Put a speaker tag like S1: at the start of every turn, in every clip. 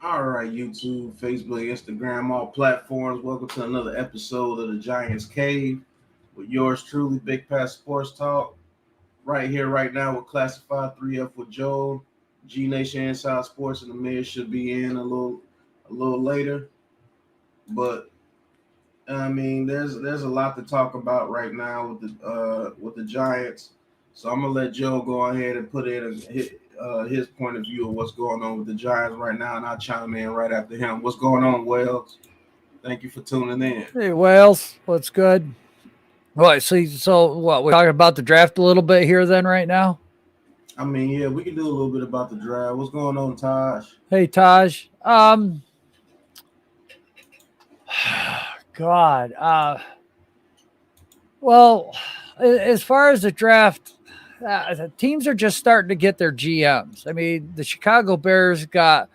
S1: All right, YouTube, Facebook, Instagram, all platforms. Welcome to another episode of the Giants Cave with yours truly, Big Pat Sports Talk. Right here, right now, with Classified 3F with Joel, Gnation Inside Sports, and the mayor should be in a little later. But I mean, there's a lot to talk about right now with the Giants. So I'm gonna let Joe go ahead and put in his point of view of what's going on with the Giants right now, and I'll chime in right after him. What's going on, Wells? Thank you for tuning in.
S2: Hey, Wales, what's good? Well, so what? We're talking about the draft a little bit here, then, right now.
S1: I mean, yeah, we can do a little bit about the draft. What's going on, Taj?
S2: Hey, Taj. God. Well, as far as the draft, the teams are just starting to get their GMs. I mean, the Chicago Bears got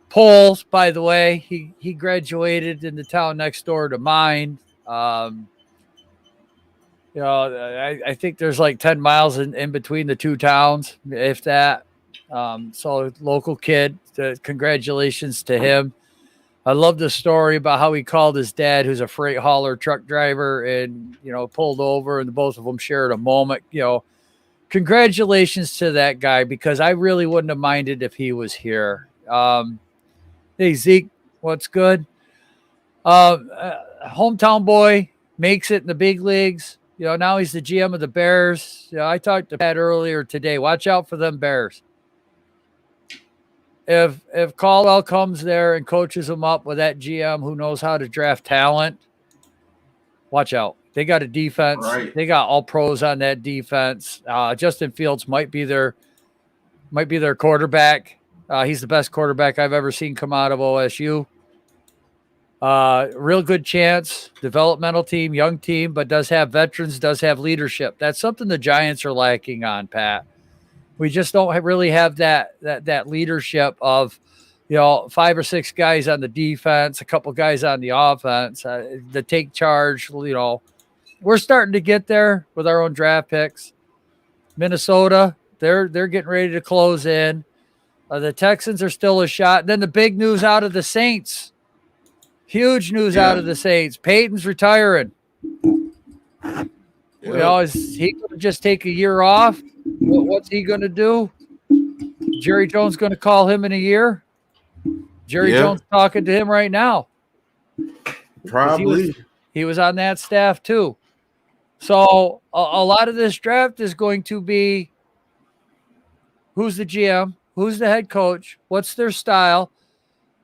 S2: Poles. By the way, he graduated in the town next door to mine. I think there's like 10 miles in between the two towns, if that. So local kid, congratulations to him. I love the story about how he called his dad, who's a freight hauler truck driver, and, pulled over, and both of them shared a moment. Congratulations to that guy, because I really wouldn't have minded if he was here. Hey, Zeke, what's good? Hometown boy makes it in the big leagues. Now he's the GM of the Bears. I talked to Pat earlier today. Watch out for them Bears. If Caldwell comes there and coaches them up with that GM who knows how to draft talent, watch out. They got a defense.
S1: Right.
S2: They got all pros on that defense. Justin Fields might be their quarterback. He's the best quarterback I've ever seen come out of OSU. Real good chance, developmental team, young team, but does have veterans, does have leadership. That's something the Giants are lacking on, Pat. We just don't really have that leadership of, 5 or 6 guys on the defense, a couple guys on the offense, to take charge. We're starting to get there with our own draft picks. Minnesota, they're getting ready to close in. The Texans are still a shot. And then the big news out of the Saints. Huge news out of the Saints. Peyton's retiring. Is he going to just take a year off? What's he going to do? Jerry Jones going to call him in a year? Jerry Jones talking to him right now.
S1: Probably.
S2: He was on that staff too. So a lot of this draft is going to be who's the GM, who's the head coach, what's their style,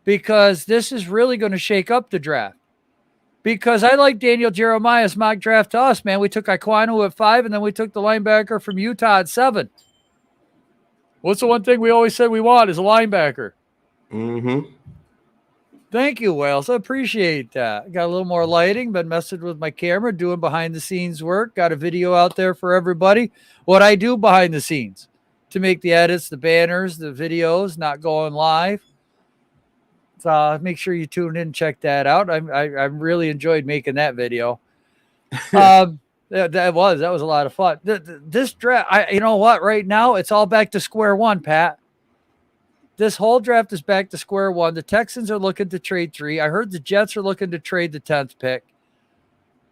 S2: because this is really going to shake up the draft. Because I like Daniel Jeremiah's mock draft to us, man. We took Iquanu at 5, and then we took the linebacker from Utah at 7. What's the one thing we always said we want is a linebacker?
S1: Mm-hmm.
S2: Thank you, Wales. I appreciate that. Got a little more lighting, been messing with my camera, doing behind-the-scenes work. Got a video out there for everybody. What I do behind the scenes to make the edits, the banners, the videos, not going live. So make sure you tune in and check that out. I really enjoyed making that video. That was a lot of fun. This draft, you know what? Right now, it's all back to square one, Pat. This whole draft is back to square one. The Texans are looking to trade 3. I heard the Jets are looking to trade the 10th pick.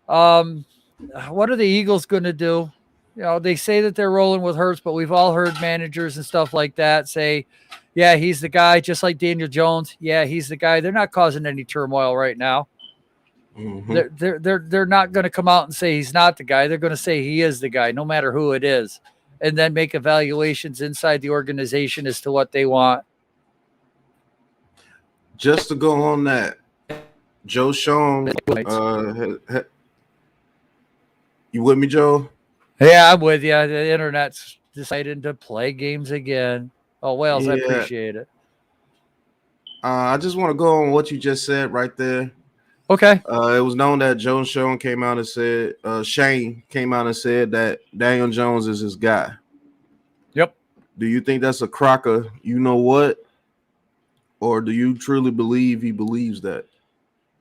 S2: What are the Eagles going to do? They say that they're rolling with Hurts, but we've all heard managers and stuff like that say, yeah, he's the guy, just like Daniel Jones. Yeah, he's the guy. They're not causing any turmoil right now.
S1: Mm-hmm.
S2: They're not going to come out and say he's not the guy. They're going to say he is the guy, no matter who it is, and then make evaluations inside the organization as to what they want.
S1: Just to go on that, Joe Sean, you with me, Joe?
S2: Yeah, I'm with you. The internet's decided to play games again. Oh, Wales, I appreciate it.
S1: I just want to go on what you just said right there.
S2: Okay.
S1: It was known that Joe Sean came out and said, Shane came out and said that Daniel Jones is his guy.
S2: Yep.
S1: Do you think that's a crocker? You know what? Or do you truly believe he believes that?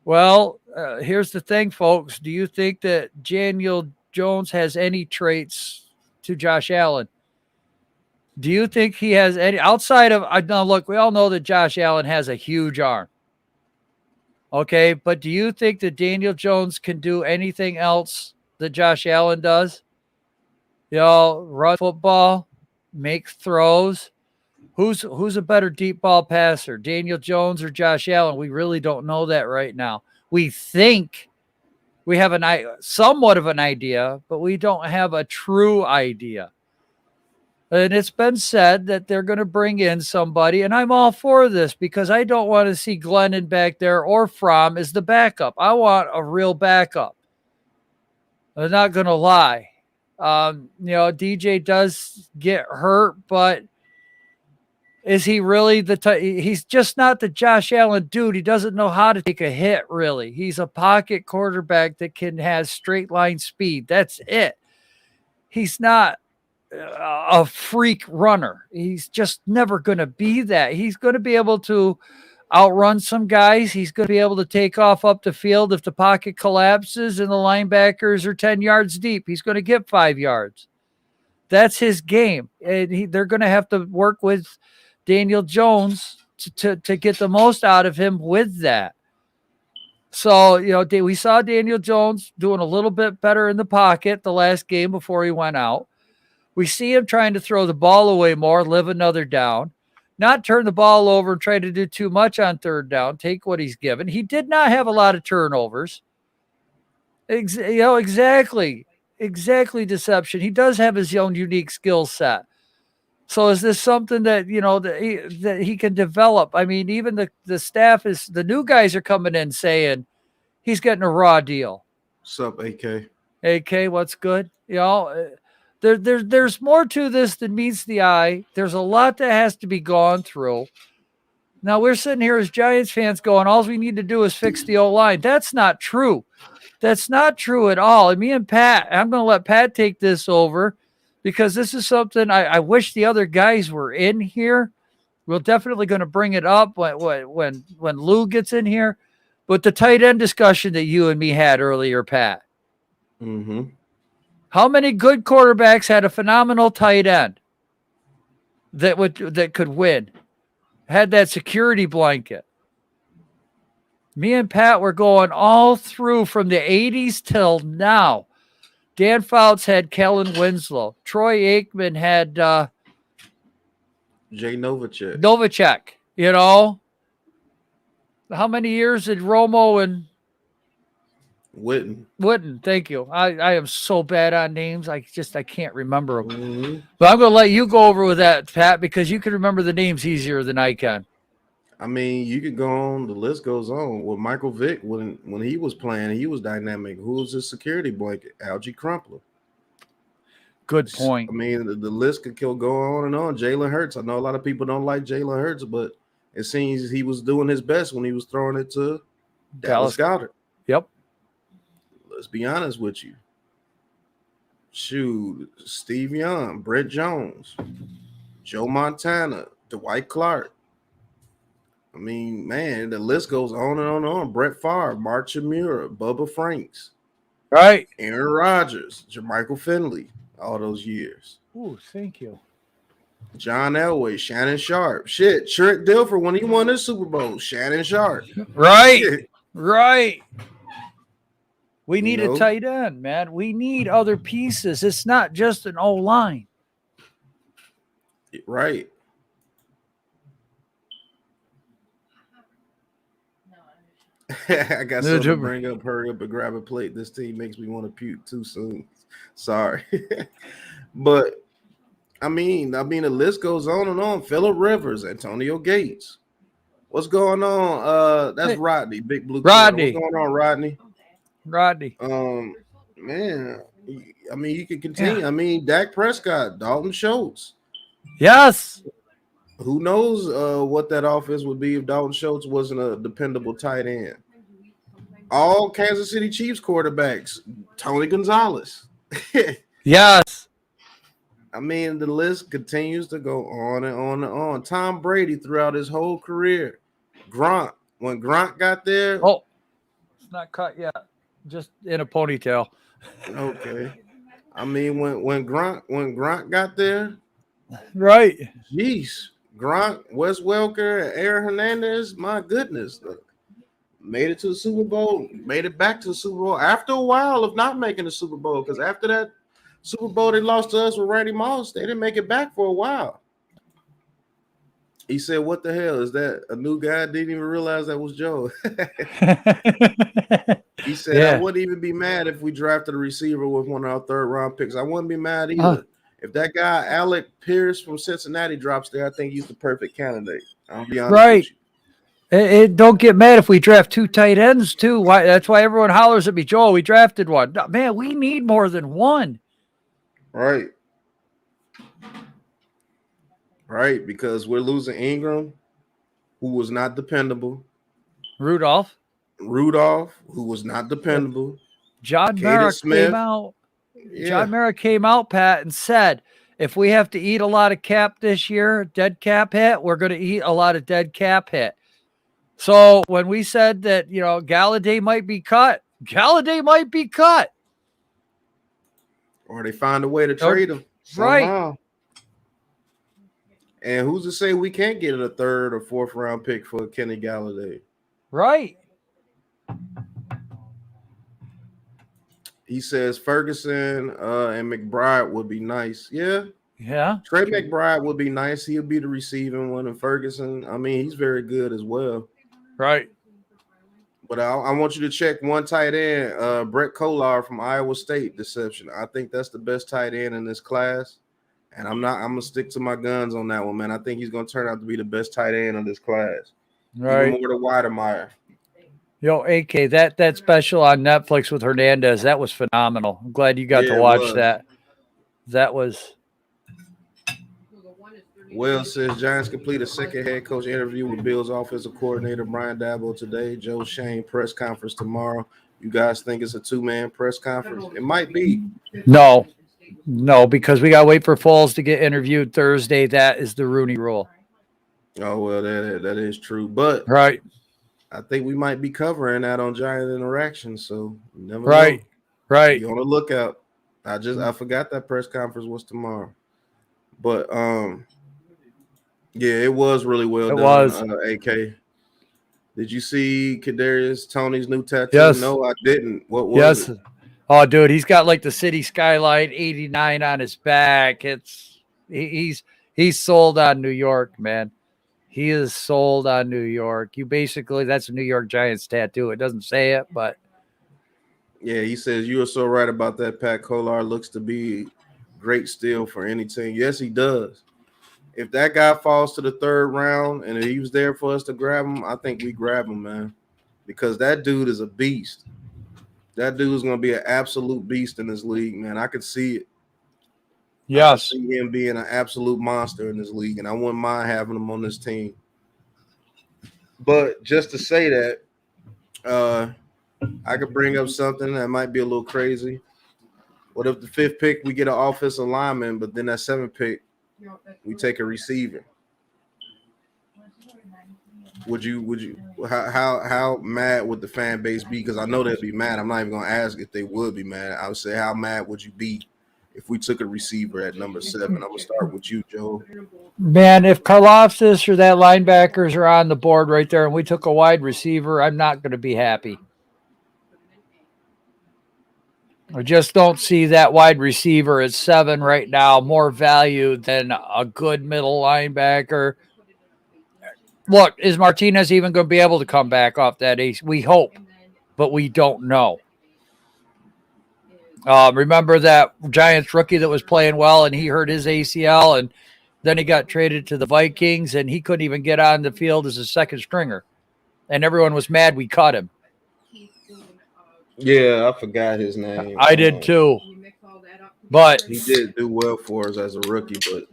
S2: Well, here's the thing, folks. Do you think that Daniel Jones has any traits to Josh Allen? Do you think he has any outside of? Now, look, we all know that Josh Allen has a huge arm. Okay, but do you think that Daniel Jones can do anything else that Josh Allen does? Run football, make throws. Who's a better deep ball passer, Daniel Jones or Josh Allen? We really don't know that right now. We think we have somewhat of an idea, but we don't have a true idea. And it's been said that they're going to bring in somebody, and I'm all for this because I don't want to see Glennon back there or Fromm as the backup. I want a real backup. I'm not going to lie. DJ does get hurt, but is he really he's just not the Josh Allen dude. He doesn't know how to take a hit, really. He's a pocket quarterback that can have straight line speed. That's it. He's not a freak runner. He's just never going to be that. He's going to be able to outrun some guys. He's going to be able to take off up the field if the pocket collapses and the linebackers are 10 yards deep. He's going to get 5 yards. That's his game. And they're going to have to work with Daniel Jones to get the most out of him with that. So, we saw Daniel Jones doing a little bit better in the pocket the last game before he went out. We see him trying to throw the ball away more, live another down, not turn the ball over and try to do too much on third down, take what he's given. He did not have a lot of turnovers. Exactly deception. He does have his own unique skill set. So is this something that, that he can develop? I mean, even the staff the new guys are coming in saying he's getting a raw deal.
S1: What's up, AK?
S2: AK, what's good? There's more to this than meets the eye. There's a lot that has to be gone through. Now we're sitting here as Giants fans going, all we need to do is fix the O-line. That's not true. That's not true at all. And me and Pat, I'm going to let Pat take this over because this is something I wish the other guys were in here. We're definitely going to bring it up when Lou gets in here. But the tight end discussion that you and me had earlier, Pat.
S1: Mm-hmm.
S2: How many good quarterbacks had a phenomenal tight end that could win? Had that security blanket. Me and Pat were going all through from the 80s till now. Dan Fouts had Kellen Winslow. Troy Aikman had
S1: Jay Novacek.
S2: How many years did Romo and
S1: Witten,
S2: thank you. I am so bad on names. I can't remember them.
S1: Mm-hmm.
S2: But I'm going to let you go over with that, Pat, because you can remember the names easier than I can.
S1: I mean, you could go on. The list goes on. With Michael Vick, when he was playing, he was dynamic. Who was his security blanket? Algie Crumpler.
S2: Good point.
S1: I mean, the list could go on and on. Jalen Hurts. I know a lot of people don't like Jalen Hurts, but it seems he was doing his best when he was throwing it to Dallas Goedert.
S2: Yep.
S1: Let's be honest with you. Shoot, Steve Young, Brett Jones, Joe Montana, Dwight Clark. I mean, man, the list goes on and on and on. Brett Favre, Mark Chmura, Bubba Franks,
S2: right?
S1: Aaron Rodgers, Jermichael Finley, all those years.
S2: Ooh, thank you.
S1: John Elway, Shannon Sharp. Shit, Trent Dilfer when he won his Super Bowl, Shannon Sharp.
S2: Right, right. We need a tight end, man. We need other pieces. It's not just an O-line.
S1: Right. I got something to bring up. Hurry up and grab a plate. This team makes me want to puke too soon. Sorry. But I mean, the list goes on and on. Phillip Rivers, Antonio Gates. What's going on? That's Rodney, Big Blue.
S2: Rodney.
S1: What's going on, Rodney? Man, I mean, you can continue. Yeah. I mean, Dak Prescott, Dalton Schultz.
S2: Yes.
S1: Who knows what that offense would be if Dalton Schultz wasn't a dependable tight end. All Kansas City Chiefs quarterbacks, Tony Gonzalez.
S2: Yes.
S1: I mean, the list continues to go on and on and on. Tom Brady throughout his whole career. Gronk, when Gronk got there.
S2: Oh, it's not cut yet. Just in a ponytail.
S1: Okay. I mean, when Gronk got there,
S2: Right.
S1: Jeez. Gronk, Wes Welker, and Aaron Hernandez, my goodness. Made it to the Super Bowl, made it back to the Super Bowl after a while of not making the Super Bowl. Because after that Super Bowl they lost to us with Randy Moss, they didn't make it back for a while. He said, "What the hell is that? A new guy didn't even realize that was Joe." He said, "I wouldn't even be mad if we drafted a receiver with one of our third round picks. I wouldn't be mad either. If that guy Alec Pierce from Cincinnati drops there, I think he's the perfect candidate. I'll be honest with you."
S2: Don't get mad if we draft 2 tight ends too. Why? That's why everyone hollers at me, Joel. We drafted one. No, man, we need more than one.
S1: Right. Right, because we're losing Ingram, who was not dependable.
S2: Rudolph,
S1: who was not dependable.
S2: John Mara came out. Yeah. John Mara came out, Pat, and said, if we have to eat a lot of cap this year, dead cap hit, we're going to eat a lot of dead cap hit. So when we said that, Galladay might be cut, Galladay might be cut.
S1: Or they find a way to trade him somehow.
S2: Right.
S1: And who's to say we can't get a 3rd or 4th round pick for Kenny Galladay?
S2: Right.
S1: He says Ferguson and McBride would be nice. Yeah.
S2: Yeah.
S1: Trey McBride would be nice. He'll be the receiving one. And Ferguson, I mean, he's very good as well.
S2: Right.
S1: But I want you to check one tight end, Brett Kolar from Iowa State, deception. I think that's the best tight end in this class. And I'm going to stick to my guns on that one, man. I think he's going to turn out to be the best tight end of this class.
S2: Right.
S1: Even more than Weidemeyer.
S2: Yo, AK, that special on Netflix with Hernandez, that was phenomenal. I'm glad you got to watch that. That was.
S1: Will says Giants complete a second head coach interview with Bills offensive coordinator Brian Daboll today. Joe Shane press conference tomorrow. You guys think it's a 2-man press conference? It might be.
S2: No, because we got to wait for Foles to get interviewed Thursday. That is the Rooney Rule.
S1: Oh, well, that is true. But
S2: right,
S1: I think we might be covering that on Giant Interaction. So you never
S2: know. Right.
S1: Be on the lookout. I forgot that press conference was tomorrow. But yeah, it was really well done.
S2: Was.
S1: AK. Did you see Kadarius Toney's new tattoo?
S2: Yes.
S1: No, I didn't. What was it?
S2: Oh, dude, he's got like the city skyline 89 on his back. He's sold on New York, man. He is sold on New York. That's a New York Giants tattoo. It doesn't say it, but
S1: yeah, he says you are so right about that. Pat Kolar looks to be great steal for any team. Yes, he does. If that guy falls to the 3rd round and he was there for us to grab him, I think we grab him, man, because that dude is a beast. That dude is going to be an absolute beast in this league, man. I could see it.
S2: Yes.
S1: I see him being an absolute monster in this league, and I wouldn't mind having him on this team. But just to say that, I could bring up something that might be a little crazy. What if the 5th pick we get an offensive lineman, but then that 7th pick we take a receiver? Would you how mad would the fan base be? Because I know they'd be mad. I'm not even gonna ask if they would be mad. I would say, how mad would you be if we took a receiver at number 7? I'm gonna start with you, Joe.
S2: Man, if Karlaftis or that linebackers are on the board right there and we took a wide receiver, I'm not going to be happy. I just don't see that wide receiver at 7 right now more value than a good middle linebacker. Look, is Martinez even going to be able to come back off that ace? We hope, but we don't know. Remember that Giants rookie that was playing well and he hurt his ACL and then he got traded to the Vikings and he couldn't even get on the field as a second stringer. And everyone was mad we cut him.
S1: Yeah, I forgot his name.
S2: I did too. But
S1: he did do well for us as a rookie, but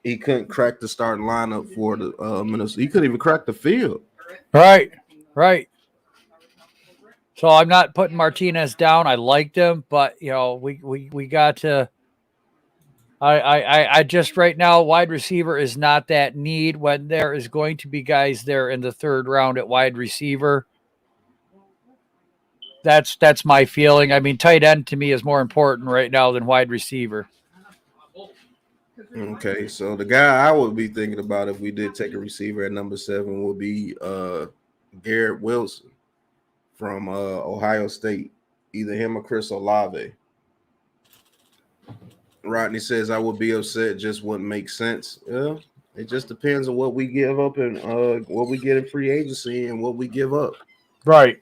S1: he couldn't crack the starting lineup for the Minnesota. He couldn't even crack the field.
S2: Right. So I'm not putting Martinez down. I liked him, but we got to. I just right now wide receiver is not that need when there is going to be guys there in the 3rd round at wide receiver. That's my feeling. I mean, tight end to me is more important right now than wide receiver.
S1: Okay, so the guy I would be thinking about if we did take a receiver at number 7 would be Garrett Wilson from Ohio State. Either him or Chris Olave. Rodney says I would be upset, just wouldn't make sense. Yeah, it just depends on what we give up and what we get in free agency and what we give up.
S2: Right.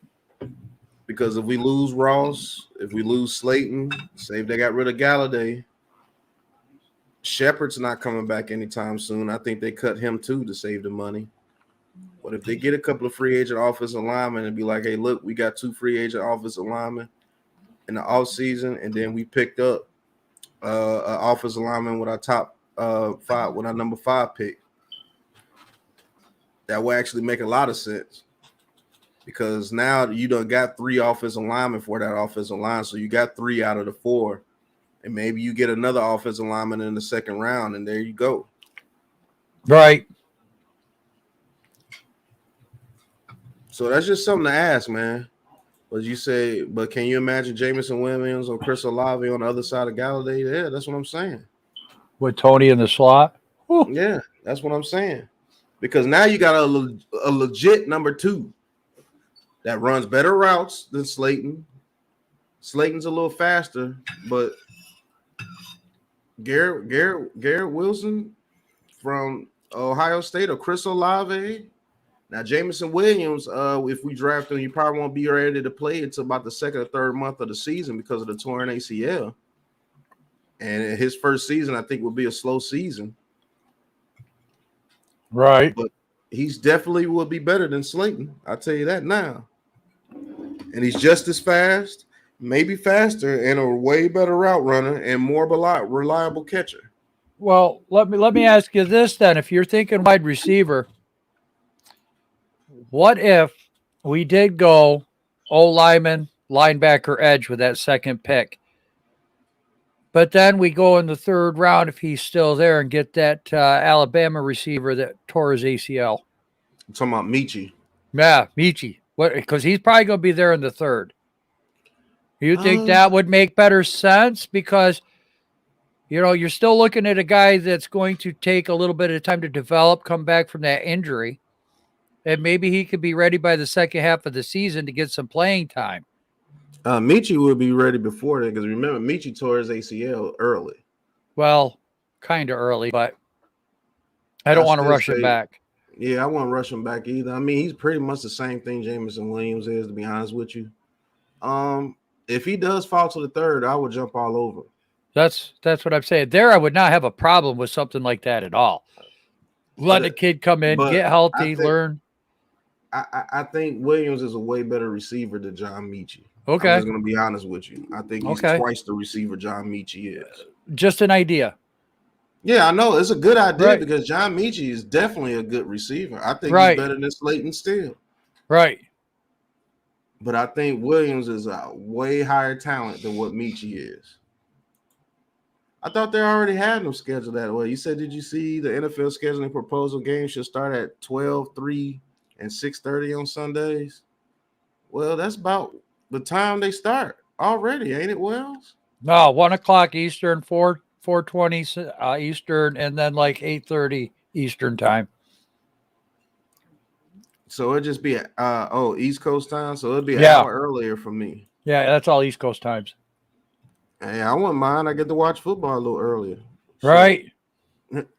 S1: Because if we lose Ross, if we lose Slayton, say if they got rid of Galladay, Shepard's not coming back anytime soon. I think they cut him too to save the money. But if they get a couple of free agent offensive linemen and be like, hey, look, we got 2 free agent offensive linemen in the offseason, and then we picked up an offensive lineman with our top 5, with our number 5 pick, that will actually make a lot of sense. Because now you done got 3 offensive linemen for that offensive line. So you got 3 out of the 4. And maybe you get another offensive lineman in the second round, and there you go.
S2: Right.
S1: So that's just something to ask, man. But you say, but can you imagine Jamison Williams or Chris Olave on the other side of Galladay? Yeah, that's what I'm saying.
S2: With Tony in the slot?
S1: Whew. Yeah, that's what I'm saying. Because now you got a legit number 2 that runs better routes than Slayton. Slayton's a little faster, but Garrett Wilson from Ohio State or Chris Olave. Now, Jamison Williams, if we draft him, he probably won't be ready to play until about the 2nd or 3rd month of the season because of the torn ACL. And his first season, I think, will be a slow season.
S2: Right.
S1: But he's definitely will be better than Slayton. I'll tell you that now. And he's just as fast, maybe faster, and a way better route runner and more reliable catcher.
S2: Well, let me ask you this then. If you're thinking wide receiver, what if we did go lineman, linebacker, edge with that second pick? But then we go in the 3rd round if he's still there and get that Alabama receiver that tore his ACL.
S1: I'm talking about Michi.
S2: Yeah, Michi. What? Because he's probably going to be there in the 3rd. You think that would make better sense? Because, you're still looking at a guy that's going to take a little bit of time to develop, come back from that injury. And maybe he could be ready by the second half of the season to get some playing time.
S1: Michi will be ready before that because remember, Michi tore his ACL early.
S2: Well, kind of early, but I don't want to rush him back.
S1: Yeah, I won't rush him back either. I mean, he's pretty much the same thing Jamison Williams is, to be honest with you. If he does fall to the 3rd, I would jump all over.
S2: That's what I'm saying. There, I would not have a problem with something like that at all. Let a kid come in, get healthy, learn.
S1: I think Williams is a way better receiver than John Michi.
S2: Okay.
S1: I'm just going to be honest with you. I think he's twice the receiver John Michi is.
S2: Just an idea.
S1: Yeah, I know. It's a good idea because John Michi is definitely a good receiver. I think he's better than Slayton still.
S2: Right.
S1: But I think Williams is a way higher talent than what Michi is. I thought they already had them scheduled that way. You said, did you see the NFL scheduling proposal game should start at 12, 3, and 6:30 on Sundays? Well, that's about the time they start already, ain't it, Wells?
S2: No, 1:00 Eastern, 4:20 Eastern, and then like 8:30 Eastern time.
S1: So it'd just be East Coast time. So it'd be an hour earlier for me.
S2: Yeah, that's all East Coast times.
S1: Hey, I wouldn't mind. I get to watch football a little earlier.
S2: Right.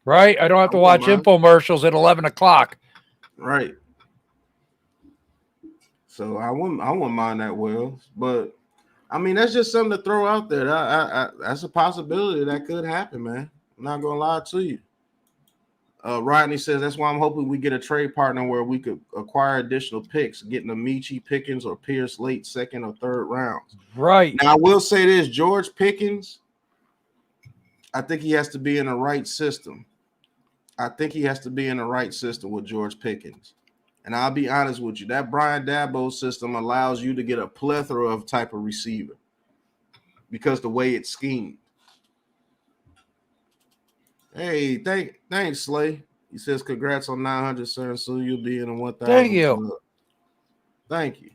S2: Right. I don't have to watch infomercials at 11:00.
S1: Right. So I wouldn't mind that, Wells. But I mean, that's just something to throw out there. That's a possibility that could happen, man. I'm not gonna lie to you. Rodney says that's why I'm hoping we get a trade partner where we could acquire additional picks, getting a Michi, Pickens, or Pierce late 2nd or 3rd rounds.
S2: Right.
S1: Now I will say this: George Pickens, I think he has to be in the right system. With George Pickens. And I'll be honest with you, that Brian Dabo system allows you to get a plethora of type of receiver because the way it's schemed. Hey, thanks, Slay. He says, congrats on 900, sir, and soon you'll be in a 1,000.
S2: Thank you.
S1: Thank you.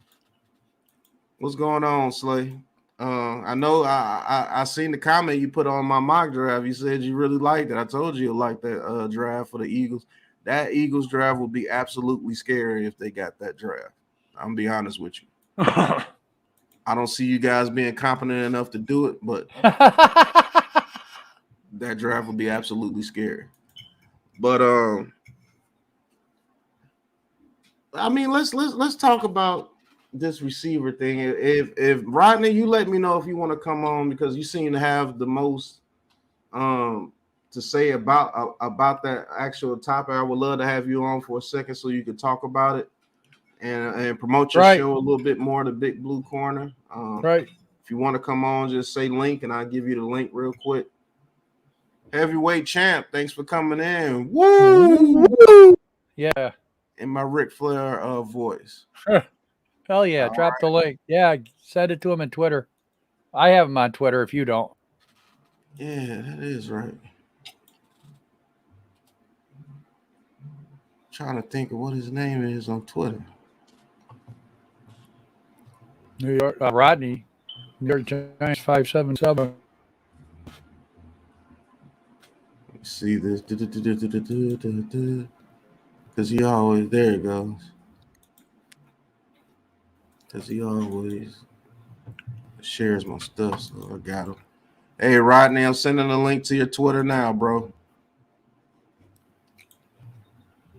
S1: What's going on, Slay? I know I seen the comment you put on my mock draft. You said you really liked it. I told you like that draft for the Eagles. That Eagles draft would be absolutely scary if they got that draft. I'm gonna be honest with you. I don't see you guys being competent enough to do it, but that draft would be absolutely scary. But I mean, let's talk about this receiver thing. If Rodney, you let me know if you want to come on because you seem to have the most to say about that actual topic. I would love to have you on for a second so you could talk about it and promote your show a little bit more, the Big Blue Corner.
S2: Right.
S1: If you want to come on, just say link and I'll give you the link real quick. Heavyweight champ, thanks for coming in. Woo!
S2: Yeah.
S1: In my Ric Flair voice.
S2: Hell yeah.
S1: All
S2: Drop the link. Yeah. Send it to him on Twitter. I have him on Twitter if you don't.
S1: Yeah, that is right. Trying to think of what his name is on Twitter.
S2: New York, Rodney, New York Giants 577.
S1: Let's see this. Because he always, there it goes. Because he always shares my stuff, so I got him. Hey, Rodney, I'm sending a link to your Twitter now, bro.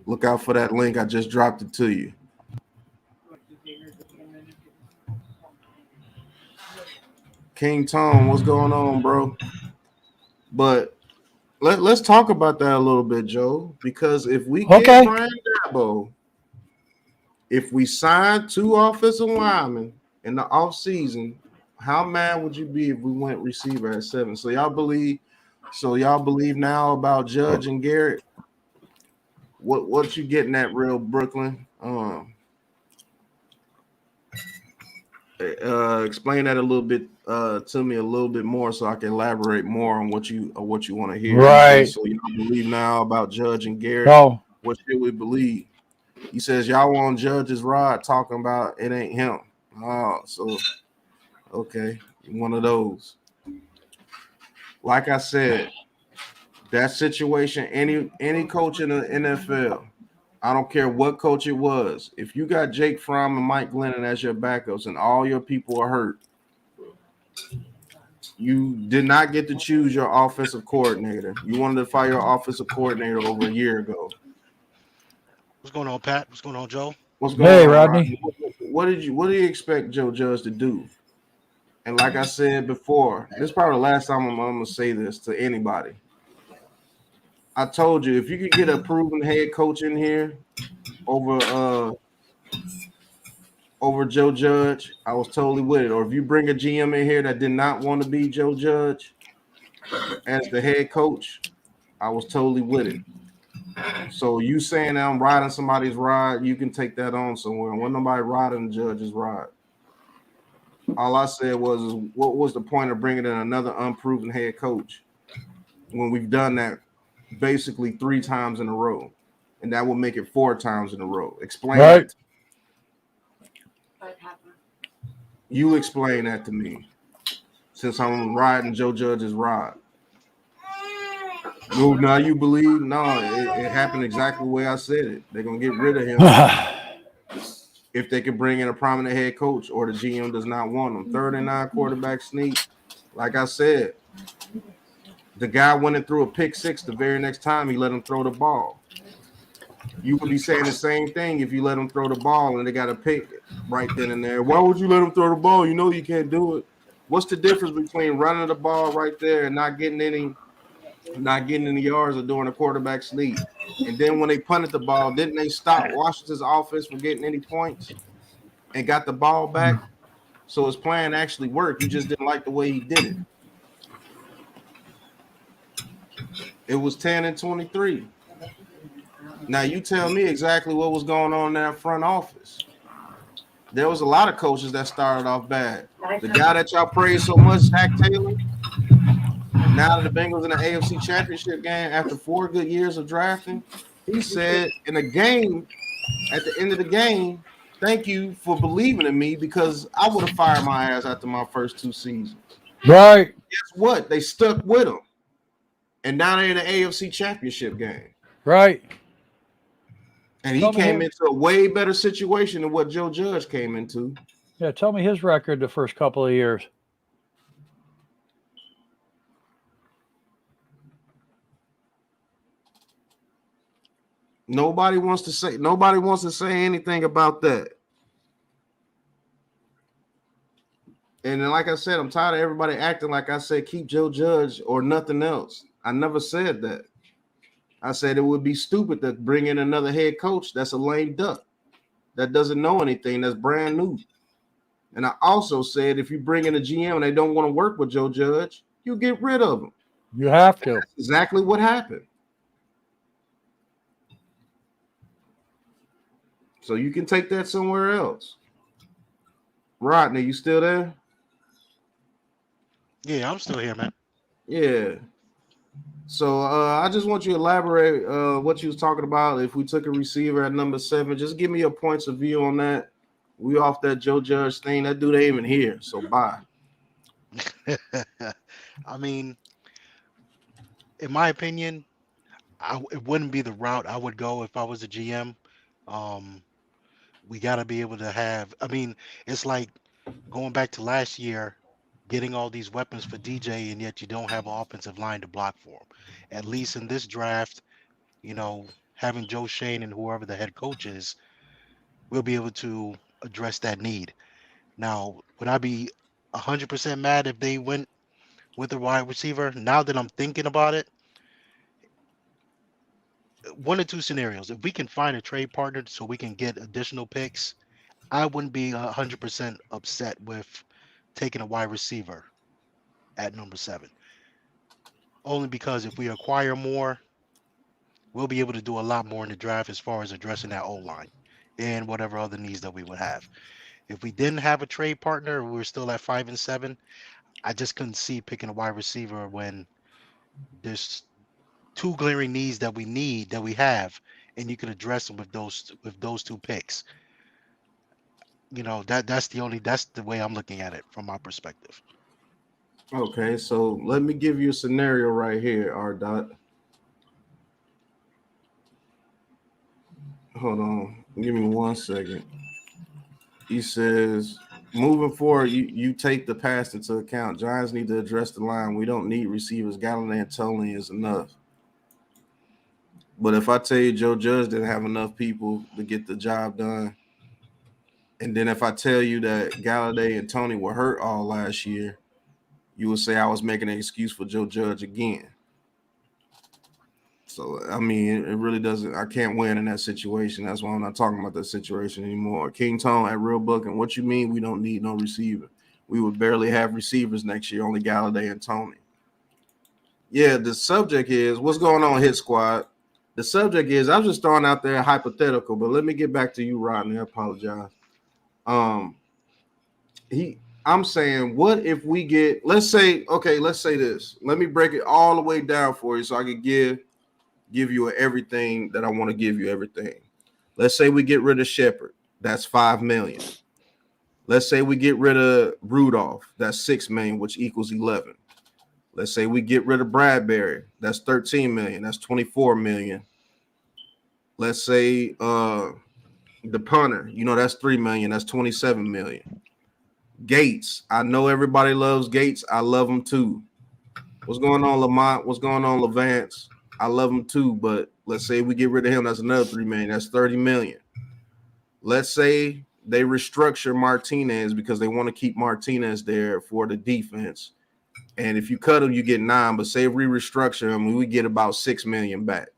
S1: Look out for that link. I just dropped it to you. King Tom, what's going on, bro? But let's talk about that a little bit, Joe, because if we get Brian Dabo, if we sign 2 offensive linemen in the offseason, how mad would you be if we went receiver at 7? So y'all believe now about Judge and Garrett? What you getting at, real Brooklyn? Explain that a little bit to me a little bit more so I can elaborate more on what you want to hear.
S2: Right.
S1: So you believe now about Judge and Garrett?
S2: No.
S1: What should we believe? He says y'all want Judge's rod talking about it ain't him. Oh, so okay, one of those. Like I said, that situation, any coach in the NFL, I don't care what coach it was. If you got Jake Fromm and Mike Glennon as your backups and all your people are hurt, you did not get to choose your offensive coordinator. You wanted to fire your offensive coordinator over a year ago.
S3: What's going on, Pat? What's going on, Joe?
S1: What's going on,
S2: Rodney?
S1: What do you expect Joe Judge to do? And like I said before, this is probably the last time I'm gonna say this to anybody. I told you if you could get a proven head coach in here over Joe Judge, I was totally with it. Or if you bring a GM in here that did not want to be Joe Judge as the head coach, I was totally with it. So you saying that I'm riding somebody's ride, you can take that on somewhere. And when nobody riding the Judge's ride. All I said was, what was the point of bringing in another unproven head coach when we've done that basically 3 times in a row, and that will make it 4 times in a row? Explain that. You explain that to me, since I'm riding Joe Judge's ride. Well, now you believe? No, it happened exactly the way I said it. They're gonna get rid of him if they can bring in a prominent head coach, or the GM does not want him. 3rd and 9 quarterback sneak. Like I said, the guy went and threw a pick 6 the very next time he let him throw the ball. You would be saying the same thing if you let him throw the ball and they got a pick right then and there. Why would you let him throw the ball? You know you can't do it. What's the difference between running the ball right there and not getting any yards or doing a quarterback sneak? And then when they punted the ball, didn't they stop Washington's offense from getting any points and got the ball back? So his plan actually worked. You just didn't like the way he did it. It was 10-23. Now you tell me exactly what was going on in that front office. There was a lot of coaches that started off bad. The guy that y'all praise so much, Zach Taylor, now that the Bengals in the AFC Championship game after 4 good years of drafting, he said in a game, at the end of the game, Thank you for believing in me because I would have fired my ass after my first 2 seasons.
S2: Right.
S1: Guess what? They stuck with him. And now they're in the AFC Championship game.
S2: Right.
S1: And he came into a way better situation than what Joe Judge came into.
S2: Yeah, tell me his record the first couple of years.
S1: Nobody wants to say anything about that. And then, like I said, I'm tired of everybody acting like I said keep Joe Judge or nothing else. I never said that. I said it would be stupid to bring in another head coach that's a lame duck, that doesn't know anything, that's brand new. And I also said if you bring in a GM and they don't want to work with Joe Judge, you get rid of them.
S2: You have to.
S1: That's exactly what happened. So you can take that somewhere else. Rodney, you still there?
S3: Yeah, I'm still here, man.
S1: Yeah. So I just want you to elaborate what you was talking about. If we took a receiver at number 7, just give me your points of view on that. We off that Joe Judge thing. That dude ain't even here. So bye.
S3: I mean, in my opinion, it wouldn't be the route I would go if I was a GM. We got to be able to have. I mean, it's like going back to last year, getting all these weapons for DJ, and yet you don't have an offensive line to block for him. At least in this draft, having Joe Shane and whoever the head coach is, we'll be able to address that need. Now, would I be 100% mad if they went with a wide receiver? Now that I'm thinking about it, one or two scenarios. If we can find a trade partner so we can get additional picks, I wouldn't be 100% upset with taking a wide receiver at number 7. Only because if we acquire more, we'll be able to do a lot more in the draft as far as addressing that O-line and whatever other needs that we would have. If we didn't have a trade partner, we were still at 5 and 7. I just couldn't see picking a wide receiver when there's 2 glaring needs that we have, and you can address them with those 2 picks. That's the way I'm looking at it from my perspective.
S1: Okay, so let me give you a scenario right here, R. Dot. Hold on, give me 1 second. He says, moving forward, you take the past into account. Giants need to address the line. We don't need receivers. Galladay and Tony is enough. But if I tell you Joe Judge didn't have enough people to get the job done, and then if I tell you that Galladay and Tony were hurt all last year, you would say I was making an excuse for Joe Judge again. So, I mean, it really doesn't – I can't win in that situation. That's why I'm not talking about that situation anymore. King Tone at Real Buck, and what you mean we don't need no receiver? We would barely have receivers next year, only Galladay and Tony. Yeah, the subject is what's going on, Hit Squad. The subject is I'm just throwing out there hypothetical, but let me get back to you, Rodney. I apologize. I'm saying, what if we get – let's say this. Let me break it all the way down for you so I can give you everything that I want to give you everything. Let's say we get rid of Shepard. That's $5 million. Let's say we get rid of Rudolph. That's $6 million, which equals 11. Let's say we get rid of Bradbury. That's $13 million. That's $24 million. Let's say the punter, that's $3 million. That's $27 million. Gates. I know everybody loves Gates. I love him too. What's going on, Lamont? What's going on, Levance? I love him too, but let's say we get rid of him. That's another $3 million. That's $30 million. Let's say they restructure Martinez because they want to keep Martinez there for the defense. And if you cut him, you get 9. But say if we restructure him, we get about $6 million back.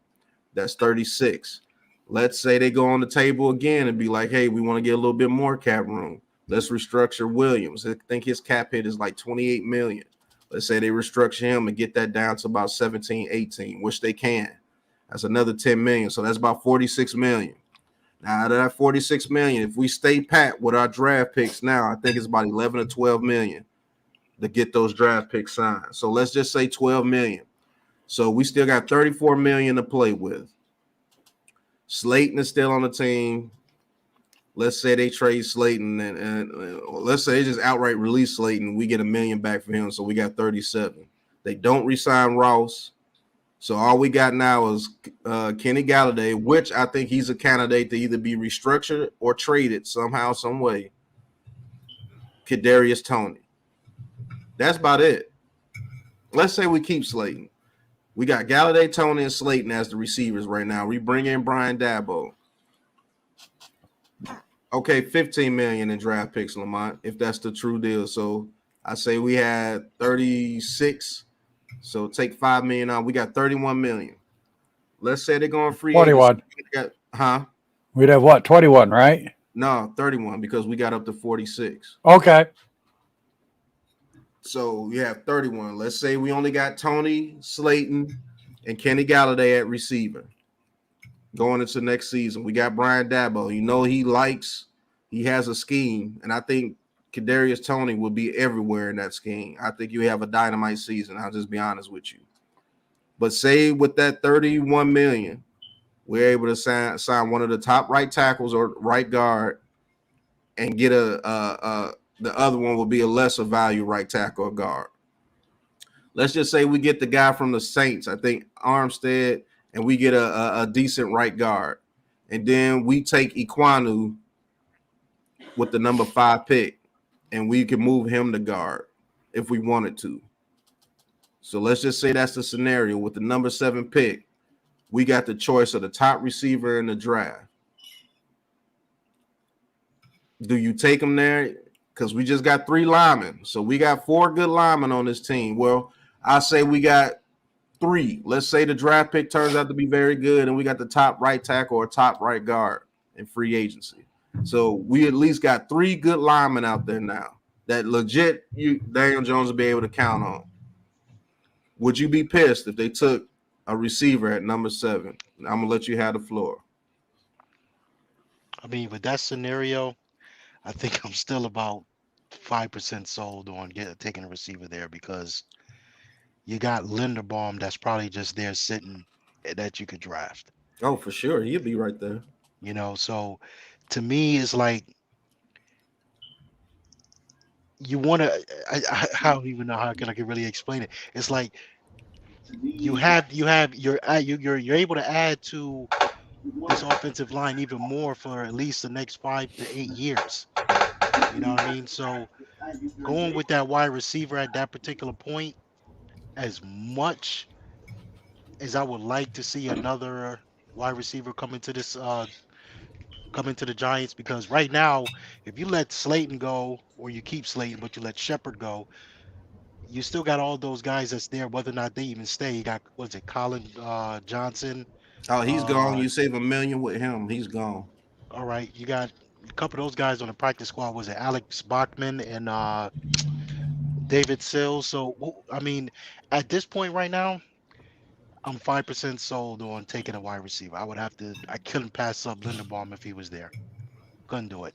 S1: That's 36. Let's say they go on the table again and be like, hey, we want to get a little bit more cap room. Let's restructure Williams. I think his cap hit is like $28 million. Let's say they restructure him and get that down to about 17, 18, which they can. That's another $10 million. So that's about $46 million. Now, out of that $46 million, if we stay pat with our draft picks now, I think it's about 11 to $12 million to get those draft picks signed. So let's just say $12 million. So we still got $34 million to play with. Slayton is still on the team. let's say they trade Slayton and let's say they just outright release Slayton. We get $1 million back for him, so we got 37. They don't re-sign Ross, so all we got now is Kenny Galladay, which I think he's a candidate to either be restructured or traded somehow, some way. Kadarius Toney. That's about it. Let's say we keep Slayton. We got Galladay, Toney, and Slayton as the receivers right now. We bring in Brian Dabo. Okay, $15 million in draft picks, Lamont, if that's the true deal. So I say we had 36. So take $5 million out. We got $31 million. Let's say they're going free
S2: 21.
S1: agency.
S2: We'd have what? 21, right?
S1: No, 31 because we got up to 46.
S2: Okay.
S1: So we have 31. Let's say we only got Toney, Slayton, and Kenny Galladay at receiver going into next season. We got Brian Dabo. You know he has a scheme, and I think Kadarius Toney will be everywhere in that scheme. I think you have a dynamite season. I'll just be honest with you. But say with that $31 million, we're able to sign one of the top right tackles or right guard and get the other one will be a lesser value right tackle or guard. Let's just say we get the guy from the Saints, I think Armstead, and we get a decent right guard. And then we take Iquanu with the number 5 pick, and we can move him to guard if we wanted to. So let's just say that's the scenario. With the number 7 pick, we got the choice of the top receiver in the draft. Do you take him there? Because we just got 3 linemen. So we got 4 good linemen on this team. Well, I say we got 3. Let's say the draft pick turns out to be very good, and we got the top right tackle or top right guard in free agency. So we at least got 3 good linemen out there now that legit Daniel Jones will be able to count on. Would you be pissed if they took a receiver at number 7? I'm going to let you have the floor.
S3: I mean, with that scenario, I think I'm still about 5% sold on taking a receiver there because you got Linderbaum that's probably just there sitting that you could draft.
S1: Oh, for sure. He'll be right there.
S3: You know, so to me, it's like you want to. I don't even know how I can really explain it. It's like you're able to add to this offensive line even more for at least the next 5 to 8 years. You know what I mean? So going with that wide receiver at that particular point, as much as I would like to see another wide receiver come into the Giants, because right now, if you let Slayton go or you keep Slayton but you let Shepard go, you still got all those guys that's there, whether or not they even stay. You got Colin Johnson.
S1: Oh, he's gone. You save $1 million with him. He's gone.
S3: All right, you got a couple of those guys on the practice squad. Was it Alex Bachman and David Sills? So I mean, at this point right now, I'm 5% sold on taking a wide receiver. I couldn't pass up Linderbaum if he was there. Couldn't do it.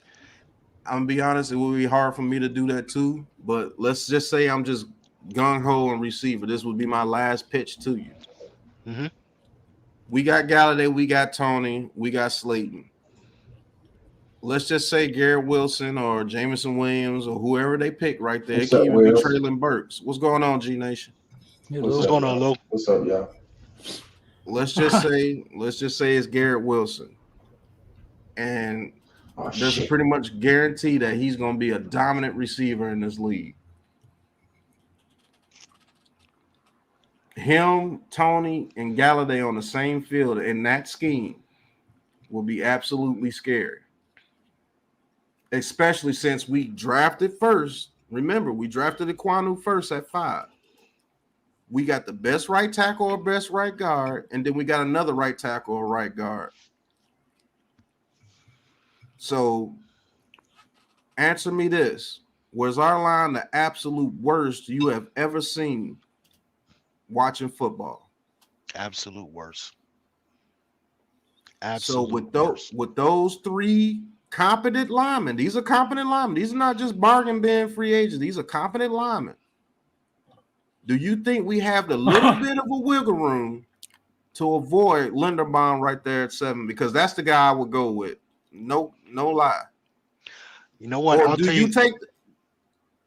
S1: I'm gonna be honest, it would be hard for me to do that too. But let's just say I'm just gung-ho on receiver. This would be my last pitch to you.
S3: Mm-hmm.
S1: We got Galladay, we got Toney, we got Slayton. Let's just say Garrett Wilson or Jamison Williams or whoever they pick right there. It can even be Traylon Burks. What's going on, G Nation?
S3: What's going on, Lou?
S4: What's up, y'all?
S1: Let's just say it's Garrett Wilson. And there's pretty much guarantee that he's going to be a dominant receiver in this league. Him, Toney, and Galladay on the same field in that scheme will be absolutely scary. Especially since we drafted first. Remember, we drafted Iquanu first at 5. We got the best right tackle or best right guard, and then we got another right tackle or right guard. So answer me this. Was our line the absolute worst you have ever seen watching football?
S3: Absolute worst.
S1: So with those 3 competent linemen, these are competent linemen. These are not just bargain bin free agents. These are competent linemen. Do you think we have the little bit of a wiggle room to avoid Linderbaum right there at 7? Because that's the guy I would go with. No lie.
S3: You know what?
S1: Or
S3: I'll
S1: do
S3: tell
S1: you
S3: you.
S1: take?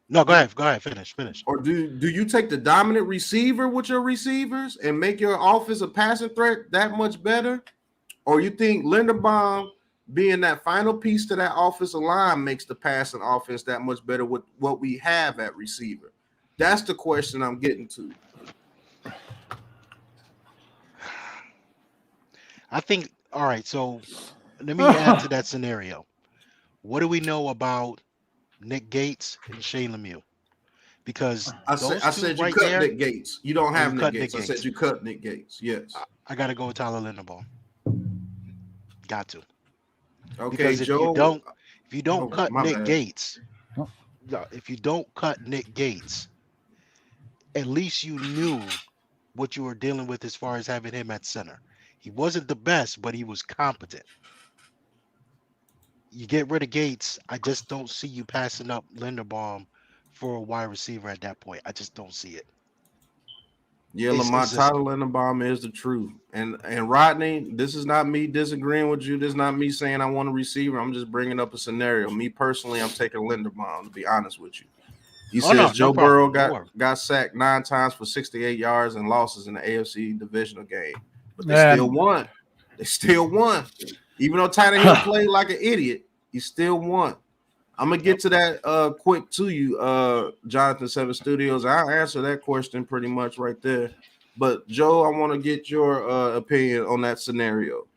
S3: No, go ahead. Go ahead. Finish.
S1: Or do you take the dominant receiver with your receivers and make your offensive passing threat that much better? Or you think Linderbaum being that final piece to that offensive line makes the passing offense that much better with what we have at receiver? That's the question I'm getting to.
S3: I think. All right. So let me add to that scenario. What do we know about Nick Gates and Shane Lemieux? Because
S1: I
S3: those two
S1: said you
S3: right
S1: cut
S3: there.
S1: Nick Gates. You don't
S3: Oh, you
S1: have Nick
S3: cut
S1: Gates.
S3: Nick
S1: I said
S3: Gates.
S1: you cut Nick Gates. Yes.
S3: I got to go with Tyler Linderbaum. Got to.
S1: Okay,
S3: Because
S1: Joe.
S3: if you don't cut
S1: my
S3: Nick
S1: bad.
S3: Gates, if you don't cut Nick Gates, at least you knew what you were dealing with as far as having him at center. He wasn't the best, but he was competent. You get rid of Gates, I just don't see you passing up Linderbaum for a wide receiver at that point. I just don't see it.
S1: Yeah,
S3: It's
S1: Lamont,
S3: just
S1: Tyler Linderbaum is the truth. And Rodney, this is not me disagreeing with you. This is not me saying I want a receiver. I'm just bringing up a scenario. Me personally, I'm taking Linderbaum, to be honest with you. He says Joe Burrow got sacked 9 times for 68 yards and losses in the AFC divisional game. But they still won. They still won. Even though Tannehill played like an idiot, he still won. I'm gonna get to that quick to you, Jonathan Seven Studios. I'll answer that question pretty much right there. But Joe, I want to get your opinion on that scenario.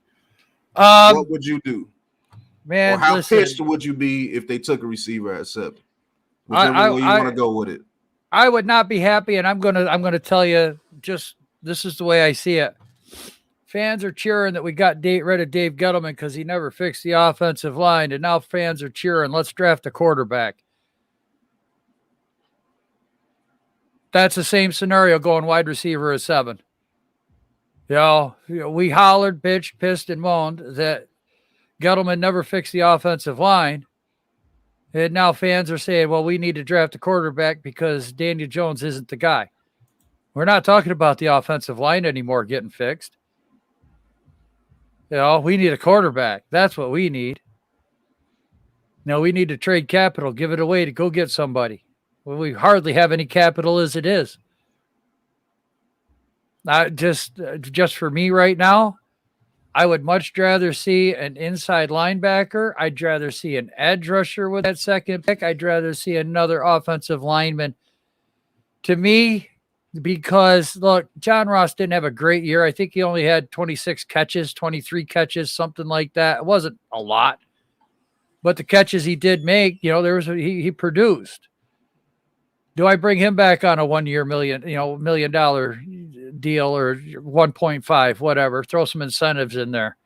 S1: What would you do?
S2: Man,
S1: or how
S2: listen,
S1: pissed would you be if they took a receiver at 7? Whichever way you want to go with it.
S2: I would not be happy, and I'm gonna tell you just this is the way I see it. Fans are cheering that we got rid of Dave Gettleman because he never fixed the offensive line, and now fans are cheering, let's draft a quarterback. That's the same scenario going wide receiver at 7. You know, we hollered, bitched, pissed, and moaned that Gettleman never fixed the offensive line. And now fans are saying, well, we need to draft a quarterback because Daniel Jones isn't the guy. We're not talking about the offensive line anymore getting fixed. You know, we need a quarterback. That's what we need. No, we need to trade capital, give it away to go get somebody. Well, we hardly have any capital as it is. Just for me right now, I would much rather see an inside linebacker. I'd rather see an edge rusher with that second pick. I'd rather see another offensive lineman. To me, because, look, John Ross didn't have a great year. I think he only had 26 catches, 23 catches, something like that. It wasn't a lot. But the catches he did make, you know, he produced. Do I bring him back on a 1 year $1 million deal or 1.5, whatever? Throw some incentives in there.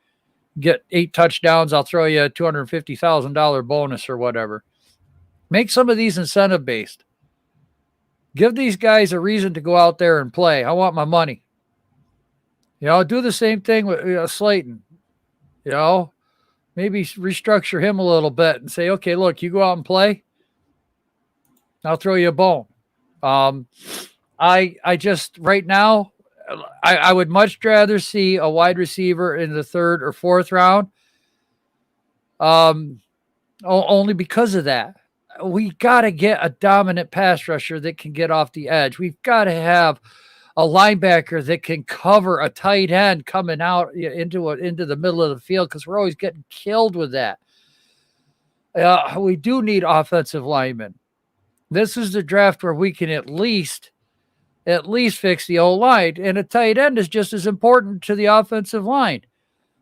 S2: Get 8 touchdowns. I'll throw you a $250,000 bonus or whatever. Make some of these incentive based. Give these guys a reason to go out there and play. I want my money. You know, do the same thing with Slayton. You know, maybe restructure him a little bit and say, okay, look, you go out and play. I'll throw you a bone. I just right now, I would much rather see a wide receiver in the 3rd or 4th round. Only because of that. We got to get a dominant pass rusher that can get off the edge. We've got to have a linebacker that can cover a tight end coming out into the middle of the field because we're always getting killed with that. We do need offensive linemen. This is the draft where we can at least fix the O-line, and a tight end is just as important to the offensive line.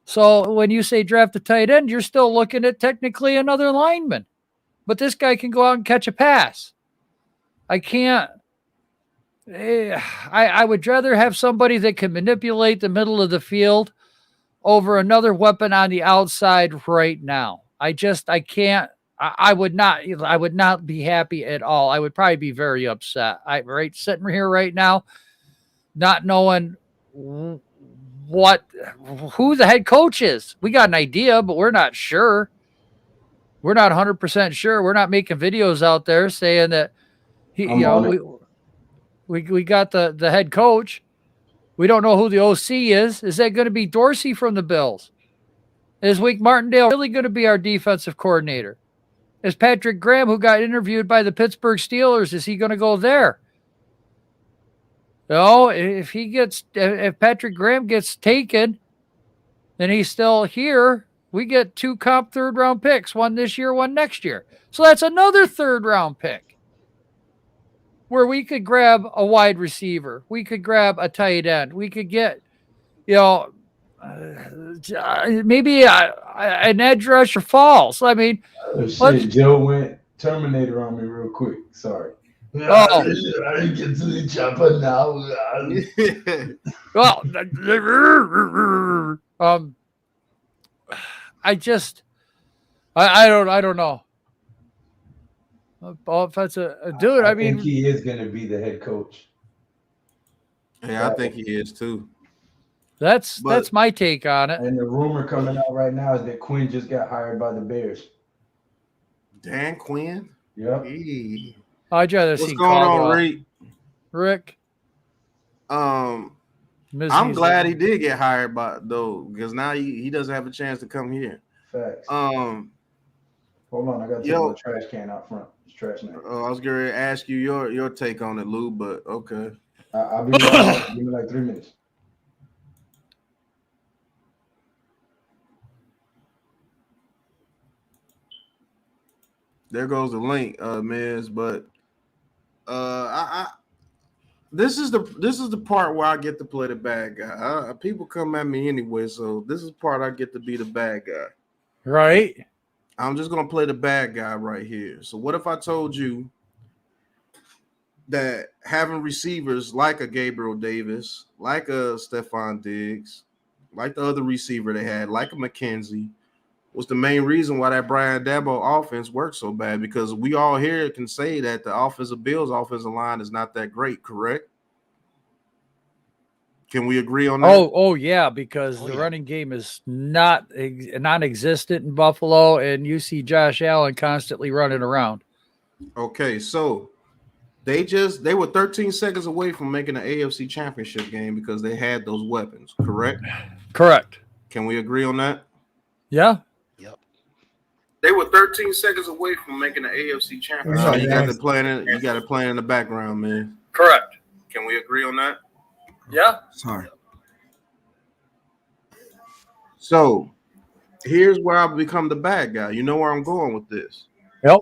S2: So when you say draft a tight end, you're still looking at technically another lineman. But this guy can go out and catch a pass. I can't. I would rather have somebody that can manipulate the middle of the field over another weapon on the outside right now. I can't. I would not be happy at all. I would probably be very upset. Sitting here right now, not knowing who the head coach is. We got an idea, but we're not sure. We're not 100% sure. We're not making videos out there saying that we got the head coach. We don't know who the OC is. Is that going to be Dorsey from the Bills? Is Wink Martindale really going to be our defensive coordinator? Is Patrick Graham, who got interviewed by the Pittsburgh Steelers, is he going to go there? No, if Patrick Graham gets taken, then he's still here. We get 2 comp third-round picks, one this year, one next year. So that's another third-round pick where we could grab a wide receiver. We could grab a tight end. We could get, maybe an edge rusher falls. I mean,
S4: shit, Joe went Terminator on me real quick. Sorry.
S2: Oh.
S4: I get to the chopper now.
S2: Well, I don't know. Offensive dude. I mean,
S4: think he is going to be the head coach.
S1: Yeah, I think he is too.
S2: That's my take on it.
S4: And the rumor coming out right now is that Quinn just got hired by the Bears.
S1: Dan Quinn?
S4: Yep.
S2: I'd rather
S1: What's
S2: see
S1: going on,
S2: Rick?
S1: I'm glad he did get hired because now he doesn't have a chance to come here.
S4: Facts. Hold on, I got to take the trash can out front. It's trash now.
S1: I was going to ask you your take on it, Lou, but okay.
S4: I'll be back. Give me like 3 minutes.
S1: There goes the link, Miz. But this is the part where I get to play the bad guy. People come at me anyway, so this is the part I get to be the bad guy.
S2: Right.
S1: I'm just gonna play the bad guy right here. So what if I told you that having receivers like a Gabriel Davis, like a Stephon Diggs, like the other receiver they had, like a McKenzie, was the main reason why that Brian Dabo offense worked so bad? Because we all here can say that the Bills offensive line is not that great, correct? Can we agree on that?
S2: Oh yeah, because the running game is non-existent in Buffalo, and you see Josh Allen constantly running around.
S1: Okay, so they were 13 seconds away from making an AFC Championship game because they had those weapons, correct?
S2: Correct.
S1: Can we agree on that?
S2: Yeah.
S1: Yep. They were 13 seconds away from making an AFC Championship. You got to plan in the background, man.
S2: Correct.
S1: Can we agree on that?
S2: Yeah.
S4: Sorry.
S1: So here's where I become the bad guy. You know where I'm going with this.
S2: Yep.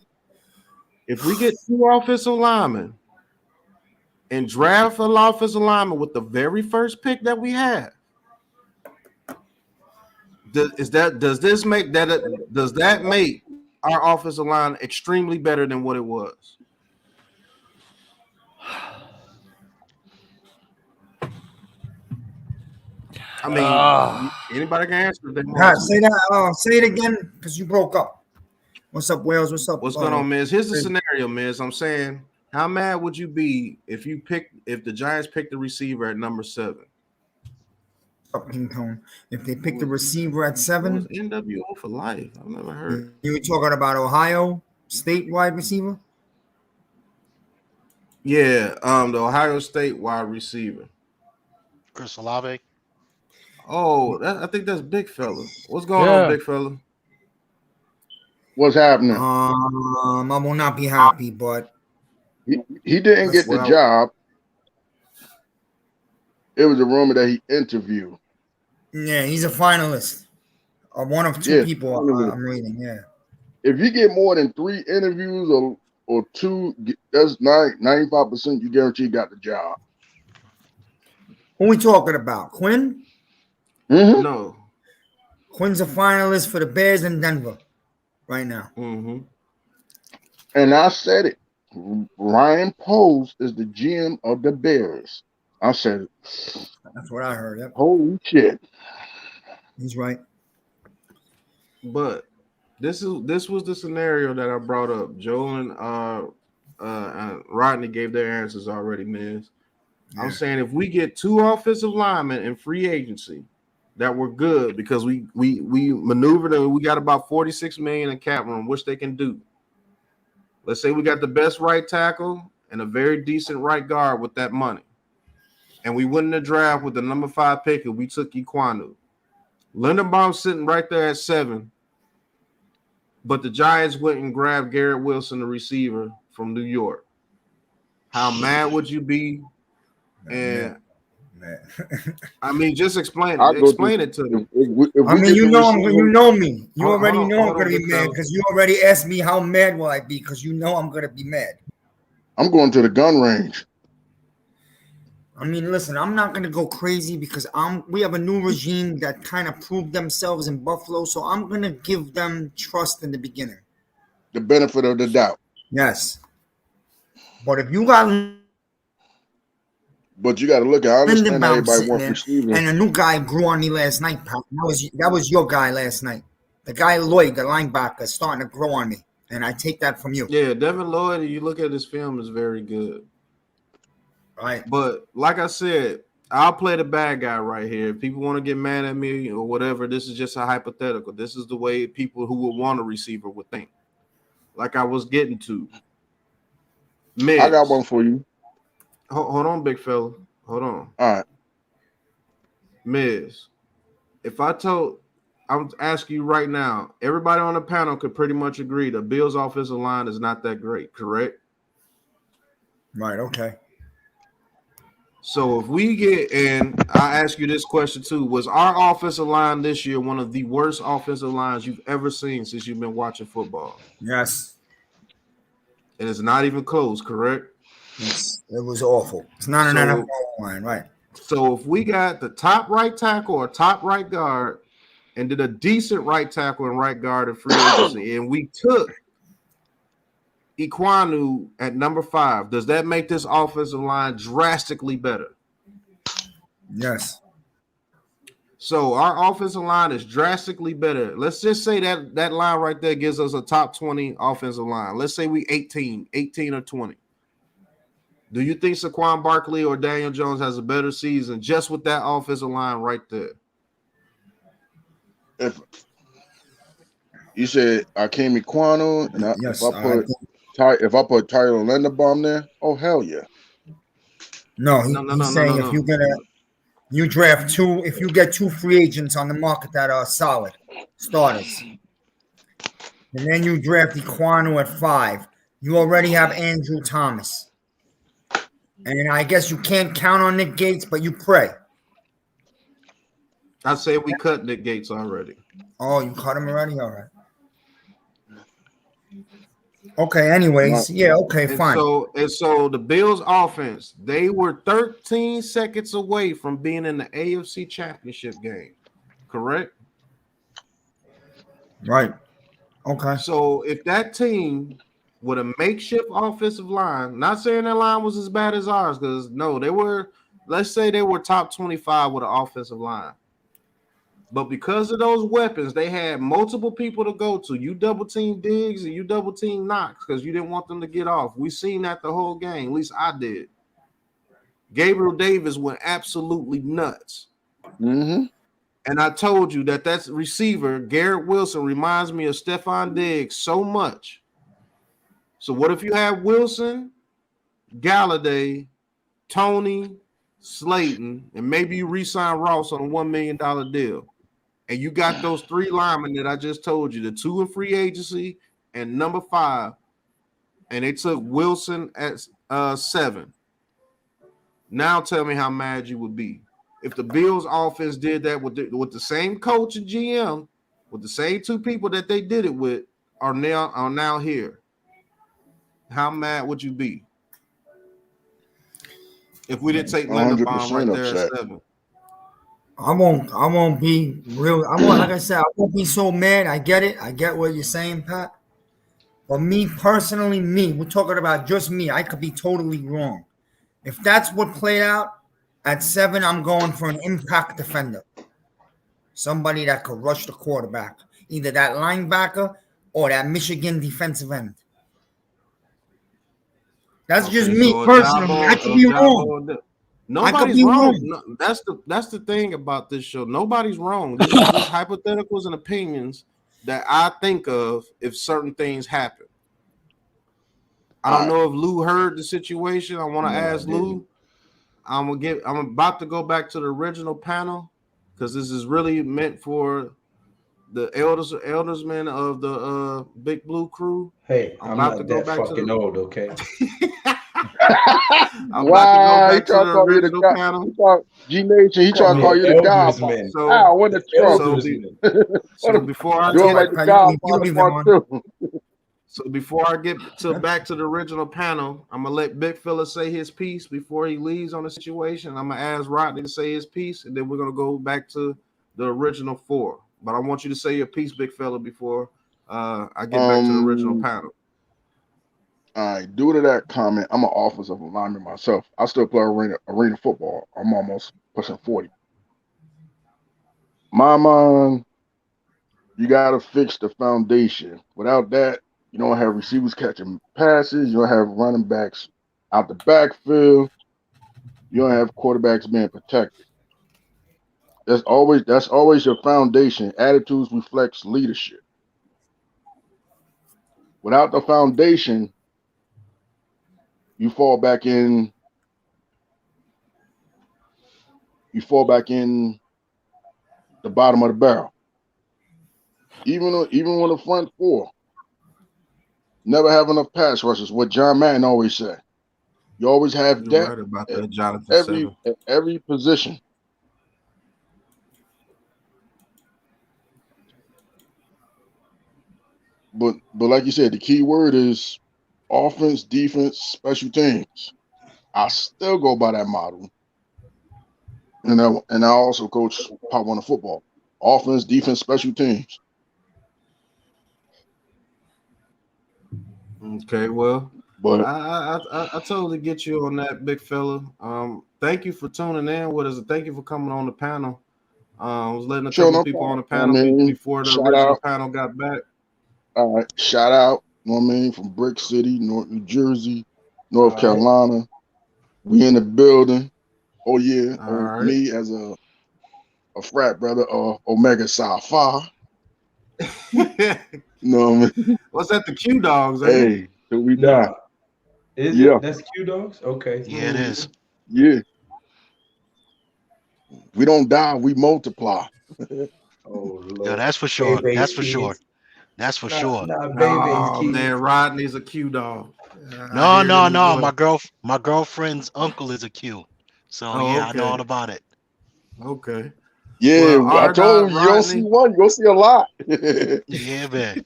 S1: If we get 2 offensive linemen and draft an offensive lineman with the very first pick that we have, does that make our offensive line extremely better than what it was? I mean, anybody can answer that.
S5: Say that. Say it again because you broke up. What's up, Wales? What's up?
S1: What's going on, Miz? Here's the scenario, Miz. I'm saying, how mad would you be if the Giants picked the receiver at number 7?
S5: King Kong. If they picked the receiver at 7,
S1: NWO for life. I've never heard.
S5: You were talking about Ohio State wide receiver?
S1: Yeah, the Ohio State wide receiver.
S3: Salabe.
S1: Oh, I think that's Big Fella. What's going on, Big Fella?
S6: What's happening?
S5: I will not be happy, but
S6: he didn't get the job. It was a rumor that he interviewed.
S5: Yeah, he's a finalist. One of 2 people I'm reading. Yeah.
S6: If you get more than 3 interviews or 2, that's 95% you guarantee got the job.
S5: Who are we talking about? Quinn?
S6: Mm-hmm.
S1: No.
S5: Quinn's a finalist for the Bears in Denver right now.
S1: Mm-hmm.
S6: And I said it. Ryan Poles is the GM of the Bears. I said it.
S5: That's what I heard. Yep.
S6: Holy shit.
S5: He's right.
S1: But this was the scenario that I brought up. Joe and Rodney gave their answers already, Miz. Yeah. I'm saying if we get 2 offensive linemen in free agency that were good because we maneuvered and we got about $46 million in cap room, which they can do. Let's say we got the best right tackle and a very decent right guard with that money. And we win the draft with the number 5 pick and we took Ekwonu. Linderbaum's sitting right there at 7. But the Giants went and grabbed Garrett Wilson, the receiver from New York. How mad would you be? And
S5: Man.
S1: I mean, just explain it. Explain it to me.
S5: I mean, you know me. You already know I'm gonna be mad
S1: fellas.
S5: because you already asked me how mad will I be because you know I'm gonna be mad.
S6: I'm going to the gun range.
S5: I mean, listen, I'm not gonna go crazy because we have a new regime that kind of proved themselves in Buffalo, so I'm gonna give them trust in the beginning.
S6: The benefit of the doubt.
S5: Yes. But if you got
S6: to look at I understand how everybody wants
S5: there,
S6: receiver.
S5: and a new guy grew on me last night, Pat. That was your guy last night. The guy Lloyd, the linebacker, is starting to grow on me. And I take that from you.
S1: Yeah, Devin Lloyd, you look at his film, is very good.
S5: Right.
S1: But like I said, I'll play the bad guy right here. If people want to get mad at me or whatever, this is just a hypothetical. This is the way people who would want a receiver would think. Like I was getting to. Miz.
S6: I got one for you.
S1: Hold on, big fella. Hold on.
S6: All right.
S1: Miz, I'm asking you right now, everybody on the panel could pretty much agree the Bills' offensive line is not that great, correct?
S5: Right, okay.
S1: So if we get, and I ask you this question too, was our offensive line this year one of the worst offensive lines you've ever seen since you've been watching football?
S5: Yes.
S1: And it's not even close, correct?
S5: Yes, it was awful. It's not an NFL line, right?
S1: So if we got the top right tackle or top right guard and did a decent right tackle and right guard in free agency, and we took Ekwonu at number 5, does that make this offensive line drastically better?
S5: Yes.
S1: So our offensive line is drastically better. Let's just say that line right there gives us a top 20 offensive line. Let's say we 18 or 20. Do you think Saquon Barkley or Daniel Jones has a better season just with that offensive line right there?
S6: If you said Akeem Ekwonu, and
S5: yes,
S6: if I put Tyler Linderbaum there, oh hell yeah.
S5: No, he's saying if you draft 2, if you get 2 free agents on the market that are solid starters, and then you draft Ekwonu at 5, you already have Andrew Thomas. And I guess you can't count on Nick Gates, but you pray.
S1: I say we cut Nick Gates already.
S5: Oh, you cut him already? All right. Okay, anyways. Yeah, okay, fine.
S1: So the Bills offense, they were 13 seconds away from being in the AFC Championship game. Correct?
S5: Right. Okay.
S1: So if that team with a makeshift offensive line, not saying that line was as bad as ours, because no, let's say they were top 25 with an offensive line. But because of those weapons, they had multiple people to go to. You double team Diggs and you double team Knox because you didn't want them to get off. We seen that the whole game. At least I did. Gabriel Davis went absolutely nuts.
S6: Mm-hmm.
S1: And I told you that receiver, Garrett Wilson, reminds me of Stephon Diggs so much. So what if you have Wilson, Galladay, Tony, Slayton, and maybe you re-sign Ross on a $1 million deal? And you got those 3 linemen that I just told you, the 2 in free agency and number 5, and they took Wilson at 7. Now tell me how mad you would be if the Bills offense did that with the same coach and GM, with the same 2 people that they did it with are now here. How mad would you be if we didn't take Linderbaum right there at 7?
S5: I won't be real. Like I said, I won't be so mad. I get it. I get what you're saying, Pat. But me personally, we're talking about just me. I could be totally wrong. If that's what played out at 7, I'm going for an impact defender. Somebody that could rush the quarterback. Either that linebacker or that Michigan defensive end. That's just me personally. I could be wrong.
S1: Nobody's wrong. No, that's the thing about this show. Nobody's wrong. This is just hypotheticals and opinions that I think of if certain things happen. I don't know if Lou heard the situation. I want to ask Lou. I'm about to go back to the original panel because this is really meant for the eldersmen of the Big Blue Crew.
S4: Hey,
S1: I'm
S4: I'm
S1: about to
S4: not
S1: go
S4: that
S1: back to
S4: fucking
S1: the.
S4: old, okay?
S1: I'm about to go
S6: Wow, he
S1: back to
S6: trying
S1: the
S6: to call you the
S1: original
S6: guy.
S1: panel.
S6: G-Nation, he
S4: Call
S6: trying to
S4: me
S6: call
S4: an
S6: you the Godfather.
S4: eldersman.
S1: So,
S6: When the
S4: The
S6: truck.
S4: eldersman.
S1: so before I
S6: Doing
S1: get
S6: like the
S5: Pat, you
S6: Godfather
S5: leave them
S6: part
S5: on.
S6: 2.
S1: So before I get back to the original panel, I'm gonna let Big Fella say his piece before he leaves on the situation. I'm gonna ask Rodney to say his piece, and then we're gonna go back to the original 4. But I want you to say your piece, Big Fella, before I get back to the original panel.
S6: All right, due to that comment, I'm an offensive lineman myself. I still play arena football. I'm almost pushing 40. My mind, you gotta fix the foundation. Without that, you don't have receivers catching passes. You don't have running backs out the backfield. You don't have quarterbacks being protected. That's always your foundation. Attitudes reflects leadership. Without the foundation, you fall back in the bottom of the barrel. Even when the front 4 never have enough pass rushers. What John Madden always said. You always have
S1: You're
S6: depth
S1: right about that, Jonathan.
S6: at every position. But like you said, the key word is offense, defense, special teams. I still go by that model. And I also coach Pop 1 of football. Offense, defense, special teams.
S1: Okay, well,
S6: But
S1: I totally get you on that, Big Fella. Thank you for tuning in with us. Thank you for coming on the panel. I was letting a
S6: sure,
S1: couple
S6: no
S1: people on the
S6: problem.
S1: panel before the
S6: Shout
S1: original
S6: out.
S1: panel got back.
S6: All right. Shout out, from Brick City, North New Jersey, North Carolina. We in the building. Oh yeah.
S1: All right.
S6: Me as a frat brother of Omega Psi Phi. No, I mean?
S1: What's that? The Q Dogs,
S6: Hey, till we die.
S4: Is it? That's Q Dogs? Okay.
S3: Yeah, it is.
S6: Yeah. We don't die, we multiply.
S4: Oh Lord.
S3: Yeah, that's for sure.
S4: Baby's
S3: That's for
S4: kids.
S3: sure. That's for sure.
S4: Baby's
S1: Oh
S4: kids.
S1: man, Rodney's a Q Dog.
S3: No. My girlfriend's uncle is a Q. So I know all about it.
S1: Okay.
S6: Yeah,
S1: well,
S6: I told you, you don't see one, you gonna see a lot.
S3: Yeah, man.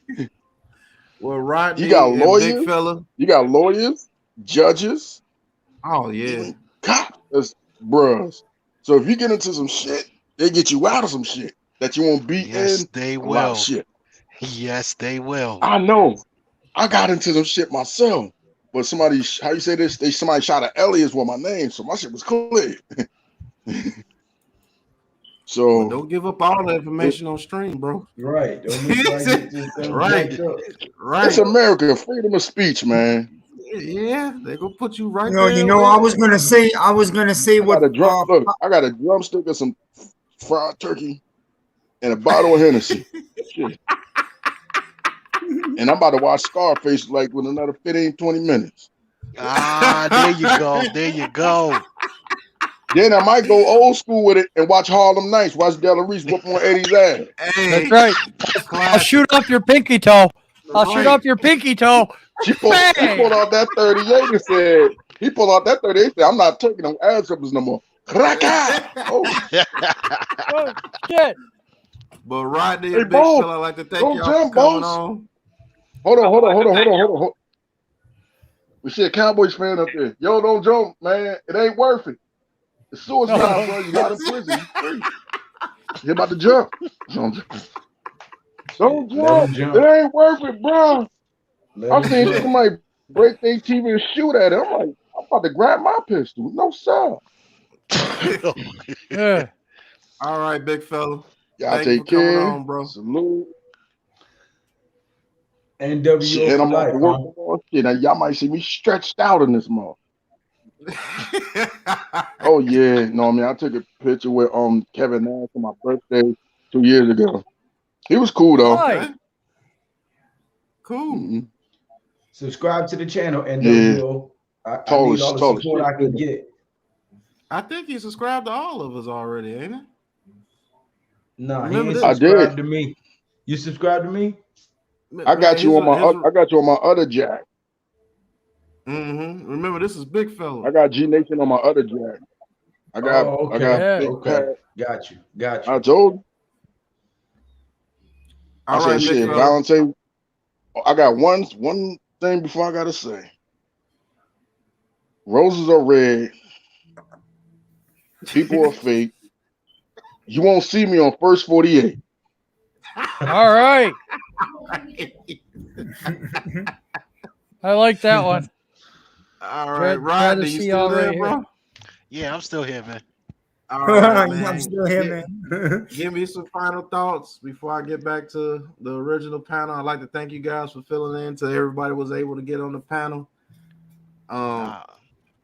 S1: Well, Rodney,
S6: you got lawyers,
S1: Big Fella.
S6: You got lawyers, judges.
S1: Oh yeah,
S6: even cops, bruhs. So if you get into some shit, they get you out of some shit that you won't be
S3: Yes,
S6: in.
S3: they
S6: A lot of
S3: will.
S6: shit.
S3: Yes, they will.
S6: I know. I got into some shit myself, but somebody, how you say this? Somebody shot an alias with my name, so my shit was clear. So
S1: well, don't give up all the information on stream, bro.
S4: Right. Don't look like you just
S1: right.
S6: It's America, freedom of speech, man.
S1: Yeah, they gonna put you right
S5: there.
S1: there.
S5: I was gonna say what.
S6: I got a drumstick of some fried turkey and a bottle of Hennessy. Shit. And I'm about to watch Scarface like with another 15, 20 minutes.
S3: There you go. There you go.
S6: Then I might go old school with it and watch Harlem Nights, watch Della Reese whoop on Eddie's ass.
S2: Hey, that's right. I'll shoot off your pinky toe. Shoot off your pinky toe.
S6: He pulled out that 38 and said, I'm not taking no ass trippers no more.
S1: Oh
S2: shit.
S1: But Rodney and Big Fella, I'd like to thank y'all for coming on.
S6: Hold on. We see a Cowboys fan up there. Yo, don't jump, man. It ain't worth it. It's suicide, bro. You're not in prison. You're free. You're about to jump. Don't jump. It ain't worth it, bro. I've seen somebody break their TV and shoot at it. I'm like, I'm about to grab my pistol. No, sir.
S2: Yeah.
S1: All right, Big Fella.
S6: Y'all take care.
S1: Coming on, bro.
S6: Salute.
S4: NWO
S6: and I'm
S4: life,
S6: off to work tomorrow. Shit, now y'all might see me stretched out in this month. Oh yeah, no, I mean I took a picture with Kevin Nash for my birthday 2 years ago. He was cool though.
S1: Okay. Cool.
S6: Mm-hmm.
S4: Subscribe to the channel, NWO. I need all the support I can get.
S1: I think he subscribed to all of us already, ain't it?
S4: Nah, he
S1: Remember
S4: ain't
S1: this?
S6: I did.
S4: subscribed to me. You subscribed to me?
S6: I got you on my other jack.
S1: Remember, this is big fella.
S6: I got G Nation on my other jack. I got
S2: Yeah.
S6: Big Pat.
S4: Got you.
S6: I told you.
S1: All
S6: I
S1: right,
S6: said
S1: big
S6: shit,
S1: fella.
S6: Valentine. I got one thing before I gotta say. Roses are red. People are fake. You won't see me on First 48.
S2: All right. I like that one.
S1: All right,
S2: Try to
S1: Rodney, you
S2: see
S1: still
S2: all
S1: there,
S2: right
S1: bro?
S2: here.
S3: Yeah, I'm still here, man.
S1: All right,
S5: Yeah,
S1: man.
S5: I'm still here, man.
S1: Give me some final thoughts before I get back to the original panel. I'd like to thank you guys for filling in till everybody was able to get on the panel.
S3: Nah,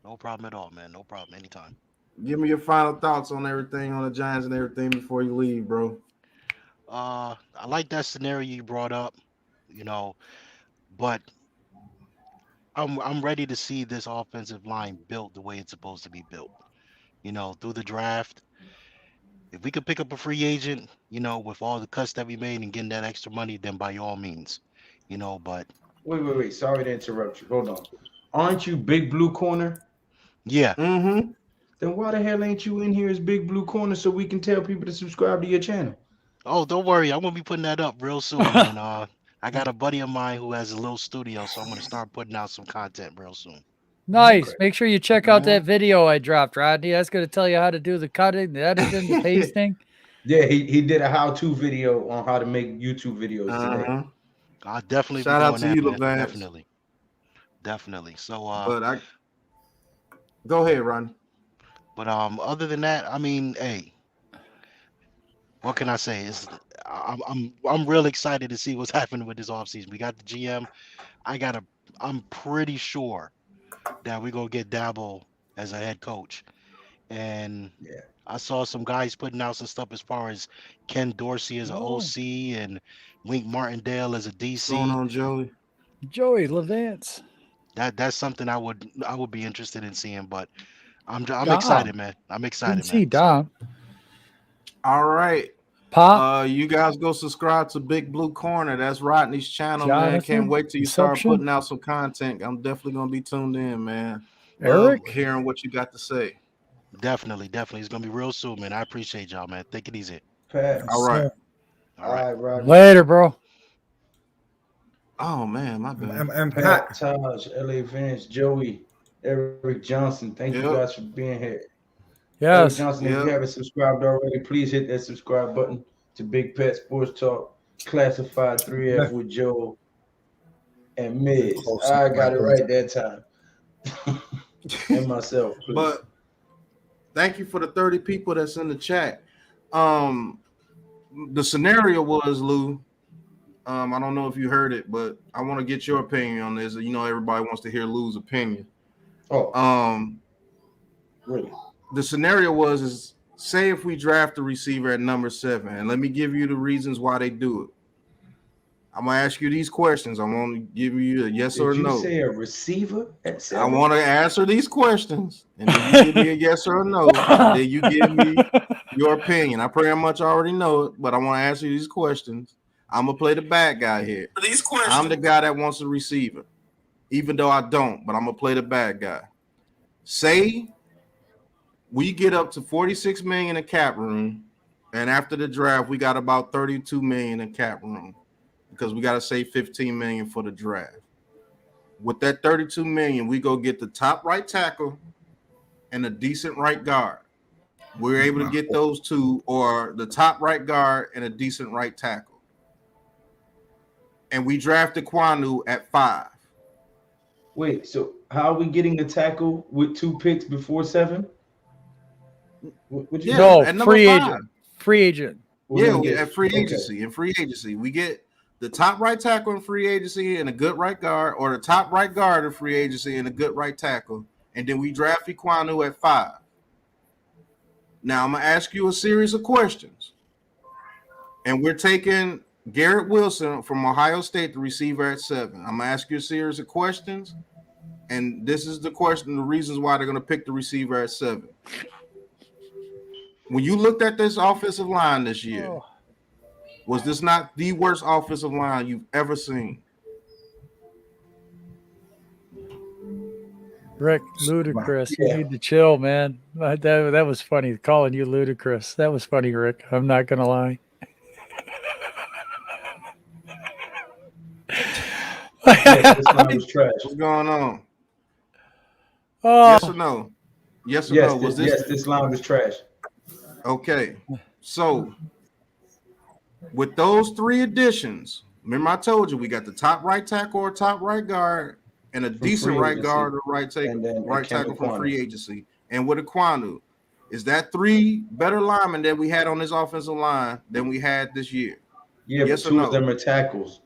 S3: no problem at all, man. No problem. Anytime.
S1: Give me your final thoughts on everything, on the Giants and everything before you leave, bro.
S3: I like that scenario you brought up, but I'm ready to see this offensive line built the way it's supposed to be built. Through the draft. If we could pick up a free agent, with all the cuts that we made and getting that extra money, then by all means, but
S4: Wait. Sorry to interrupt you. Hold on. Aren't you Big Blue Corner?
S3: yeah.
S4: Then why the hell ain't you in here as Big Blue Corner so we can tell people to subscribe to your channel?
S3: Oh, don't worry. I'm gonna be putting that up real soon. And I got a buddy of mine who has a little studio, so I'm gonna start putting out some content real soon.
S2: Nice.
S4: Okay.
S2: Make sure you check out that video I dropped, Rodney. That's going to tell you how to do the cutting, the editing, the pasting.
S4: Yeah, he did a how-to video on how to make YouTube videos today.
S3: I'll definitely
S1: Shout
S3: be
S1: out
S3: doing
S1: to
S3: that,
S1: you,
S3: man.
S1: Levance.
S3: Definitely. So
S1: But go ahead, Ron.
S3: but other than that, I mean, hey, what can I say? I'm real excited to see what's happening with this offseason. We got the GM. I'm pretty sure that we're gonna get Dabble as a head coach. And
S4: Yeah.
S3: I saw some guys putting out some stuff as far as Ken Dorsey as an OC and Wink Martindale as a
S1: What's going
S3: DC.
S1: on, Joey?
S2: Joey Levance.
S3: That's something I would be interested in seeing, but I'm
S2: Dom.
S3: excited, man. I'm
S2: Didn't
S3: excited,
S2: see
S3: man.
S2: Dom.
S1: All right.
S2: Pop.
S1: You guys go subscribe to Big Blue Corner. That's Rodney's channel, man.
S2: Jonathan,
S1: Can't wait till you start
S2: Inception.
S1: putting out some content. I'm definitely gonna be tuned in, man.
S2: Eric.
S1: Love hearing what you got to say.
S3: Definitely. It's gonna be real soon, man. I appreciate y'all, man. Take it easy.
S4: Pat.
S1: All right.
S3: All right.
S4: Rodney.
S2: Later, bro.
S1: Oh man, my bad.
S5: And
S4: Pat,
S5: Pat,
S4: Taj, LA Vance, Joey, Eric Johnson. Thank you guys for being here. Eric
S2: Yes.
S4: Johnson, if you haven't subscribed already, please hit that subscribe button to Big Pat Sports Talk, Classified 3F with Joe and Miz. I got it right that time. And myself, please.
S1: But thank you for the 30 people that's in the chat. The scenario was, Lou, I don't know if you heard it, but I want to get your opinion on this. Everybody wants to hear Lou's opinion.
S4: Really?
S1: The scenario was say if we draft a receiver at number 7, and let me give you the reasons why they do it. I'm gonna ask you these questions. I want to give you a yes or no.
S4: Did you say a receiver at 7?
S1: I want to answer these questions, and then you give me a yes or a no. And then you give me your opinion. I pretty much already know it, but I want to answer these questions. I'm gonna play the bad guy here. I'm the guy that wants a receiver, even though I don't. But I'm gonna play the bad guy. Say we get up to 46 million in cap room, and after the draft, we got about 32 million in cap room because we got to save 15 million for the draft. With that 32 million, we go get the top right tackle and a decent right guard. We're able to get those two, or the top right guard and a decent right tackle. And we drafted Kwanu at 5.
S4: Wait, so how are we getting a tackle with 2 picks before 7?
S2: No, free agent. Free agent.
S1: At free agency. In free agency, we get the top right tackle in free agency and a good right guard, or the top right guard in free agency and a good right tackle, and then we draft Kwanu at 5. Now I'm gonna ask you a series of questions, and we're taking Garrett Wilson from Ohio State, the receiver, at 7. I'm gonna ask you a series of questions, and this is the question: the reasons why they're gonna pick the receiver at 7. when you looked at this offensive line this year,
S2: Oh.
S1: was this not the worst offensive line you've ever seen?
S2: Rick, ludicrous.
S4: Yeah.
S2: You need to chill, man. That was funny. Calling you ludicrous. That was funny, Rick. I'm not gonna lie.
S4: Yeah, this line was trash.
S1: What's going on?
S2: Oh,
S1: Yes or no? Yes or no? Was
S4: this line was trash.
S1: okay? So with those 3 additions, remember I told you we got the top right tackle or top right guard, and a decent
S4: free
S1: right
S4: agency.
S1: guard or right tackle from
S4: Kwanu.
S1: free agency, and with Kwanu, is that 3 better linemen that we had on this offensive line than we had this year?
S4: Yeah,
S1: Yes
S4: but
S1: or
S4: 2
S1: no?
S4: of them are tackles.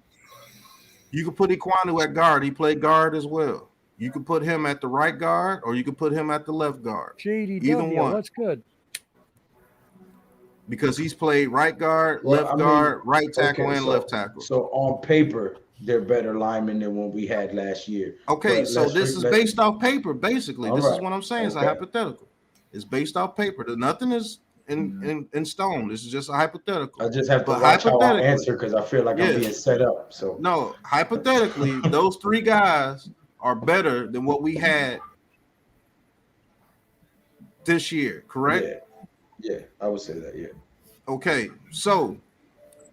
S1: You could put Kwanu at guard. He played guard as well. You could put him at the right guard, or you could put him at the left guard.
S2: JDW,
S1: Either one.
S2: that's good.
S1: Because he's played right guard,
S4: Well,
S1: left
S4: I mean,
S1: guard, right tackle,
S4: okay,
S1: and
S4: so-
S1: left tackle.
S4: So on paper, they're better linemen than what we had last year.
S1: Okay,
S4: But
S1: so this is based off paper, basically.
S4: All
S1: This is
S4: right.
S1: what I'm saying. It's a
S4: Okay.
S1: hypothetical. It's based off paper. Nothing is in stone. This is just a hypothetical.
S4: I just have to
S1: But
S4: watch how I
S1: hypothetically-
S4: answer because I feel like
S1: Yeah.
S4: I'm being set up. So
S1: No, hypothetically, those 3 guys are better than what we had this year, correct?
S4: yeah, I would say that. Yeah.
S1: Okay, so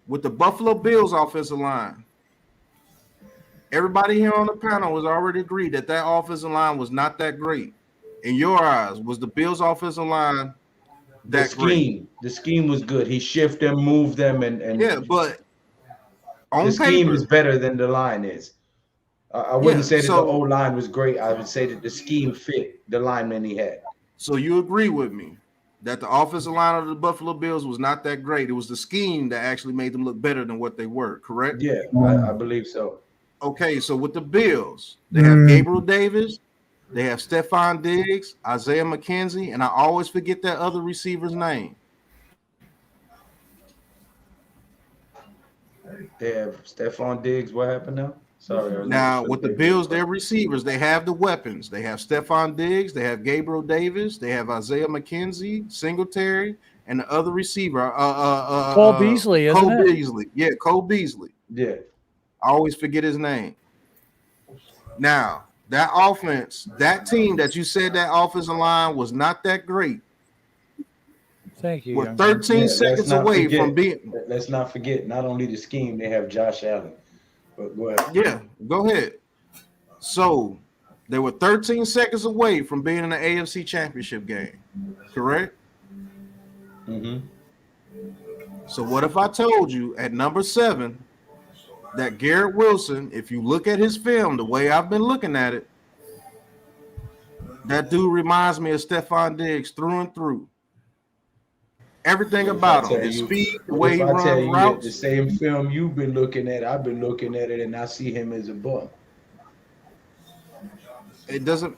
S1: with the Buffalo Bills offensive line, everybody here on the panel has already agreed that that offensive line was not that great. In your eyes, was the Bills offensive line that great?
S4: The scheme was good. He shifted them, moved them, and
S1: Yeah, but on
S4: the scheme
S1: paper,
S4: is better than the line is. I wouldn't say that
S1: so-
S4: the old line was great. I would say that the scheme fit the lineman he had.
S1: so you agree with me that the offensive line of the Buffalo Bills was not that great. It was the scheme that actually made them look better than what they were, correct?
S4: Yeah, I believe so.
S1: Okay, so with the Bills, they have Gabriel Davis, they have Stephon Diggs, Isaiah McKenzie, and I always forget that other receiver's name.
S4: They have Stephon Diggs. What happened now? Sorry. I was
S1: Now,
S4: looking
S1: with
S4: for
S1: the Bills, their receivers, they have the weapons. They have Stephon Diggs, they have Gabriel Davis, they have Isaiah McKenzie, Singletary, and the other receiver,
S2: Cole Beasley, isn't
S1: Cole
S2: it?
S1: Beasley. Yeah, Cole Beasley.
S4: Yeah.
S1: I always forget his name. Now, that offense, that team that you said that offensive line was not that great.
S2: Thank you.
S1: We're
S2: young
S1: 13
S4: let's
S1: seconds
S4: not
S1: away
S4: forget-
S1: from being.
S4: Let's not forget, not only the scheme, they have Josh Allen. But go ahead.
S1: Yeah, go ahead. So they were 13 seconds away from being in the AFC Championship game, correct?
S4: Mm-hmm.
S1: So what if I told you at number 7 that Garrett Wilson, if you look at his film the way I've been looking at it, that dude reminds me of Stephon Diggs through and through. Everything about him, his speed, the way he
S4: If I tell
S1: runs
S4: you that
S1: routes.
S4: the same film you've been looking at, I've been looking at it, and I see him as a bum.
S1: It doesn't.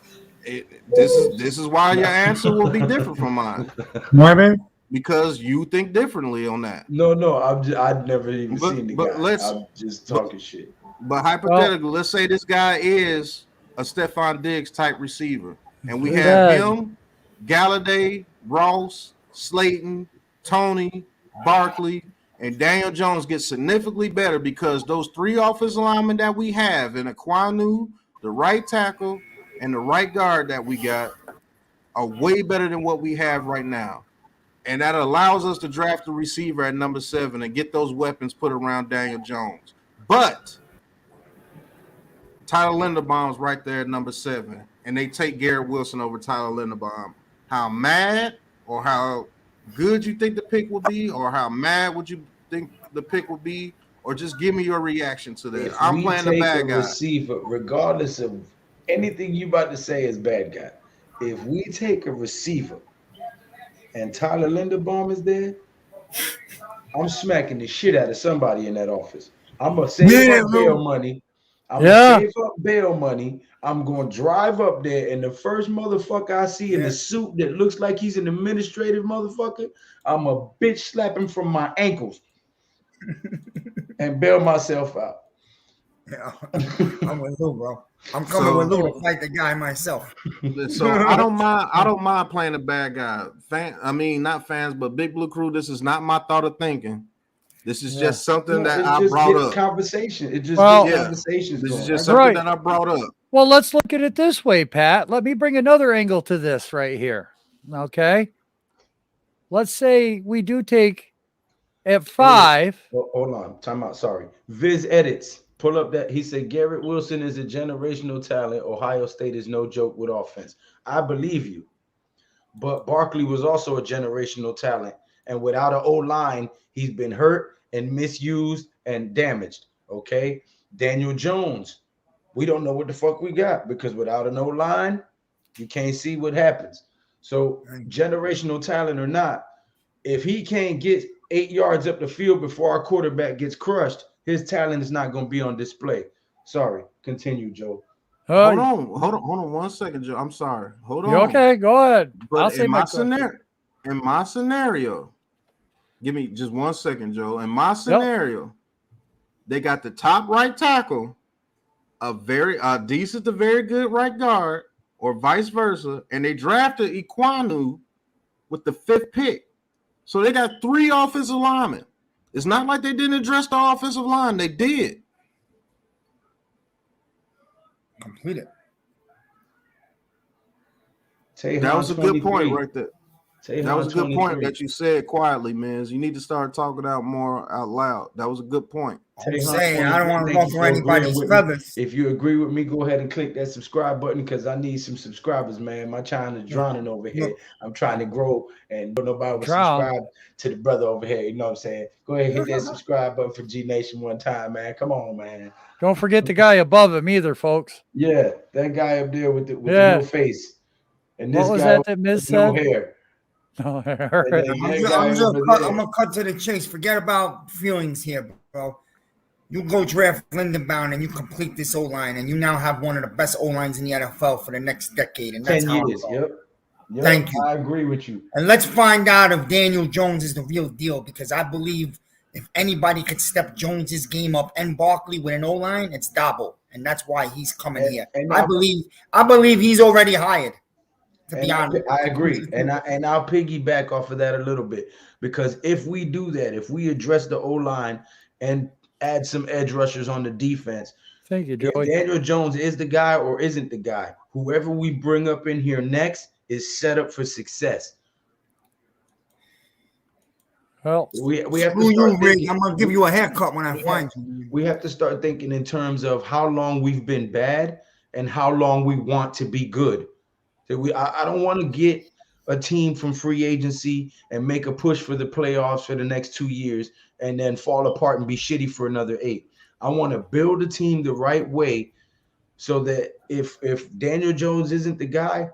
S1: This is why your answer will be different from mine,
S5: Marvin?
S1: because you think differently on that.
S4: No, I've never even
S1: But-
S4: seen the
S1: but
S4: guy.
S1: let's-
S4: I'm just talking shit.
S1: But hypothetically, let's say this guy is a Stephon Diggs type receiver, and we
S2: Look at
S1: have
S2: that.
S1: him, Galladay, Ross, Slayton, Tony, Barkley, and Daniel Jones get significantly better because those 3 offensive linemen that we have in Kwanu, the right tackle, and the right guard that we got are way better than what we have right now. And that allows us to draft the receiver at number 7 and get those weapons put around Daniel Jones. But Tyler Linderbaum's right there at number 7, and they take Garrett Wilson over Tyler Linderbaum. How mad or how good you think the pick will be, or how mad would you think the pick will be, or just give me your reaction to that.
S4: If
S1: I'm
S4: we
S1: playing the
S4: take
S1: bad
S4: a
S1: guy.
S4: receiver, regardless of anything you about to say is bad guy. If we take a receiver and Tyler Linderbaum is there, I'm smacking the shit out of somebody in that office. I'm gonna save
S5: Yeah,
S4: up
S5: bro.
S4: bail money. I'm
S2: Yeah.
S4: gonna save up bail money. I'm gonna drive up there, and the first motherfucker I see in the suit that looks like he's an administrative motherfucker, I'm a bitch slap him from my ankles and bail myself out.
S5: Yeah, I'm with Lou, bro. I'm coming with Lou to fight the guy myself.
S1: So I don't mind playing the bad guy. Not fans, but Big Blue Crew. This is not my thought of thinking. This is just something that I brought up.
S4: Conversation. It just
S2: Well,
S4: gets conversations
S1: This
S4: going.
S1: is just something
S2: Right.
S1: that I brought up.
S2: Well, let's look at it this way, Pat. Let me bring another angle to this right here. Okay. Let's say we do take at 5.
S4: Hold on. Time out. Sorry. Viz edits. Pull up that. He said Garrett Wilson is a generational talent. Ohio State is no joke with offense. I believe you. But Barkley was also a generational talent. And without an O-line, he's been hurt and misused and damaged. Okay. Daniel Jones. We don't know what the fuck we got because without an O-line, you can't see what happens. So generational talent or not, if he can't get 8 yards up the field before our quarterback gets crushed, his talent is not going to be on display. Sorry. Continue, Joe.
S1: Hold on 1 second, Joe. I'm sorry. Hold on.
S2: You okay? Go ahead.
S1: But
S2: I'll say
S1: in my scenario, give me just 1 second, Joe. In my scenario, they got the top right tackle, a very decent to very good right guard, or vice versa, and they drafted Iquanu with the 5th pick. So they got 3 offensive linemen. It's not like they didn't address the offensive line. They did.
S5: Complete it.
S1: That was a good point right there. That was a good
S4: 23.
S1: point that you said quietly, man. You need to start talking out more out loud. That was a good point.
S5: I'm saying I don't want to ruffle anybody's feathers.
S4: If you agree with me, go ahead and click that subscribe button because I need some subscribers, man. My channel is drowning over here. I'm trying to grow and nobody will subscribe to the brother over here. You know what I'm saying? Go ahead and hit that subscribe button for G Nation one time, man. Come on, man.
S2: Don't forget the guy above him either, folks.
S4: Yeah, that guy up there with the no face. And this
S2: what was
S4: guy
S2: that Miz
S4: no
S2: said?
S4: hair.
S2: I'm
S5: gonna cut to the chase. Forget about feelings here, bro. You go draft Lindenbaum and you complete this O-line, and you now have one of the best O-lines in the NFL for the next decade. And that's
S4: 10 years. Yep.
S5: Thank you.
S4: I agree with you.
S5: And let's find out if Daniel Jones is the real deal, because I believe if anybody could step Jones's game up and Barkley with an O-line, it's Dabo, and that's why he's coming here. And I believe he's already hired. To be honest,
S4: I agree, and I'll piggyback off of that a little bit, because if we do that, if we address the O-line and add some edge rushers on the defense,
S2: thank you, Joey.
S4: Daniel Jones is the guy or isn't the guy. Whoever we bring up in here next is set up for success.
S2: Well,
S4: we have to start thinking,
S5: I'm gonna give you a haircut when I find you.
S4: We have to start thinking in terms of how long we've been bad and how long we want to be good. I don't want to get a team from free agency and make a push for the playoffs for the next 2 years and then fall apart and be shitty for another 8. I want to build a team the right way so that if Daniel Jones isn't the guy,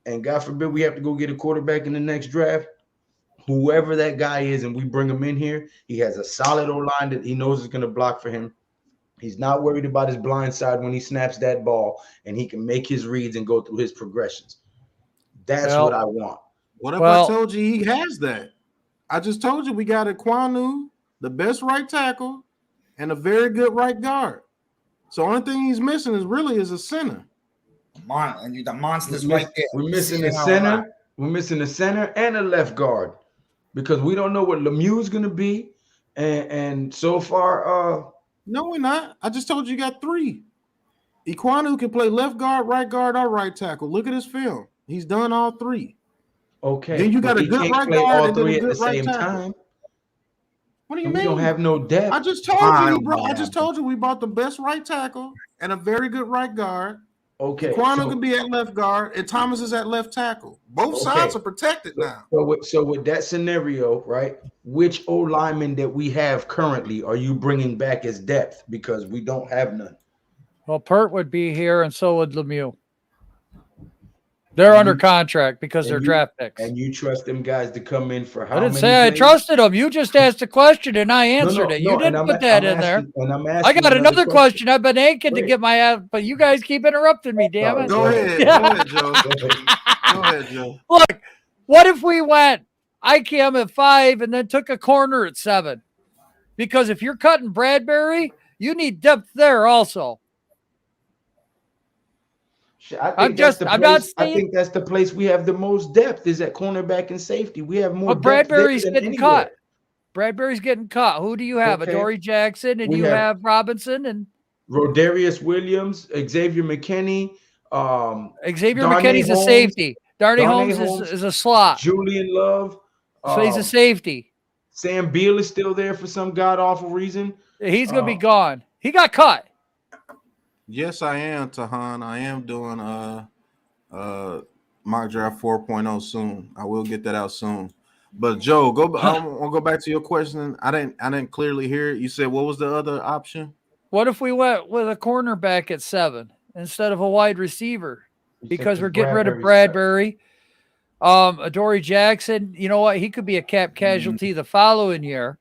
S4: and God forbid we have to go get a quarterback in the next draft, whoever that guy is, and we bring him in here, he has a solid O-line that he knows is going to block for him. He's not worried about his blind side when he snaps that ball, and he can make his reads and go through his progressions. That's what I want.
S1: What if I told you he has that? I just told you we got Iquanu, the best right tackle, and a very good right guard. So only thing he's missing is a center.
S5: The monster's right there.
S4: We're missing a center. We're missing a center and a left guard because we don't know what Lemieux is going to be. And so far,
S1: no, we're not. I just told you got 3. Iquanu can play left guard, or right tackle. Look at his film. He's done all 3.
S4: Okay.
S1: Then you got a good right guard and then a good right tackle.
S4: Time.
S1: What do you mean?
S4: We don't have no depth.
S1: I just told you we bought the best right tackle and a very good right guard.
S4: Okay.
S1: Iquanu can be at left guard and Thomas is at left tackle. Both sides are protected now.
S4: So with that scenario, right, which O lineman that we have currently are you bringing back as depth? Because we don't have none.
S2: Well, Pert would be here, and so would Lemieux. They're under contract because they're draft picks.
S4: And you trust them guys to come in for how
S2: I didn't
S4: many
S2: say
S4: plays?
S2: I trusted them. You just asked a question, and I answered it. You didn't put that in there. I got another question. I've been aching to get my ass, but you guys keep interrupting me, damn it.
S1: Go ahead. Go ahead, Joe. Go ahead, Joe.
S2: Look, what if we went IKM at 5 and then took a corner at 7? Because if you're cutting Bradbury You need depth there also. I'm not saying.
S4: I think that's the place we have the most depth is at cornerback and safety. We have more
S2: But
S4: depth there
S2: Bradbury's
S4: than
S2: getting
S4: anywhere.
S2: caught. Bradbury's getting caught. Who do you have?
S4: Okay.
S2: Adoree Jackson, and
S4: We
S2: you
S4: have-
S2: have Robinson and
S4: Rodarius Williams, Xavier McKinney,
S2: Xavier
S4: Darnay
S2: McKinney's a
S4: Holmes,
S2: safety. Darnay
S4: Darnay
S2: Holmes is a slot.
S4: Julian Love.
S2: So he's a safety.
S4: Sam Beal is still there for some god awful reason.
S2: He's gonna be gone. He got cut.
S1: Yes, I am, Tahan. I am doing mock draft 4.0 soon. I will get that out soon. But Joe, I'll go back to your question. I didn't clearly hear it. You said what was the other option?
S2: What if we went with a cornerback at 7 instead of a wide receiver? Because we're getting rid of Bradbury. Adoree Jackson, you know what? He could be a cap casualty the following year.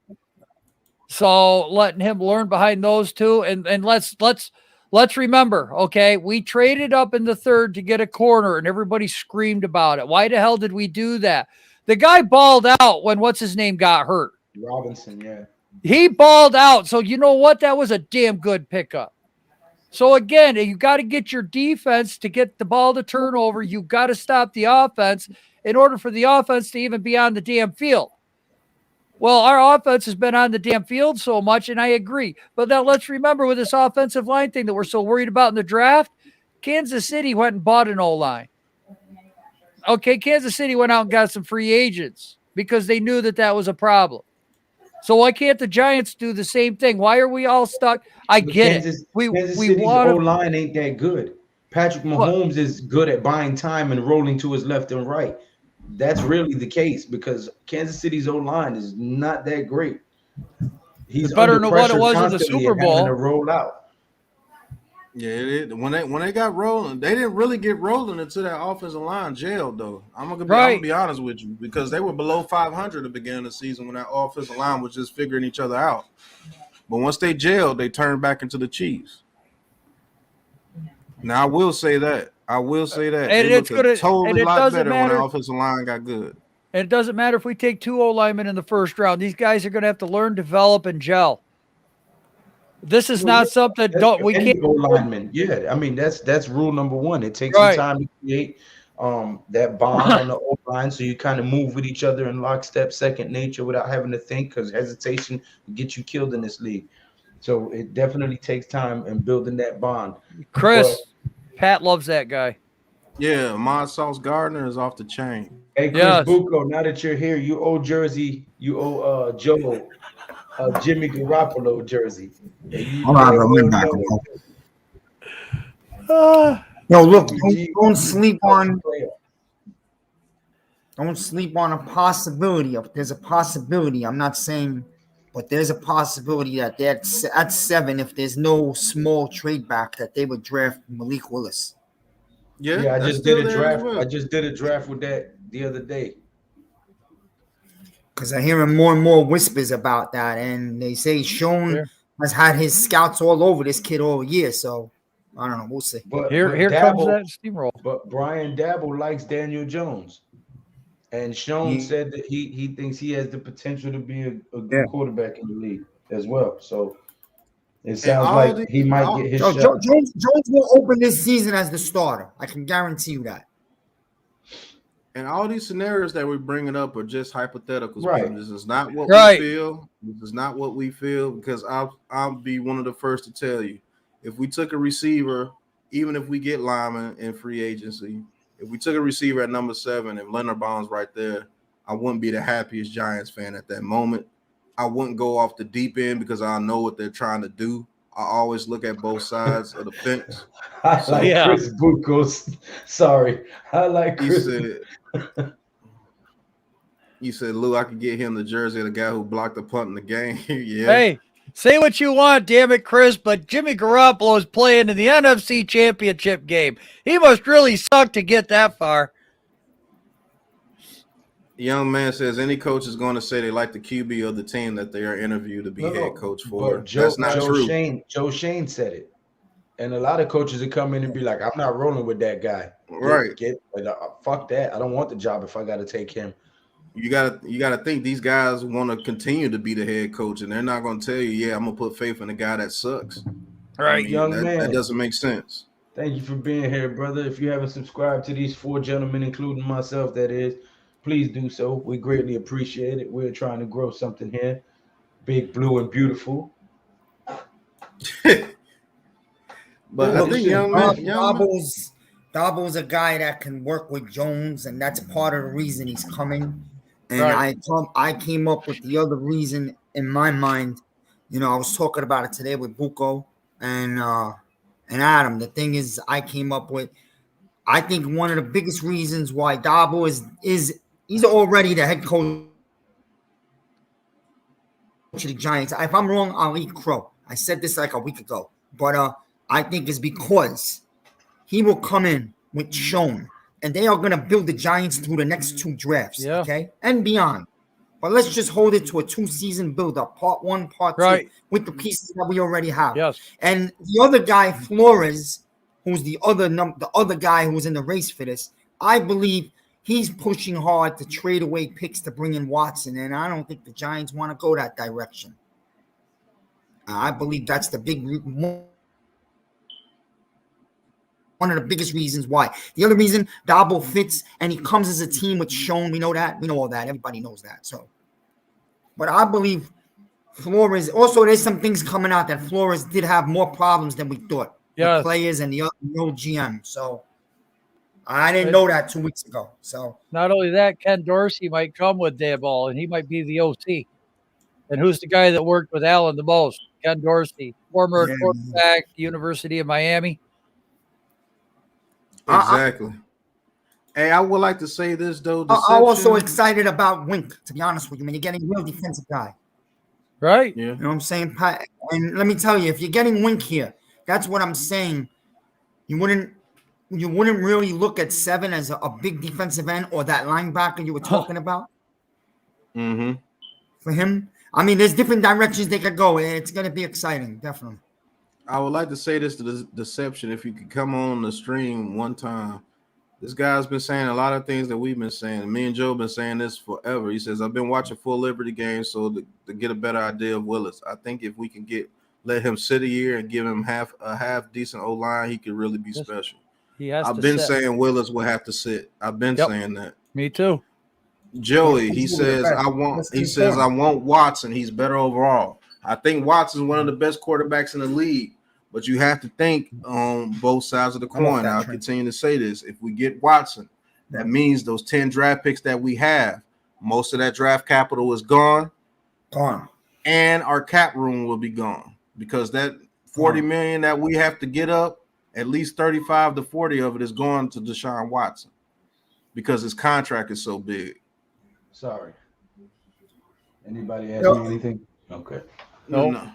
S2: So letting him learn behind those two, and let's remember, okay, we traded up in the 3rd to get a corner, and everybody screamed about it. Why the hell did we do that? The guy balled out when what's his name got hurt.
S4: Robinson, yeah.
S2: He balled out. So you know what? That was a damn good pickup. So again, you got to get your defense to get the ball to turn over. You got to stop the offense in order for the offense to even be on the damn field. Well, our offense has been on the damn field so much, and I agree. But now let's remember with this offensive line thing that we're so worried about in the draft, Kansas City went and bought an O-line. Okay, Kansas City went out and got some free agents because they knew that was a problem. So why can't the Giants do the same thing? Why are we all stuck? I get it.
S4: Kansas City's O-line ain't that good. Patrick Mahomes is good at buying time and rolling to his left and right. That's really the case because Kansas City's O-line is not that great. He's
S2: better than what it was in the Super Bowl.
S4: To roll out.
S1: Yeah, when they got rolling, they didn't really get rolling until that offensive line jailed, though. I'm gonna be honest with you because they were below 500 at the beginning of the season when that offensive line was just figuring each other out. But once they jailed, they turned back into the Chiefs. Now I will say that. And
S2: it's gonna
S1: totally lot better when the offensive line got good.
S2: And it doesn't matter if we take 2 O-linemen in the 1st round. These guys are going to have to learn, develop, and gel. This is not something we can't.
S4: O-linemen. Yeah, I mean that's rule number 1. It takes some time to create that bond on the O-line, so you kind of move with each other in lockstep, second nature, without having to think, because hesitation will get you killed in this league. So it definitely takes time in building that bond.
S2: Pat loves that guy.
S1: Yeah, Ahmad Sauce Gardner is off the chain.
S4: Hey, Chris Bucco, now that you're here, you owe Jersey, you owe Joe Jimmy Garoppolo jersey.
S5: Hold on, bro. Back. No, look, don't sleep on a possibility. There's a possibility. I'm not saying, but there's a possibility that at 7, if there's no small trade back, that they would draft Malik Willis.
S4: Yeah, I just did a draft. I just did a draft with that the other day.
S5: Because I'm hearing more and more whispers about that, and they say Sean has had his scouts all over this kid all year. So I don't know. We'll see.
S2: But here comes that steamroll.
S4: But Brian Dabble likes Daniel Jones, and Sean said that he thinks he has the potential to be a good quarterback in the league as well. So it sounds like he might get his shot.
S5: Jones will open this season as the starter. I can guarantee you that.
S1: And all these scenarios that we're bringing up are just hypotheticals.
S4: Right.
S1: This is not what we feel. This is not what we feel, because I'll be one of the first to tell you, if we took a receiver, even if we get lineman in free agency, if we took a receiver at number 7 and Leonard Bond's right there, I wouldn't be the happiest Giants fan at that moment. I wouldn't go off the deep end because I know what they're trying to do. I always look at both sides of the fence.
S4: Chris Bucos. Sorry. I like Chris.
S1: You said, Lou, I could get him the jersey of the guy who blocked the punt in the game. Yeah.
S2: Hey, say what you want, damn it, Chris, but Jimmy Garoppolo is playing in the NFC Championship game. He must really suck to get that far.
S1: The young man says any coach is going to say they like the QB of the team that they are interviewed to be head coach for. That's not true.
S4: Joe Shane said it. And a lot of coaches would come in and be like, I'm not rolling with that guy.
S1: Right.
S4: Fuck that. I don't want the job if I got to take him.
S1: you gotta think these guys want to continue to be the head coach, and they're not going to tell you, yeah, I'm gonna put faith in the guy that sucks. I mean,
S4: Young
S1: that
S4: man,
S1: doesn't make sense.
S4: thank you for being here, brother. If you haven't subscribed to these 4 gentlemen, including myself, that is, please do so. We greatly appreciate it. We're trying to grow something here. Big, blue, and beautiful.
S1: But I think
S5: Dabo's a guy that can work with Jones, and that's part of the reason he's coming. And
S2: Right.
S5: I came up with the other reason in my mind. You know, I was talking about it today with Buko and Adam. The thing is, I came up with. I think one of the biggest reasons why Dabo is he's already the head coach of the Giants. If I'm wrong, I'll eat crow. I said this like a week ago, but I think it's because he will come in with Sean, and they are going to build the Giants through the next 2 drafts, okay, and beyond. But let's just hold it to a 2-season build-up, part 1, part 2, with the pieces that we already have.
S2: Yes.
S5: And the other guy, Flores, who's the other guy who's in the race for this, I believe he's pushing hard to trade away picks to bring in Watson, and I don't think the Giants want to go that direction. I believe that's the one of the biggest reasons why. The other reason, Dabo fits, and he comes as a team with Sean. We know that. We know all that. Everybody knows that. So, but I believe Flores. Also, there's some things coming out that Flores did have more problems than we thought with players and the old GM. So, I didn't know that 2 weeks ago. So,
S2: not only that, Ken Dorsey might come with Daboll, and he might be the OC. And who's the guy that worked with Allen the most? Ken Dorsey, former quarterback, University of Miami.
S1: Exactly. Hey, I would like to say this though.
S5: I'm also excited about Wink, to be honest with you. When you're getting a real defensive guy,
S2: right?
S1: Yeah.
S5: You know what I'm saying, Pat? And let me tell you, if you're getting Wink here, that's what I'm saying. You wouldn't really look at 7 as a big defensive end or that linebacker you were talking about.
S1: Mm-hmm.
S5: For him, I mean, there's different directions they could go. It's going to be exciting, definitely.
S1: I would like to say this to the Deception. If you could come on the stream one time, this guy's been saying a lot of things that we've been saying. Me and Joe have been saying this forever. He says, I've been watching full Liberty games to get a better idea of Willis. I think if we can let him sit a year and give him a half decent O-line, he could really be special. I've been saying Willis will have to sit. I've been saying that.
S2: Me too.
S1: Joey, he says I want Watson. He's better overall. I think Watson's one of the best quarterbacks in the league, but you have to think on both sides of the coin. I'll continue to say this. If we get Watson, that means those 10 draft picks that we have, most of that draft capital is gone. And our cap room will be gone because that $40 million that we have to get up, at least 35 to 40 of it is going to Deshaun Watson because his contract is so big.
S4: Sorry. Anybody ask me anything? Okay.
S1: No.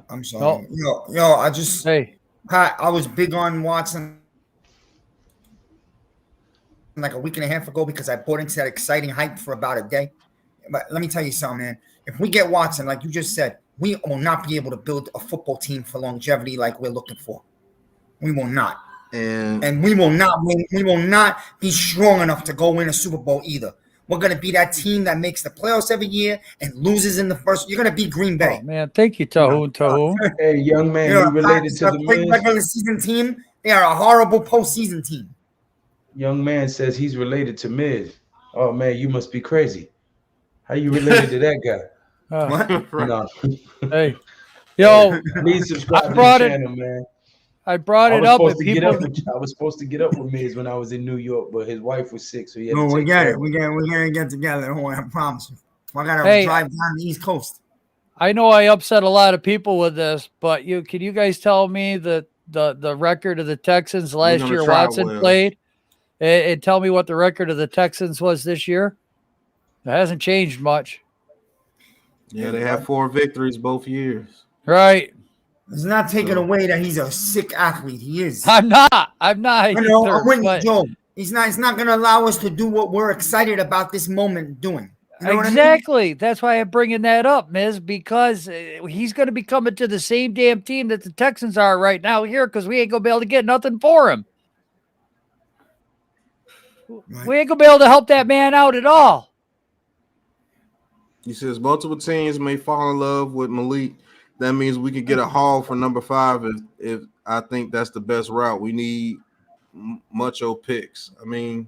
S5: I'm sorry. Yo, Pat, I was big on Watson like a week and a half ago because I bought into that exciting hype for about a day. But let me tell you something, man. If we get Watson, like you just said, we will not be able to build a football team for longevity like we're looking for. We will not. And we will not win. We will not be strong enough to go win a Super Bowl either. We're going to be that team that makes the playoffs every year and loses in the first. You're going to beat Green Bay.
S2: Oh, man, thank you, Tahoe.
S4: Hey, young man, you related to the Miz?
S5: Regular season team. They are a horrible postseason team.
S4: Young man says he's related to Miz. Oh, man, you must be crazy. How you related to that guy?
S5: What?
S4: No.
S2: Hey, yo,
S4: please subscribe to the channel, man.
S2: I brought it up with people.
S4: I was supposed to get up with Miz when I was in New York, but his wife was sick, so he had to
S5: we
S4: take
S5: get
S4: care
S5: it.
S4: of
S5: We're gonna get together. Don't worry, I promise you. I gotta drive down the East Coast.
S2: I know I upset a lot of people with this, but can you guys tell me the record of the Texans last year Watson played, and tell me what the record of the Texans was this year? It hasn't changed much.
S1: Yeah, they have 4 victories both years.
S2: Right.
S5: It's not taking away that he's a sick athlete. He is.
S2: I'm not.
S5: I know. I'm with you, Joe. It's not going to allow us to do what we're excited about this moment doing. You know
S2: exactly.
S5: What I mean?
S2: That's why I'm bringing that up, Miz, because he's going to be coming to the same damn team that the Texans are right now here because we ain't going to be able to get nothing for him. Right. We ain't going to be able to help that man out at all.
S1: He says multiple teams may fall in love with Malik. That means we could get a haul for number 5 if I think that's the best route. We need mucho picks. I mean,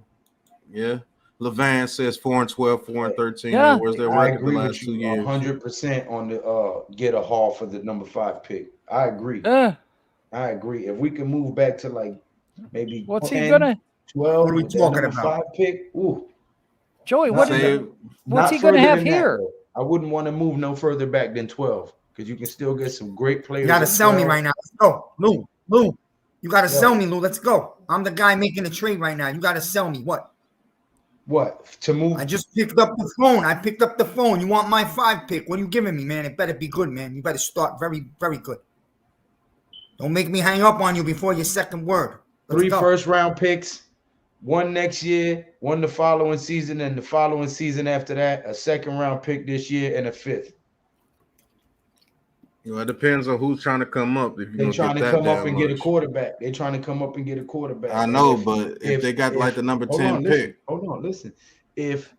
S1: yeah. Levan says 4-12, 4-13.
S2: Yeah.
S1: Where's their
S4: I
S1: record the
S4: agree
S1: last
S4: with
S1: 2
S4: you
S1: years?
S4: 100% on the get a haul for the number 5 pick. I agree. I agree. If we can move back to like maybe
S2: What's
S4: 10,
S2: he gonna?
S4: 12
S5: What are we
S4: with that
S5: talking
S4: number
S5: about?
S4: 5 pick, ooh.
S2: Joey,
S4: Not,
S2: what's he
S4: not
S2: gonna
S4: further
S2: have
S4: than that,
S2: here?
S4: though. I wouldn't want to move no further back than 12 because you can still get some great players.
S5: You gotta
S4: at
S5: sell me
S4: 12.
S5: right now. Let's go, Lou. Lou, you gotta
S4: Yo.
S5: sell me, Lou. Let's go. I'm the guy making the trade right now. You gotta sell me. What?
S4: To move?
S5: I just picked up the phone. I picked up the phone. You want my 5 pick? What are you giving me, man? It better be good, man. You better start very, very good. Don't make me hang up on you before your second word. Let's
S4: 3
S5: go.
S4: first-round picks, 1 next year, 1 the following season, and the following season after that, a second-round pick this year, and a 5th.
S1: Well, it depends on who's trying to come up. If
S4: They're
S1: you're
S4: trying to come up and get a quarterback. They're trying to come up and get a quarterback.
S1: I know, but if they got like the number 10 pick.
S4: Hold on, listen. If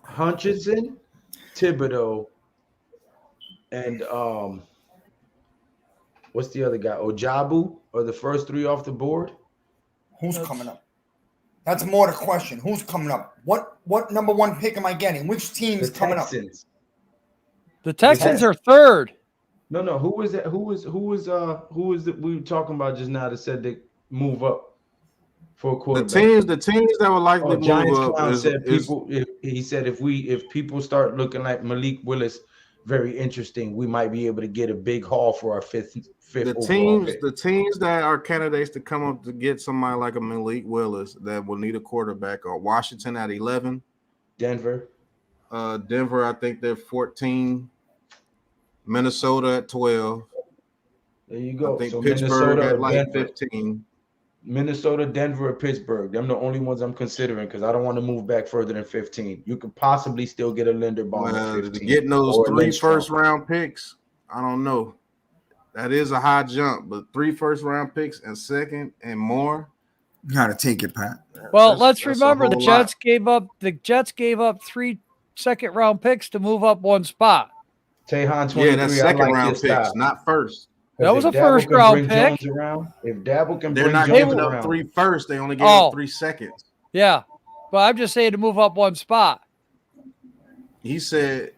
S4: Hutchinson, Thibodeau, and what's the other guy? Ojabu are the first 3 off the board.
S5: Who's coming up? That's more the question. Who's coming up? What number 1 pick am I getting? Which team is coming up?
S2: The Texans are 3rd.
S4: No. Who was that? Who was that we were talking about just now that said they move up for a quarterback?
S1: The teams that would likely move
S4: Giants
S1: up
S4: Clown
S1: is,
S4: said people. He said if people start looking like Malik Willis, very interesting, we might be able to get a big haul for our fifth
S1: the
S4: overall pick.
S1: The teams that are candidates to come up to get somebody like a Malik Willis that will need a quarterback are Washington at 11,
S4: Denver,
S1: I think they're 14, Minnesota at 12.
S4: There you go.
S1: I think
S4: So
S1: Pittsburgh
S4: Minnesota
S1: at like
S4: Denver.
S1: 15.
S4: Minnesota, Denver, or Pittsburgh. Them the only ones I'm considering because I don't want to move back further than 15. You could possibly still get a Linderbaum at 15.
S1: Getting those
S4: or
S1: 3 first-round picks, I don't know. That is a high jump, but 3 first-round picks and second and more.
S5: You gotta take it, Pat.
S2: Well, let's remember the Jets gave up 3 second-round picks to move up 1 spot.
S4: Tehan 23.
S1: That's second-round picks, not first.
S2: That was a first-round pick.
S4: If Dabble can
S1: They're
S4: bring
S1: not
S4: Jones
S1: giving
S4: around.
S1: up 3 first. They only gave up 3 seconds.
S2: Yeah, but I'm just saying to move up 1 spot.
S1: He said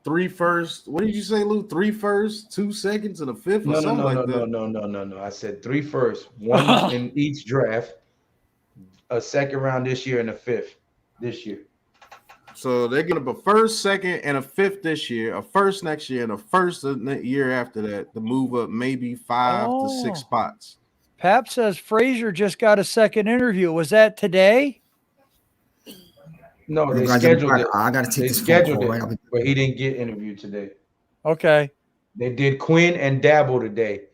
S1: 3 first. What did you say, Lou? 3 first, 2 seconds, and a 5th or something like that?
S4: No. I said 3 first, 1 in each draft, a second round this year, and a 5th this year.
S1: So they're getting up a first, second, and a 5th this year, a first next year, and a first the year after that to move up maybe 5 to 6 spots.
S2: Pap says Frazier just got a second interview. Was that today?
S4: No, they scheduled it.
S5: I gotta take this
S4: scheduled
S5: phone
S4: it,
S5: call, right?
S4: but he didn't get interviewed today.
S2: Okay.
S4: They did Quinn and Dabble today.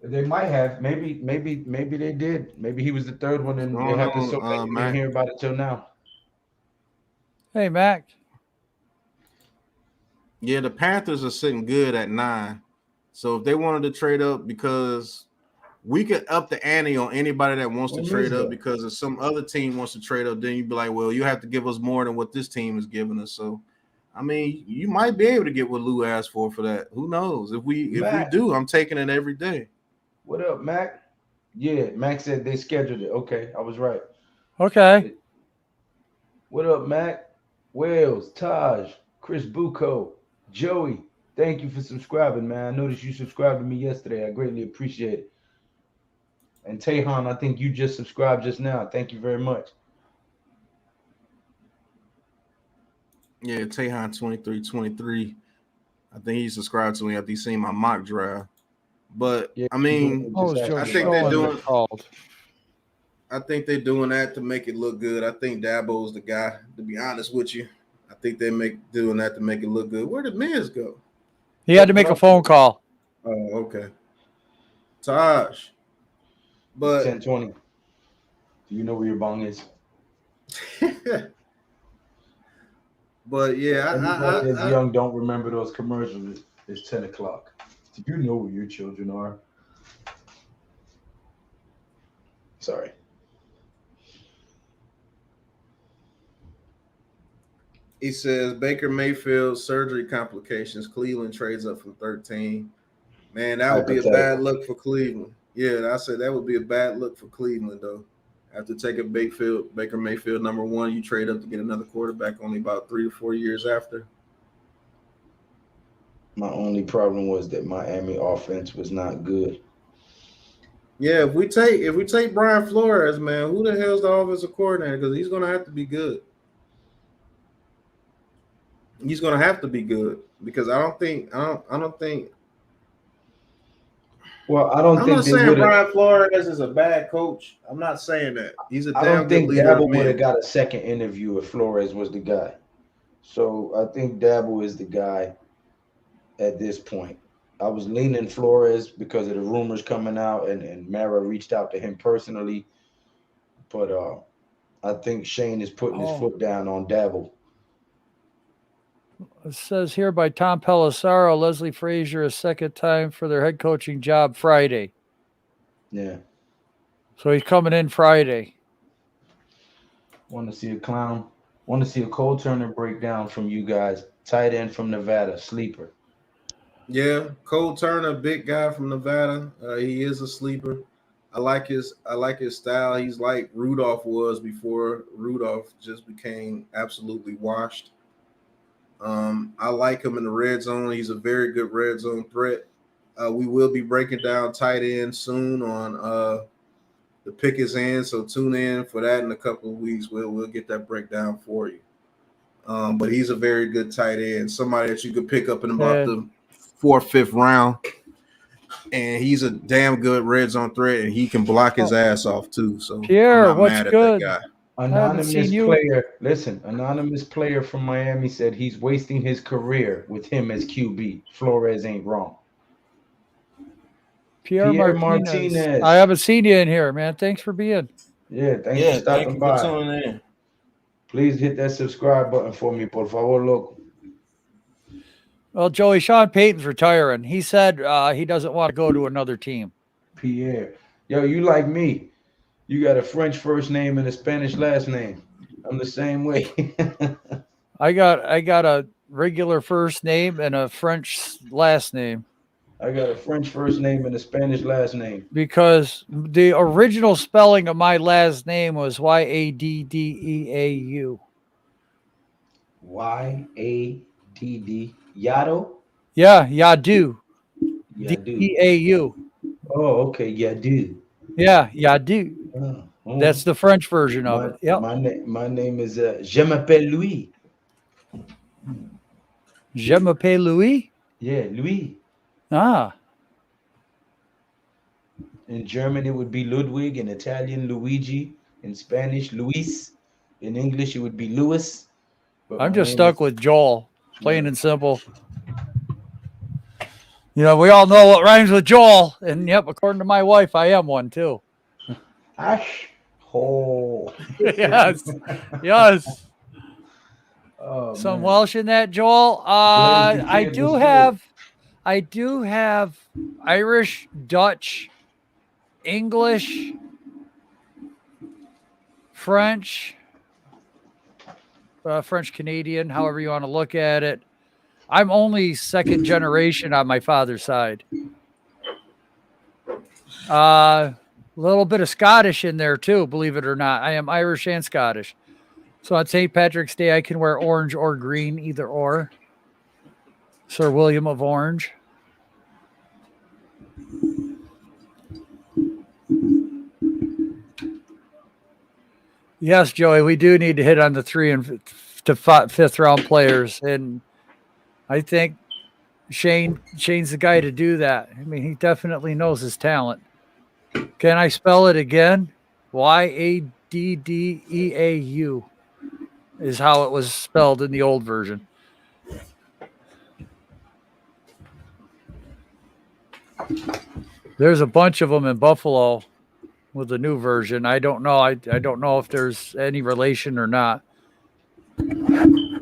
S4: They might have. Maybe they did. Maybe he was the 3rd one, and they have to didn't hear about it till now.
S2: Hey, Mac.
S1: Yeah, the Panthers are sitting good at 9. So if they wanted to trade up, because we could up the ante on anybody that wants to trade up, because if some other team wants to trade up, then you'd be like, well, you have to give us more than what this team is giving us. So, I mean, you might be able to get what Lou asked for that. Who knows? If we do, I'm taking it every day.
S4: What up, Mac? Yeah, Mac said they scheduled it. Okay, I was right.
S2: Okay.
S4: What up, Mac? Wales, Taj, Chris Bucco, Joey. Thank you for subscribing, man. I noticed you subscribed to me yesterday. I greatly appreciate it. And Tehan, I think you just subscribed just now. Thank you very much.
S1: Yeah, Tehan 2323. I think he subscribed to me after he seen my mock draft. But
S4: yeah,
S1: I mean, I think they're doing that to make it look good. I think Dabo's the guy, to be honest with you. I think they're doing that to make it look good. Where did Miz go?
S2: He had to make a phone call.
S1: Oh, okay. Taj. But
S4: 1020. Do you know where your bong is?
S1: But yeah,
S4: I young don't remember those commercials. It's 10 o'clock. Do you know where your children are? Sorry.
S1: He says Baker Mayfield surgery complications. Cleveland trades up from 13. Man, that would be a bad look for Cleveland. Yeah, I said that would be a bad look for Cleveland, though. After taking Baker Mayfield #1, you trade up to get another quarterback only about 3 to 4 years after.
S4: My only problem was that Miami offense was not good.
S1: Yeah, if we take Brian Flores, man, who the hell's the offensive coordinator? Because he's gonna have to be good. He's gonna have to be good because I don't think.
S4: Well, I don't think
S1: I'm not saying Brian Flores is a bad coach. I'm not saying that. He's a damn good leader. I don't think
S4: Dabble would have got a second interview if Flores was the guy. So I think Dabble is the guy at this point. I was leaning Flores because of the rumors coming out, and Mara reached out to him personally. But I think Shane is putting his foot down on Dabble.
S2: It says here by Tom Pelissaro, Leslie Frazier a second time for their head coaching job Friday.
S4: Yeah.
S2: So he's coming in Friday.
S4: Want to see a clown? Want to see a Cole Turner breakdown from you guys? Tight end from Nevada, sleeper.
S1: Yeah, Cole Turner, big guy from Nevada. He is a sleeper. I like his style. He's like Rudolph was before Rudolph just became absolutely washed. I like him in the red zone. He's a very good red zone threat. We will be breaking down tight end soon on the pick is in, so tune in for that in a couple of weeks. We'll get that breakdown for you. But he's a very good tight end, somebody that you could pick up in about the 4th, 5th round. And he's a damn good red zone threat, and he can block his ass off too. So
S2: Pierre,
S1: I'm not mad at that guy.
S4: Anonymous player from Miami said he's wasting his career with him as QB. Flores ain't wrong.
S2: Pierre Martinez. I haven't seen you in here, man. Thanks for being.
S4: Yeah, thanks for stopping by. Tuning in. Please hit that subscribe button for me, por favor, loco.
S2: Well, Joey, Sean Payton's retiring. He said he doesn't want to go to another team.
S4: Pierre. Yo, you like me. You got a French first name and a Spanish last name. I'm the same way.
S2: I got a regular first name and a French last name.
S4: I got a French first name and a Spanish last name.
S2: Because the original spelling of my last name was YADDEAU.
S4: YADD. Yado?
S2: Yeah, Yadu. DEAU.
S4: Oh, okay. Yadu.
S2: Yeah, Yadu. Oh. That's the French version of it. Yep.
S4: My name is Je m'appelle Louis.
S2: Je m'appelle Louis?
S4: Yeah, Louis.
S2: Ah.
S4: In German, it would be Ludwig. In Italian, Luigi. In Spanish, Luis. In English, it would be Louis.
S2: I'm just stuck with Joel. Plain and simple. You know, we all know what rhymes with Joel. And, yep, according to my wife, I am one, too.
S4: Ash. Oh.
S2: Yes. Yes. Oh, some man. Welsh in that, Joel. I do have Irish, Dutch, English, French, French Canadian, however you want to look at it. I'm only second generation on my father's side. A little bit of Scottish in there too, believe it or not. I am Irish and Scottish. So on St. Patrick's Day, I can wear orange or green, either or. Sir William of Orange. Yes, Joey, we do need to hit on the 3 and to 5th round players, and I think Shane's the guy to do that. I mean, he definitely knows his talent. Can I spell it again? YADDEAU is how it was spelled in the old version. There's a bunch of them in Buffalo with the new version. I don't know. I don't know if there's any relation or not.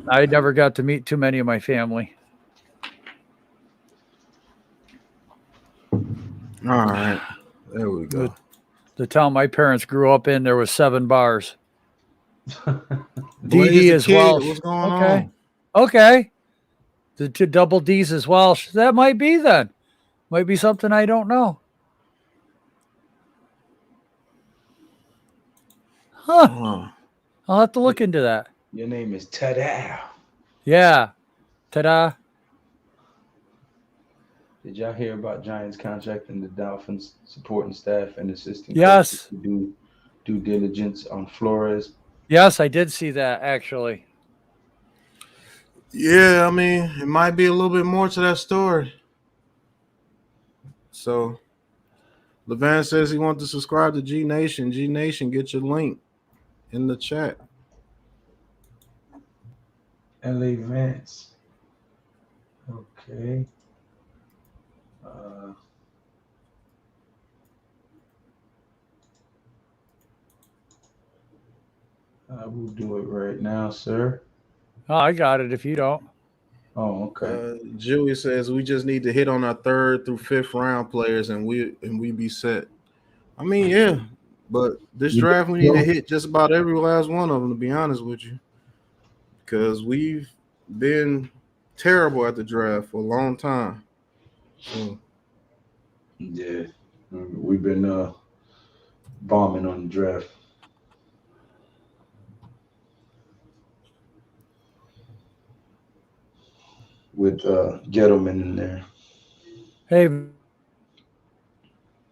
S2: I never got to meet too many of my family.
S1: All right. There we go.
S2: The town my parents grew up in, there was 7 bars.
S1: Blaze
S2: DD
S1: the
S2: as
S1: Kid,
S2: well.
S1: what's going
S2: Okay.
S1: on?
S2: Okay. The two double D's as well. That might be then. Might be something I don't know. Huh.
S1: Huh.
S2: I'll have to look into that.
S4: Your name is Tada.
S2: Yeah. Ta-da.
S4: Did y'all hear about Giants contracting the Dolphins supporting staff and assistant
S2: Yes.
S4: coaches to do due diligence on Flores?
S2: Yes, I did see that actually.
S1: Yeah, I mean, it might be a little bit more to that story. So, Levan says he wants to subscribe to G Nation. G Nation, get your link in the chat.
S4: LA Vance. Okay. I will do it right now, sir.
S2: Oh, I got it if you don't.
S4: Oh, okay.
S1: Julia says we just need to hit on our 3rd through 5th round players and we be set. I mean, yeah, but this draft we need to hit just about every last one of them, to be honest with you, because we've been terrible at the draft for a long time. So.
S4: Yeah, we've been bombing on the draft. With Gettleman in there.
S2: Hey,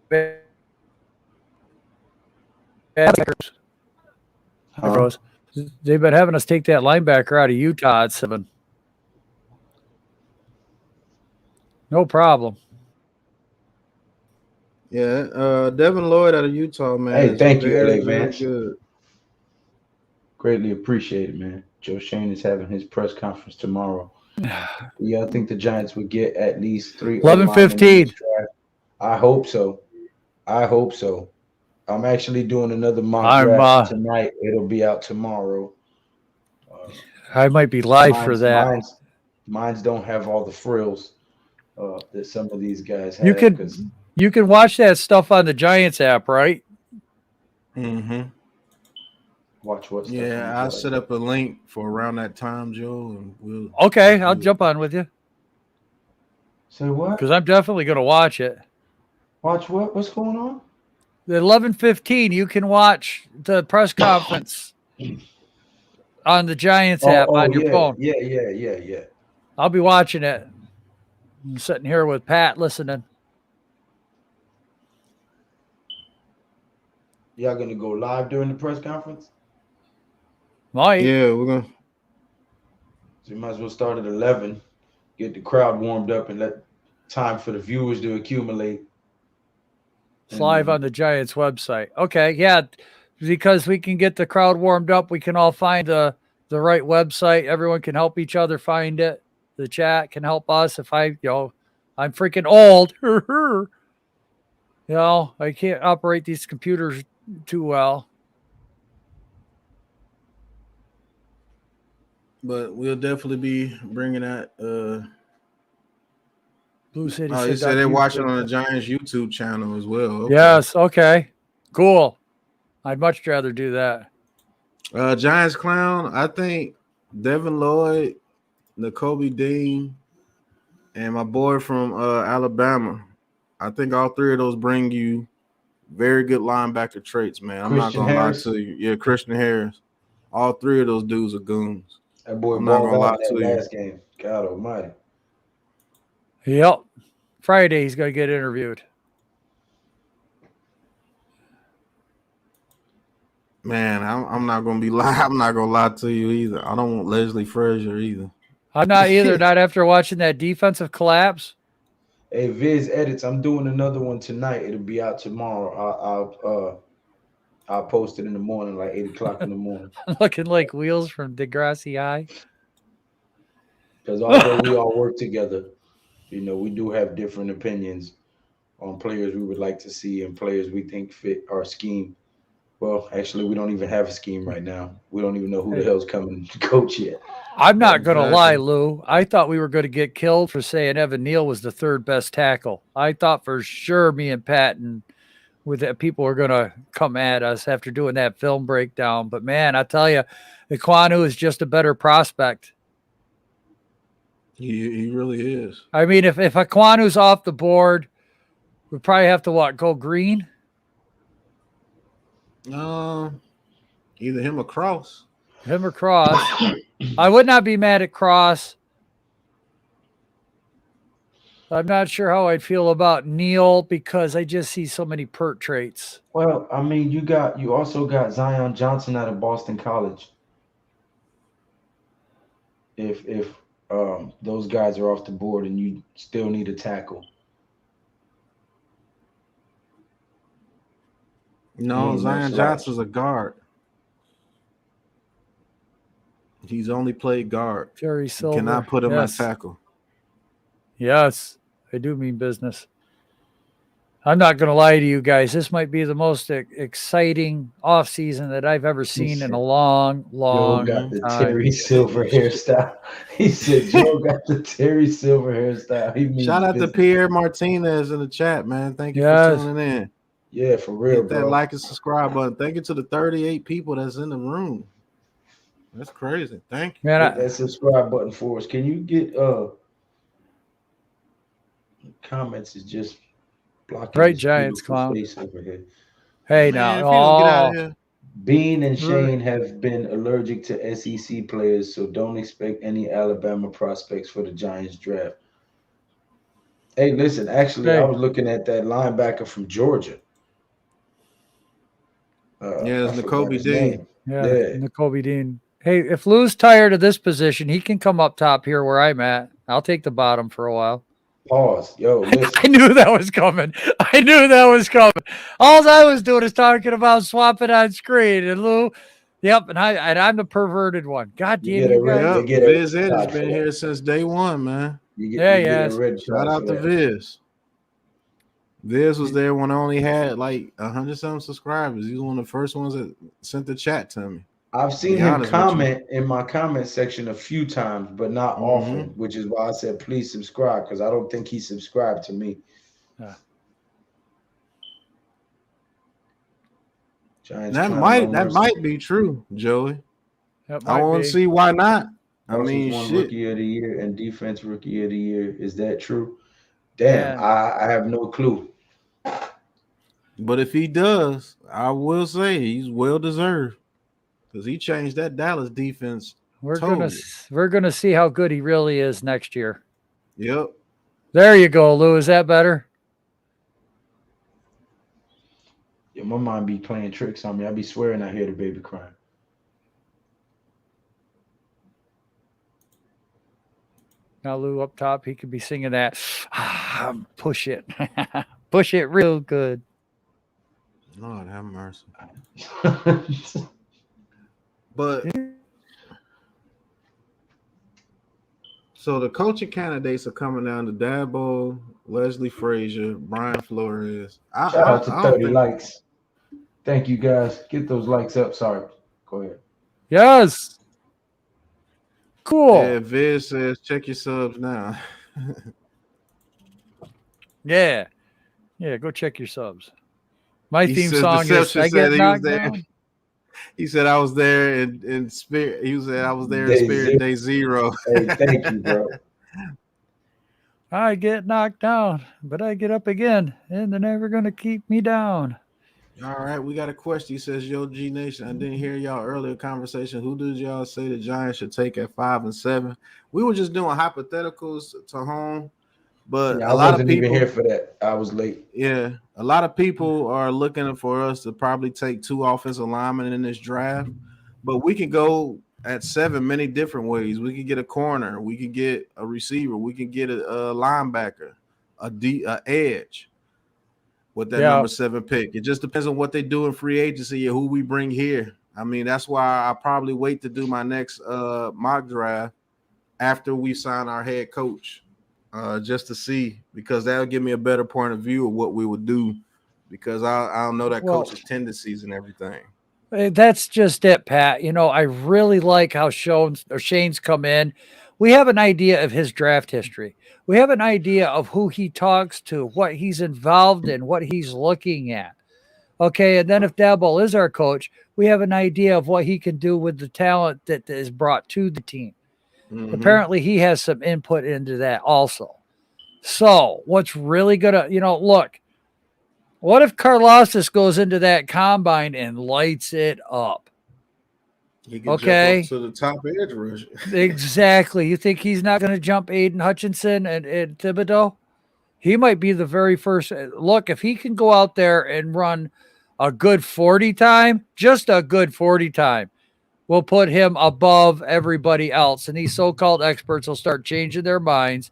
S2: they've been having us take that linebacker out of Utah at 7. No problem.
S1: Yeah, Devin Lloyd out of Utah, man.
S4: Hey, thank you,
S1: very,
S4: LA Vance.
S1: good.
S4: Greatly appreciate it, man. Joe Shane is having his press conference tomorrow. Yeah, I think the Giants would get at least 3.
S2: 11-15.
S4: I hope so. I'm actually doing another mock draft tonight. It'll be out tomorrow.
S2: I might be live for that.
S4: Mine's don't have all the frills that some of these guys have.
S2: You can watch that stuff on the Giants app, right?
S1: Mm-hmm.
S4: Watch what stuff?
S1: Yeah, I'll set up a link for around that time, Joe, and we'll.
S2: Okay, I'll jump on with you.
S4: Say what?
S2: Because I'm definitely going to watch it.
S4: Watch what? What's going on?
S2: The 11:15. You can watch the press conference on the Giants app on your phone.
S4: Yeah.
S2: I'll be watching it. I'm sitting here with Pat listening.
S4: Y'all gonna go live during the press conference?
S2: Might.
S1: Yeah, we're gonna.
S4: So you might as well start at 11, get the crowd warmed up, and let time for the viewers to accumulate.
S2: It's live on the Giants website. Okay, yeah, because we can get the crowd warmed up. We can all find the right website. Everyone can help each other find it. The chat can help us. If I'm freaking old. I can't operate these computers too well.
S1: But we'll definitely be bringing that.
S2: Blue City.
S1: Oh, you said they're watching on the Giants YouTube channel as well. Okay.
S2: Yes. Okay. Cool. I'd much rather do that.
S1: Giants clown. I think Devin Lloyd, Nakobe Dean, and my boy from Alabama. I think all 3 of those bring you very good linebacker traits, man. I'm not gonna lie to you. Yeah, Christian Harris. All 3 of those dudes are goons.
S4: That boy balled out that last game. God almighty.
S2: Yep. Friday he's gonna get interviewed.
S1: Man, I'm not gonna be I'm not gonna lie to you either. I don't want Leslie Frazier either.
S2: I'm not either. Not after watching that defensive collapse.
S4: Hey, Viz Edits, I'm doing another one tonight. It'll be out tomorrow. I'll post it in the morning, like 8 o'clock in the morning.
S2: Looking like Wheels from Degrassi High.
S4: Because although we all work together, we do have different opinions on players we would like to see and players we think fit our scheme. Well, actually, we don't even have a scheme right now. We don't even know who the hell's coming to coach yet.
S2: I'm not going to lie, Lou. I thought we were going to get killed for saying Evan Neal was the 3rd best tackle. I thought for sure me and Patton with that. People are going to come at us after doing that film breakdown. But man, I tell you, Ekwonu is just a better prospect.
S1: He really is.
S2: I mean, if Ekwanu's off the board, we probably have to go green.
S1: Either him or Cross.
S2: Him or Cross. I would not be mad at Cross. I'm not sure how I'd feel about Neal because I just see so many pert traits.
S4: Well, I mean, you also got Zion Johnson out of Boston College. If those guys are off the board and you still need a tackle.
S1: No, Zion Johnson's a guard. He's only played guard.
S2: Jerry Silver.
S1: Cannot put him at tackle.
S2: Yes, I do mean business. I'm not going to lie to you guys. This might be the most exciting offseason that I've ever seen in a long
S4: Joe got the
S2: time.
S4: Terry Silver hairstyle. He said Joe got the Terry Silver hairstyle. He means
S1: Shout out
S4: business.
S1: to Pierre Martinez in the chat, man. Thank you for tuning in.
S4: Yeah, for real,
S1: Hit that
S4: bro.
S1: like and subscribe button. Thank you to the 38 people that's in the room. That's crazy. Thank you.
S2: Man,
S4: Hit that subscribe button for us. Can you get comments is just blocking
S2: right,
S4: this
S2: Giants
S4: beautiful
S2: clown.
S4: face over here.
S2: Hey,
S1: Man, if
S2: now.
S1: you don't get out of here.
S4: Bean and Shane have been allergic to SEC players, so don't expect any Alabama prospects for the Giants draft. Hey, listen, actually, I was looking at that linebacker from Georgia.
S1: Yeah, it's N'Kobe Dean.
S2: Yeah, N'Kobe Dean. Hey, if Lou's tired of this position, he can come up top here where I'm at. I'll take the bottom for a while.
S4: Pause. Yo, listen.
S2: I knew that was coming. All I was doing is talking about swapping on screen. And Lou, yep, and I'm the perverted one. God damn you guys.
S1: Viz Ed has been here since day one, man. Shout out to Viz. Viz was there when I only had like 100-something subscribers. He was one of the first ones that sent the chat to me.
S4: I've seen him comment in my comment section a few times, but not often, which is why I said please subscribe, because I don't think he subscribed to me.
S1: That might be true, Joey. I want to see why not. I mean,
S4: Rookie of the year and defense rookie of the year. Is that true? Damn, I have no clue.
S1: But if he does, I will say he's well deserved because he changed that Dallas defense.
S2: We're gonna see how good he really is next year.
S1: Yep.
S2: There you go, Lou. Is that better?
S4: Yeah, my mind be playing tricks on me. I be swearing I hear the baby crying.
S2: Now, Lou up top, he could be singing that. Push it. Push it real good.
S1: Lord have mercy. But so the coaching candidates are coming down to Dabo, Leslie Frazier, Brian Flores.
S4: Shout out to 30 likes. Thank you, guys. Get those likes up. Sorry. Go ahead.
S2: Yes. Cool.
S1: Yeah, Viz says check your subs now.
S2: Yeah. Go check your subs. My theme song is I Get Knocked Down.
S1: He said I was there in spirit. He said I was there in spirit day zero.
S4: Hey, thank you, bro.
S2: I get knocked down, but I get up again, and they're never gonna keep me down.
S1: All right, we got a question. He says, Yo, G Nation, I didn't hear y'all earlier conversation. Who did y'all say the Giants should take at 5 and 7? We were just doing hypotheticals to home, but
S4: a lot of people even here for that. I was late.
S1: Yeah, a lot of people are looking for us to probably take 2 offensive linemen in this draft, but we can go at 7 many different ways. We can get a corner, we can get a receiver, we can get a linebacker, a edge. With that number 7 pick. It just depends on what they do in free agency and who we bring here. I mean, that's why I probably wait to do my next mock draft after we sign our head coach, just to see, because that'll give me a better point of view of what we would do, because I don't know that coach's tendencies and everything.
S2: That's just it, Pat. You know, I really like how Shane's come in. We have an idea of his draft history. We have an idea of who he talks to, what he's involved in, what he's looking at. Okay, and then if Dabo is our coach, we have an idea of what he can do with the talent that is brought to the team.
S1: Mhm.
S2: Apparently, he has some input into that also. So, what's really gonna, look, what if Karlaftis goes into that combine and lights it up?
S1: He can jump
S2: Okay,
S1: up to the top edge rusher.
S2: exactly. You think he's not going to jump Aiden Hutchinson and Thibodeau? He might be the very first. Look, if he can go out there and run a good 40 time, just a good 40 time, we'll put him above everybody else. And these so-called experts will start changing their minds.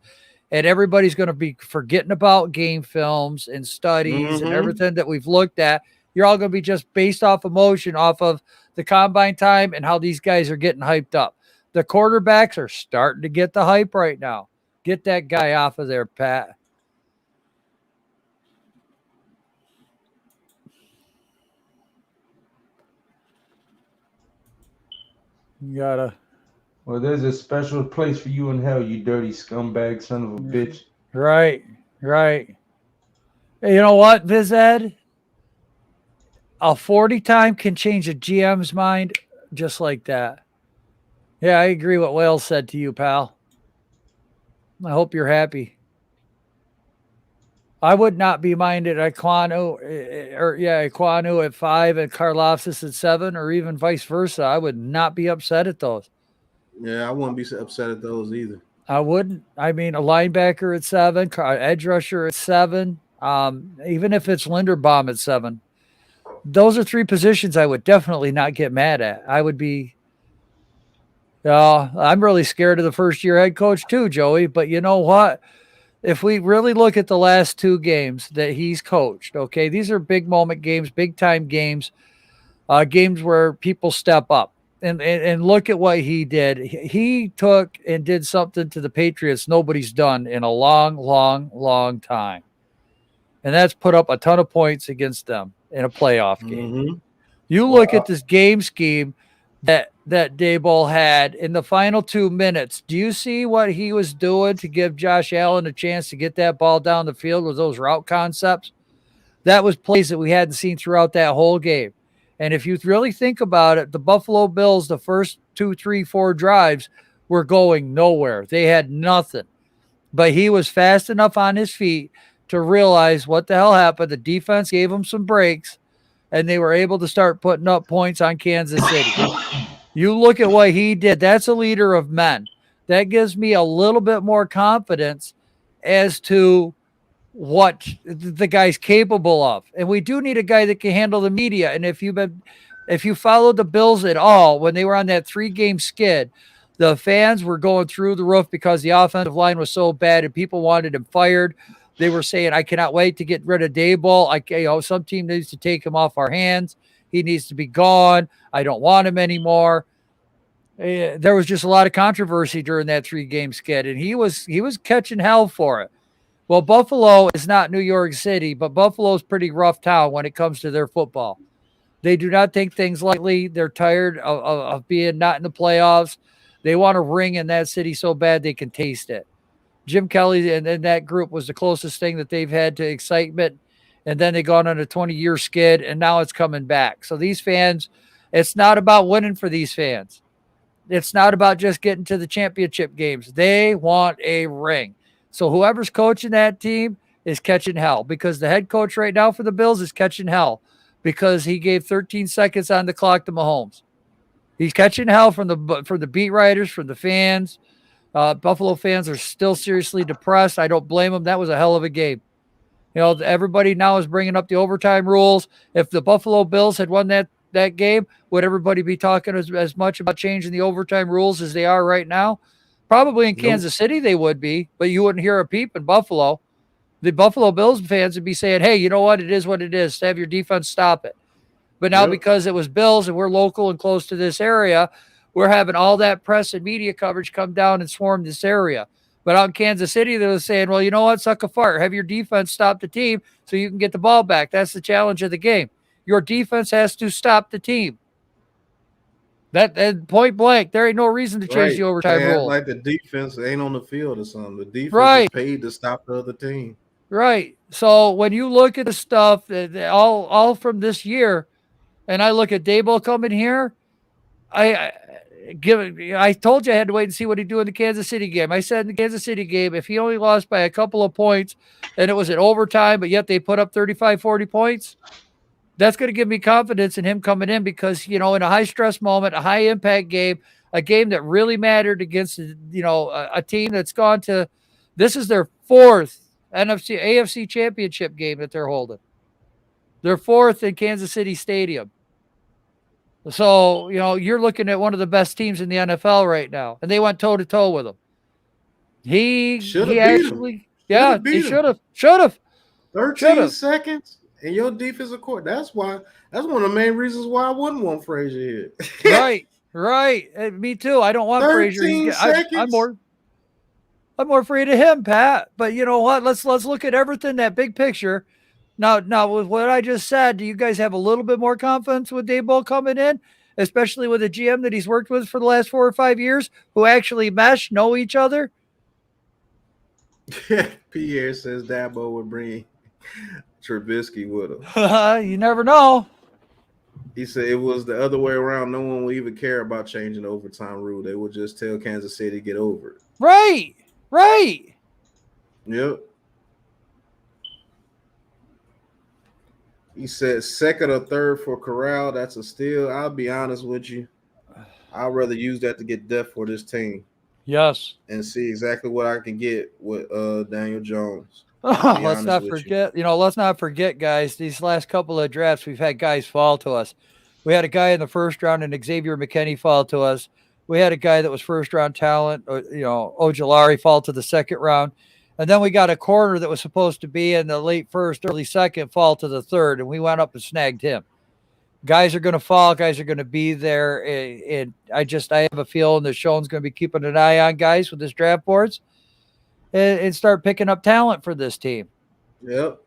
S2: And everybody's going to be forgetting about game films and studies and
S1: Mhm.
S2: everything that we've looked at. You're all going to be just based off emotion, off of the combine time and how these guys are getting hyped up. The quarterbacks are starting to get the hype right now. Get that guy off of there, Pat. You gotta.
S4: Well, there's a special place for you in hell, you dirty scumbag son of a bitch.
S2: Right. Hey, you know what, Vized? A 40 time can change a GM's mind just like that. Yeah, I agree what Wales said to you, pal. I hope you're happy. I would not be minded at Kwanu at 5 and Karlaftis at 7, or even vice versa. I would not be upset at those.
S1: Yeah, I wouldn't be upset at those either.
S2: I wouldn't. I mean, a linebacker at 7, edge rusher at 7, even if it's Linderbaum at 7. Those are 3 positions I would definitely not get mad at. I would be. I'm really scared of the first-year head coach too, Joey. But you know what? If we really look at the last 2 games that he's coached, okay, these are big moment games, big time games, games where people step up and look at what he did. He took and did something to the Patriots nobody's done in a long, long, long time. And that's put up a ton of points against them in a playoff game.
S1: Mm-hmm.
S2: You look at this game scheme that Daboll had in the final 2 minutes. Do you see what he was doing to give Josh Allen a chance to get that ball down the field with those route concepts? That was plays that we hadn't seen throughout that whole game. And if you really think about it, the Buffalo Bills, the first 2, 3, 4 drives were going nowhere. They had nothing. But he was fast enough on his feet to realize what the hell happened. The defense gave him some breaks, and they were able to start putting up points on Kansas City. You look at what he did. That's a leader of men. That gives me a little bit more confidence as to what the guy's capable of. And we do need a guy that can handle the media. And if you followed the Bills at all, when they were on that 3-game skid, the fans were going through the roof because the offensive line was so bad and people wanted him fired. They were saying, I cannot wait to get rid of Daboll. Some team needs to take him off our hands. He needs to be gone. I don't want him anymore. There was just a lot of controversy during that 3-game skid, and he was catching hell for it. Well, Buffalo is not New York City, but Buffalo is pretty rough town when it comes to their football. They do not take things lightly. They're tired of being not in the playoffs. They want a ring in that city so bad they can taste it. Jim Kelly and that group was the closest thing that they've had to excitement. And then they gone on a 20-year skid, and now it's coming back. So these fans, it's not about winning for these fans. It's not about just getting to the championship games. They want a ring. So whoever's coaching that team is catching hell, because the head coach right now for the Bills is catching hell because he gave 13 seconds on the clock to Mahomes. He's catching hell from the beat writers, from the fans. Buffalo fans are still seriously depressed. I don't blame them. That was a hell of a game. Everybody now is bringing up the overtime rules. If the Buffalo Bills had won that game, would everybody be talking as much about changing the overtime rules as they are right now? Probably in Kansas City they would be, but you wouldn't hear a peep in Buffalo. The Buffalo Bills fans would be saying, hey, you know what? It is what it is. Have your defense stop it. But now because it was Bills and we're local and close to this area, we're having all that press and media coverage come down and swarm this area. But out in Kansas City, they're saying, well, you know what? Suck a fart. Have your defense stop the team so you can get the ball back. That's the challenge of the game. Your defense has to stop the team. That point blank, there ain't no reason to change the overtime rule.
S1: Like the defense ain't on the field or something. The defense is paid to stop the other team.
S2: Right. So when you look at the stuff, all from this year, and I look at Daboll coming here, I I told you I had to wait and see what he'd do in the Kansas City game. I said in the Kansas City game, if he only lost by a couple of points and it was in overtime, but yet they put up 35, 40 points, that's going to give me confidence in him coming in because, in a high stress moment, a high impact game, a game that really mattered against, a team that's gone to, this is their fourth AFC championship game that they're holding. Their fourth in Kansas City Stadium. So, you're looking at one of the best teams in the NFL right now, and they went toe to toe with them. He actually, yeah, he should have.
S1: 13 seconds and your defensive court. That's one of the main reasons why I wouldn't want Frazier
S2: here. Right. Me too. I don't want
S1: 13
S2: Frazier.
S1: seconds.
S2: I'm more afraid of him, Pat. But you know what? Let's look at everything, that big picture. Now, with what I just said, do you guys have a little bit more confidence with Daboll coming in, especially with a GM that he's worked with for the last 4 or 5 years, who actually know each other?
S1: Pierre says Daboll would bring Trubisky with him.
S2: You never know.
S1: He said it was the other way around. No one will even care about changing the overtime rule. They would just tell Kansas City to get over it.
S2: Right.
S1: Yep. He said second or third for Corral. That's a steal. I'll be honest with you. I'd rather use that to get depth for this team.
S2: Yes.
S1: And see exactly what I can get with Daniel Jones.
S2: Let's not forget, guys, these last couple of drafts, we've had guys fall to us. We had a guy in the first round, and Xavier McKinney fall to us. We had a guy that was first-round talent, Ojulari fall to the second round. And then we got a corner that was supposed to be in the late first, early second, fall to the third, and we went up and snagged him. Guys are going to fall. Guys are going to be there. And I have a feeling that Sean's going to be keeping an eye on guys with his draft boards and start picking up talent for this team.
S1: Yep.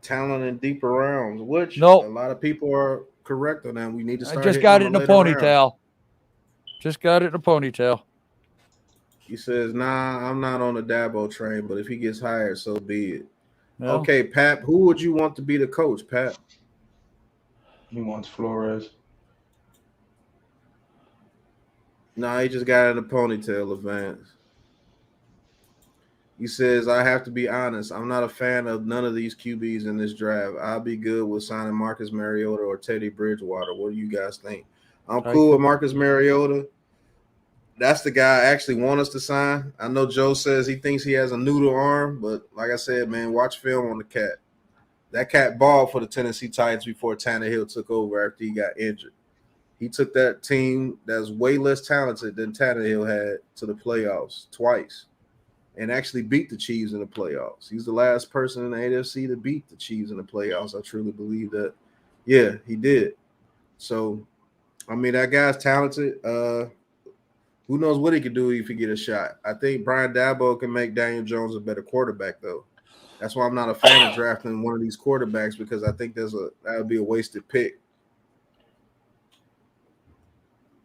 S1: Talent in deeper rounds, which a lot of people are correct on that. We need to start.
S2: I just got it in a ponytail. He
S1: says, nah, I'm not on the Dabo train, but if he gets hired, so be it.
S2: No.
S1: Okay, Pat, who would you want to be the coach, Pat?
S4: He wants Flores.
S1: Nah, he just got it in a ponytail, Advance. He says, I have to be honest. I'm not a fan of none of these QBs in this draft. I'll be good with signing Marcus Mariota or Teddy Bridgewater. What do you guys think? I'm cool with Marcus Mariota. That's the guy I actually want us to sign. I know Joe says he thinks he has a noodle arm, but like I said, man, watch film on the cat. That cat balled for the Tennessee Titans before Tannehill took over after he got injured. He took that team that's way less talented than Tannehill had to the playoffs twice and actually beat the Chiefs in the playoffs. He's the last person in the AFC to beat the Chiefs in the playoffs. I truly believe that. Yeah, he did. So, I mean, that guy's talented. Who knows what he could do if he get a shot? I think Brian Daboll can make Daniel Jones a better quarterback, though. That's why I'm not a fan of drafting one of these quarterbacks because I think that would be a wasted pick.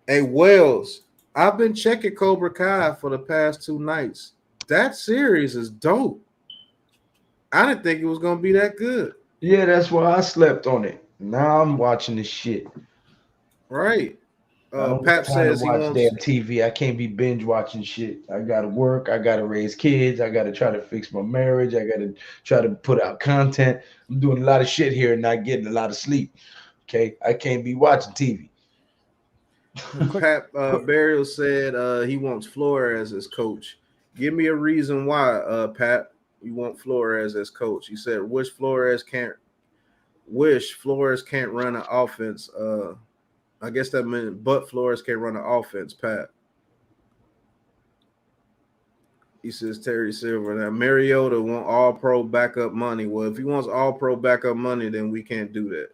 S1: Hey, Wells, I've been checking Cobra Kai for the past 2 nights. That series is dope. I didn't think it was going to be that good.
S4: Yeah, that's why I slept on it. Now I'm watching this shit.
S1: Right. Pap says he wants
S4: damn TV. I can't be binge watching shit. I gotta work. I gotta raise kids. I gotta try to fix my marriage. I gotta try to put out content. I'm doing a lot of shit here and not getting a lot of sleep. Okay, I can't be watching TV.
S1: Pat Burial said he wants Flores as coach. Give me a reason why, Pat, you want Flores as coach. He said, wish Flores can't run an offense. I guess that meant but Flores can't run an offense, Pat. He says Terry Silver. Now, Mariota want all-pro backup money. Well, if he wants all-pro backup money, then we can't do that.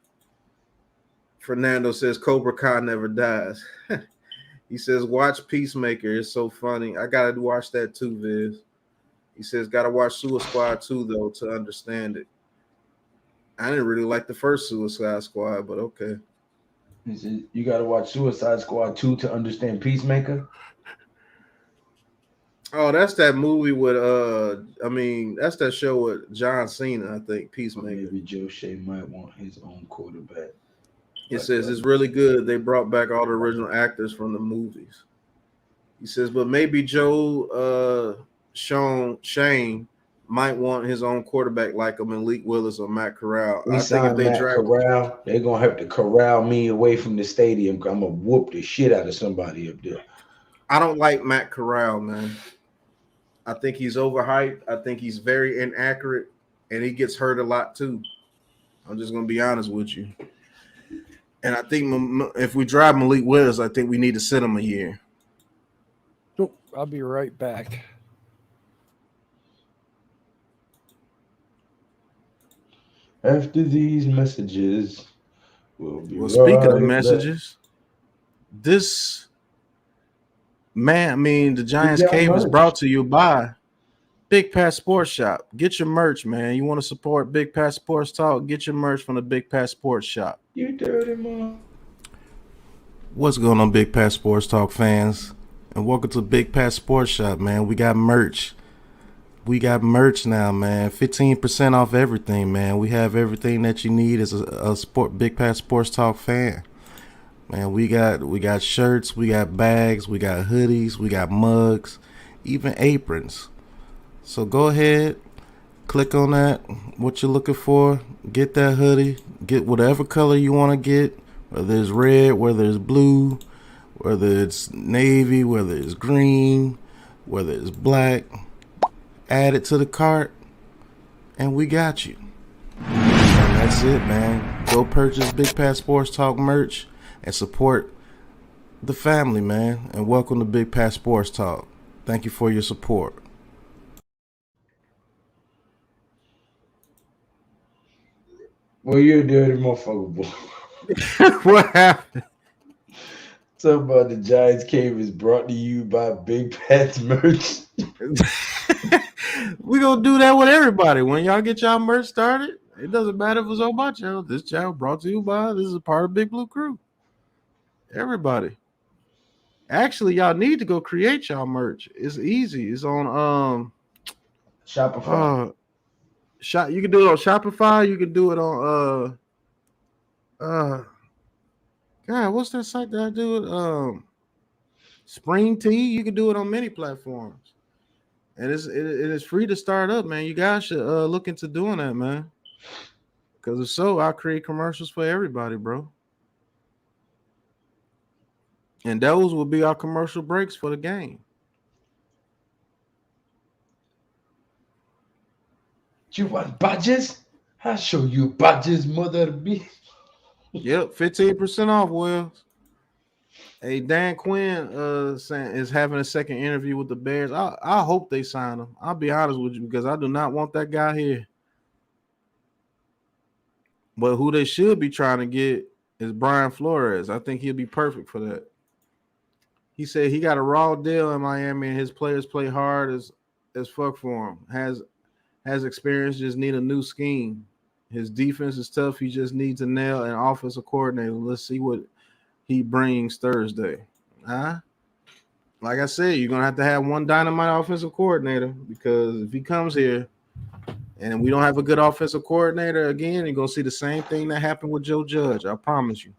S1: Fernando says Cobra Kai never dies. He says, watch Peacemaker. It's so funny. I got to watch that too, Viz. He says, got to watch Suicide Squad 2, though, to understand it. I didn't really like the first Suicide Squad, but okay.
S4: He said, you got to watch Suicide Squad 2 to understand Peacemaker?
S1: Oh, that's that movie with that's that show with John Cena, I think,
S4: But
S1: Peacemaker.
S4: maybe Joe Shea might want his own quarterback.
S1: It says it's really good. They brought back all the original actors from the movies. He says, but maybe Shane might want his own quarterback like a Malik Willis or Matt Corral.
S4: We
S1: I think if
S4: signed
S1: they
S4: Matt
S1: draft,
S4: Corral. They're gonna have to corral me away from the stadium. I'm gonna whoop the shit out of somebody up there.
S1: I don't like Matt Corral, man. I think he's overhyped. I think he's very inaccurate, and he gets hurt a lot too. I'm just gonna be honest with you. And I think if we drive Malik Willis, I think we need to sit him a year.
S2: Oh, I'll be right back.
S4: After these messages, we'll be
S1: Well, speaking of
S4: right
S1: messages, this the Giants
S4: got
S1: Cave is
S4: merch.
S1: brought to you by Big Pat Sports Shop. Get your merch, man. You want to support Big Pat Sports Talk? Get your merch from the Big Pat Sports Shop.
S4: You dirty mom.
S1: What's going on, Big Pat Sports Talk fans? And welcome to Big Pat Sports Shop, man. We got merch. We got merch now, man. 15% off everything, man. We have everything that you need as a Big Pat Sports Talk fan. Man, we got shirts, we got bags, we got hoodies, we got mugs, even aprons. So go ahead, click on that, what you're looking for, get that hoodie, get whatever color you want to get, whether it's red, whether it's blue, whether it's navy, whether it's green, whether it's black. Add it to the cart, and we got you. And that's it, man. Go purchase Big Pat Sports Talk merch and support the family, man. And welcome to Big Pat Sports Talk. Thank you for your support.
S4: Well, you're a dirty motherfucker, boy.
S1: What happened?
S4: Something about the Giants Cave is brought to you by Big Pat's merch.
S1: We gonna do that with everybody. When y'all get y'all merch started, it doesn't matter if it's on my channel. This channel brought to you by, this is a part of Big Blue Krew. Everybody. Actually, y'all need to go create y'all merch. It's easy. It's on
S4: Shopify.
S1: You can do it on Shopify. You can do it on God, what's that site that I do it? Spring Tea. You can do it on many platforms. And it is free to start up, man. You guys should look into doing that, man. Because if so, I'll create commercials for everybody, bro. And those will be our commercial breaks for the game.
S4: You want badges? I'll show you badges, mother bitch.
S1: Yep, 15% off, Wells. Hey, Dan Quinn is having a second interview with the Bears. I hope they sign him. I'll be honest with you because I do not want that guy here. But who they should be trying to get is Brian Flores. I think he'll be perfect for that. He said he got a raw deal in Miami and his players play hard as fuck for him. Has experience, just need a new scheme. His defense is tough. He just needs to nail an offensive coordinator. Let's see what he brings Thursday. Like I said, you're going to have one dynamite offensive coordinator because if he comes here and we don't have a good offensive coordinator again, you're going to see the same thing that happened with Joe Judge. I promise you.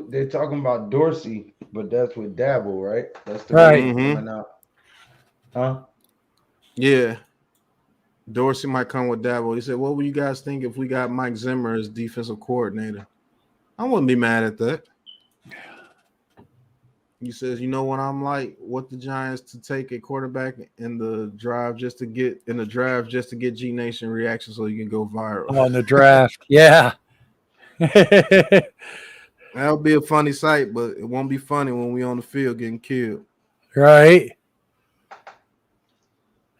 S4: They're talking about Dorsey, but that's with Dabble, right? That's the
S2: Right.
S4: coming out. Huh?
S1: Yeah. Dorsey might come with Dabble. He said, what would you guys think if we got Mike Zimmer as defensive coordinator? I wouldn't be mad at that. He says, you know what I'm like? What the Giants to take a quarterback in the drive just to get G Nation reaction so you can go viral.
S2: On the draft. Yeah.
S1: That'll be a funny sight, but it won't be funny when we on the field getting killed.
S2: Right.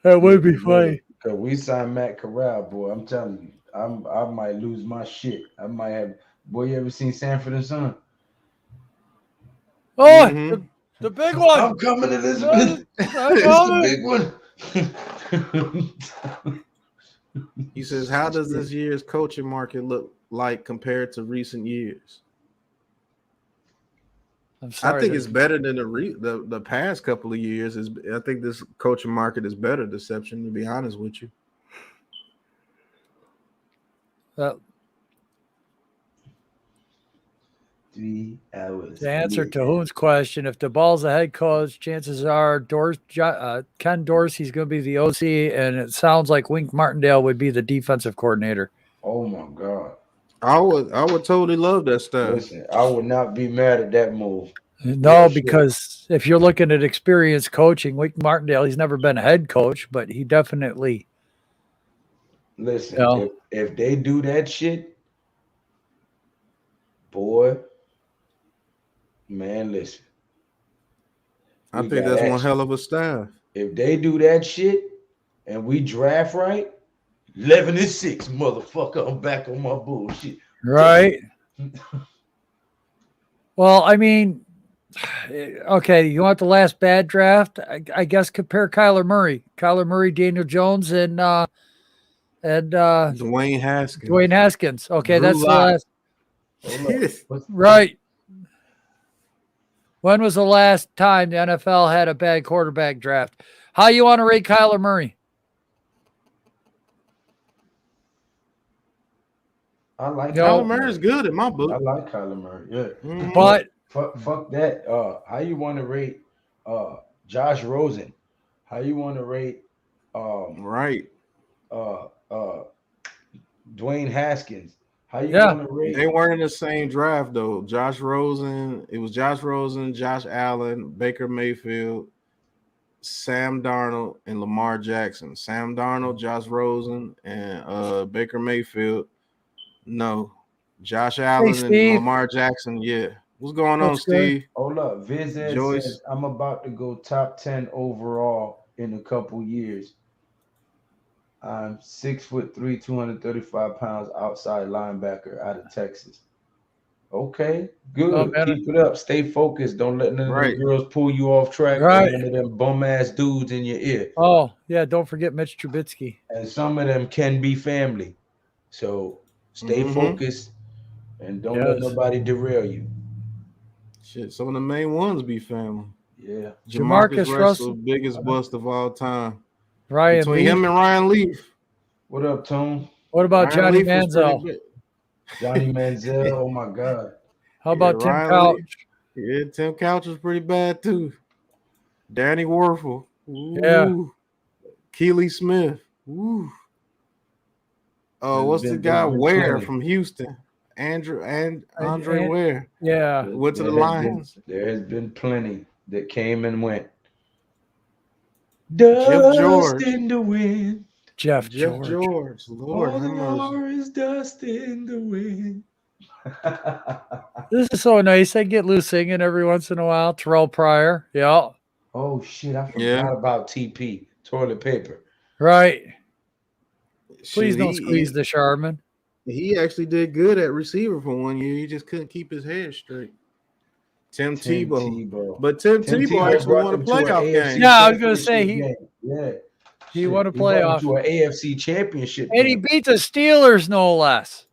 S2: That would be funny.
S4: Because we signed Matt Corral, boy. I'm telling you, I might lose my shit. I might have. Boy, you ever seen Sanford and Son?
S2: Oh, the big one.
S4: I'm coming, Elizabeth. It's the
S2: big one.
S1: He says, how does this year's coaching market look like compared to recent years?
S2: I'm
S1: I
S2: sorry.
S1: think it's better than the past couple of years. I think this coaching market is better deception, to be honest with you.
S2: To
S4: 3 hours.
S2: answer
S4: later.
S2: Tahun's question, if the ball's a head coach, chances are Ken Dorsey's going to be the OC, and it sounds like Wink Martindale would be the defensive coordinator.
S4: Oh my God.
S1: I would totally love that stuff.
S4: Listen, I would not be mad at that move.
S2: No,
S4: Real shit.
S2: because if you're looking at experienced coaching, Wink Martindale, he's never been a head coach, but he definitely.
S4: Listen,
S2: Yeah.
S4: if they do that shit, boy, man, listen.
S1: I
S4: We
S1: think
S4: got
S1: that's one
S4: action.
S1: hell of a staff.
S4: If they do that shit and we draft right, 11-6, motherfucker. I'm back on my bullshit.
S2: Right. Well, I mean, okay, you want the last bad draft? I guess compare Kyler Murray, Daniel Jones, and
S1: Dwayne Haskins.
S2: Dwayne Haskins. Okay,
S1: Drew
S2: that's
S1: Lock.
S2: the last.
S4: Hold up.
S2: Right. When was the last time the NFL had a bad quarterback draft? How you want to rate Kyler Murray?
S4: I like
S1: Kyler Murray's good in my book.
S4: I like Kyler Murray. Yeah.
S1: Mhm.
S2: But
S4: Fuck that. How you want to rate Josh Rosen? How you want to rate
S1: Right.
S4: Dwayne Haskins? How you
S2: Yeah.
S4: want to rate?
S1: They weren't in the same draft though. Josh Rosen, Josh Allen, Baker Mayfield, Sam Darnold, and Lamar Jackson. Sam Darnold, Josh Rosen, and Baker Mayfield. No. Josh Allen and
S2: Steve.
S1: Lamar Jackson. Yeah. What's going on,
S2: What's good?
S1: Steve?
S4: Hold up. Viz
S1: Joyce.
S4: says I'm about to go top 10 overall in a couple years. I'm 6'3", 235 pounds, outside linebacker out of Texas. Okay, good.
S2: Oh, man.
S4: Keep it up. Stay focused. Don't let none of
S1: Right.
S4: them girls pull you off track.
S2: Right.
S4: Or none of them bum ass dudes in your ear.
S2: Oh, yeah, don't forget Mitch Trubisky.
S4: And some of them can be family. So stay focused and don't let nobody derail you.
S1: Shit, some of the main ones be family.
S4: Yeah.
S1: Jamarcus Russell, biggest bust of all time.
S2: Ryan
S1: Between
S2: Leaf.
S1: him and Ryan Leaf.
S4: What up, Tone?
S2: What about
S1: Ryan
S2: Johnny
S1: Leaf was pretty
S2: Manziel?
S1: good.
S4: Johnny Manziel. Oh my God.
S2: How about Tim
S1: Ryan
S2: Couch?
S1: Leaf. Yeah, Tim Couch was pretty bad too. Danny Werfel. Ooh.
S2: Yeah.
S1: Keely Smith. Ooh. Oh, what's the guy? Ware from Houston. Andre Ware.
S2: Yeah.
S1: Went to the Lions.
S4: There has been plenty that came and went.
S1: Jeff George.
S4: In the wind.
S2: Jeff George.
S1: Lord
S4: All
S1: have
S4: the
S1: mercy.
S4: more is dust in the wind.
S2: This is so nice. I get loose singing every once in a while. Terrell Pryor. Yeah.
S4: Oh shit, I forgot about TP. Toilet paper.
S2: Right. Please
S1: Shit,
S2: don't squeeze the Charmin.
S1: He actually did good at receiver for 1 year. He just couldn't keep his head straight. Tim Tebow. But Tim Tebow actually won a playoff game.
S2: Yeah, I was going to say he won a playoff.
S4: To an AFC championship
S2: and he beat the Steelers, no less.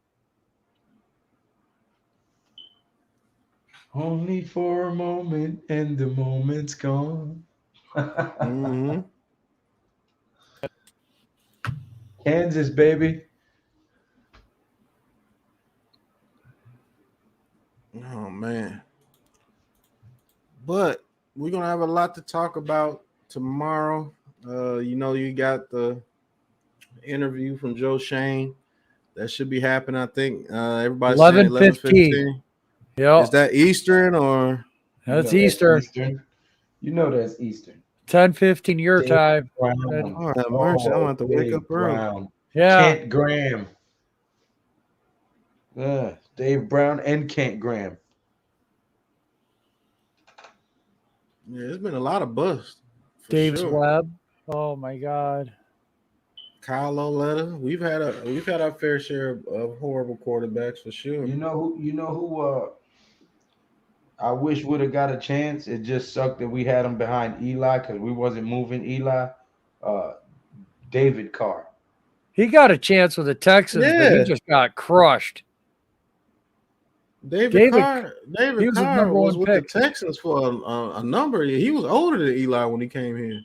S4: Only for a moment, and the moment's gone. Kansas, baby.
S1: Oh man. But we're gonna have a lot to talk about tomorrow. You got the interview from Joe Shane. That should be happening. I think everybody's saying 11:15.
S2: Yeah.
S1: Is that Eastern or?
S2: That's Eastern.
S4: You know that's Eastern.
S2: 10:15 your time.
S1: Oh, mercy. I'm gonna have to wake up early.
S2: Yeah.
S4: Kent Graham. Dave Brown and Kent Graham.
S1: Yeah, there's been a lot of busts.
S2: Dave's Webb. Oh my God.
S1: Kyle Oletta. We've had our fair share of horrible quarterbacks for sure.
S4: You know who I wish would have got a chance. It just sucked that we had him behind Eli because we wasn't moving Eli. David Carr.
S2: He got a chance with the Texans, but he just got crushed.
S1: David
S2: He
S1: Carr
S2: was the number
S1: was
S2: one
S1: with
S2: pick.
S1: the Texans for a number of years. He was older than Eli when he came here.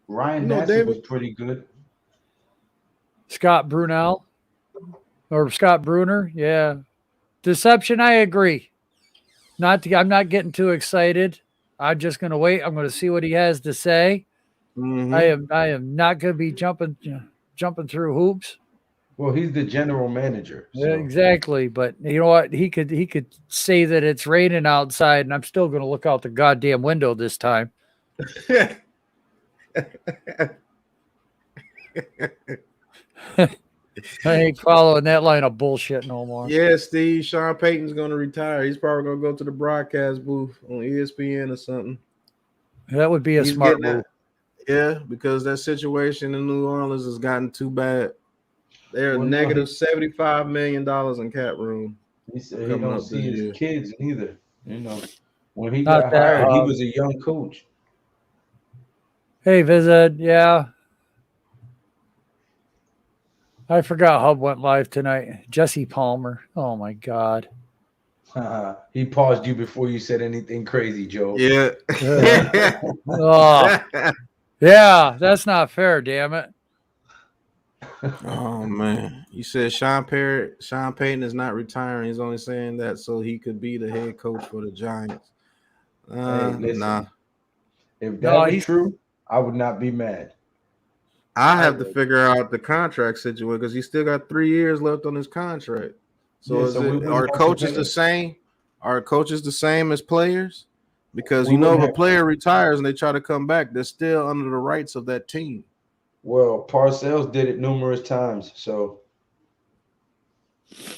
S4: Ryan
S1: You know,
S4: Nassib
S1: David-
S4: was pretty good.
S2: Scott Brunel or Scott Bruner. Yeah. Deception, I agree. I'm not getting too excited. I'm just going to wait. I'm going to see what he has to say.
S1: Mhm.
S2: I am not going to be jumping through hoops.
S4: Well, he's the general manager. So.
S2: Yeah, exactly. But you know what? He could say that it's raining outside, and I'm still going to look out the goddamn window this time. I ain't following that line of bullshit no more.
S1: Yeah, Steve. Sean Payton's going to retire. He's probably going to go to the broadcast booth on ESPN or something.
S2: That would be a
S1: He's
S2: smart
S1: getting
S2: move.
S1: Yeah, because that situation in New Orleans has gotten too bad. They're
S4: Well, no,
S1: negative $75 million in cap room.
S4: He said he
S1: coming
S4: don't
S1: up
S4: see
S1: this
S4: his
S1: year.
S4: kids either. You know, when he
S2: Not
S4: got
S2: that,
S4: hired, he was a young coach.
S2: Hey, Visit. Yeah. I forgot Hub went live tonight. Jesse Palmer. Oh, my God.
S4: He paused you before you said anything crazy, Joe.
S1: Yeah.
S2: Oh, yeah, that's not fair, damn it.
S1: Oh man. You said Sean Payton is not retiring. He's only saying that so he could be the head coach for the Giants.
S4: Hey, listen.
S1: Nah.
S4: If that was true, I would not be mad.
S1: I have to figure out the contract situation because he still got 3 years left on his contract. So, are coaches the same? Are coaches the same as players? Because if a player retires and they try to come back, they're still under the rights of that team.
S4: Well, Parcells did it numerous times. So,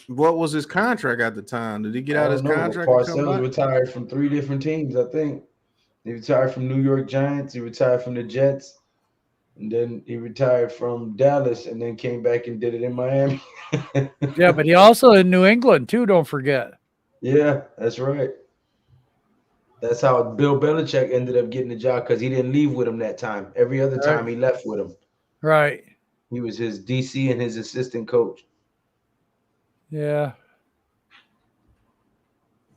S1: what was his contract at the time? Did he get out his contract?
S4: Parcells retired from 3 different teams, I think. He retired from New York Giants. He retired from the Jets. And then he retired from Dallas and then came back and did it in Miami.
S2: Yeah, but he also in New England too, don't forget.
S4: Yeah, that's right. That's how Bill Belichick ended up getting the job because he didn't leave with him that time. Every other time he left with him.
S2: Right.
S4: He was his DC and his assistant coach.
S2: Yeah.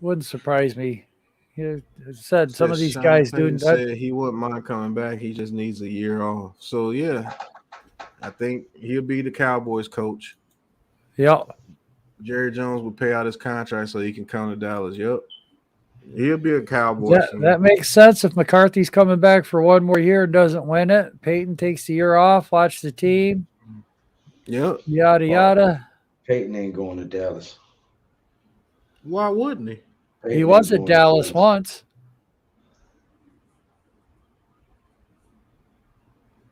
S2: Wouldn't surprise me. He said some of these guys do.
S1: Said he wouldn't mind coming back. He just needs a year off. So yeah, I think he'll be the Cowboys coach.
S2: Yep.
S1: Jerry Jones will pay out his contract so he can come to Dallas. Yep. He'll be a Cowboy.
S2: That makes sense. If McCarthy's coming back for one more year and doesn't win it, Peyton takes the year off, watch the team.
S1: Yep.
S2: Yada yada.
S4: Peyton ain't going to Dallas.
S1: Why wouldn't he?
S2: He was at Dallas once.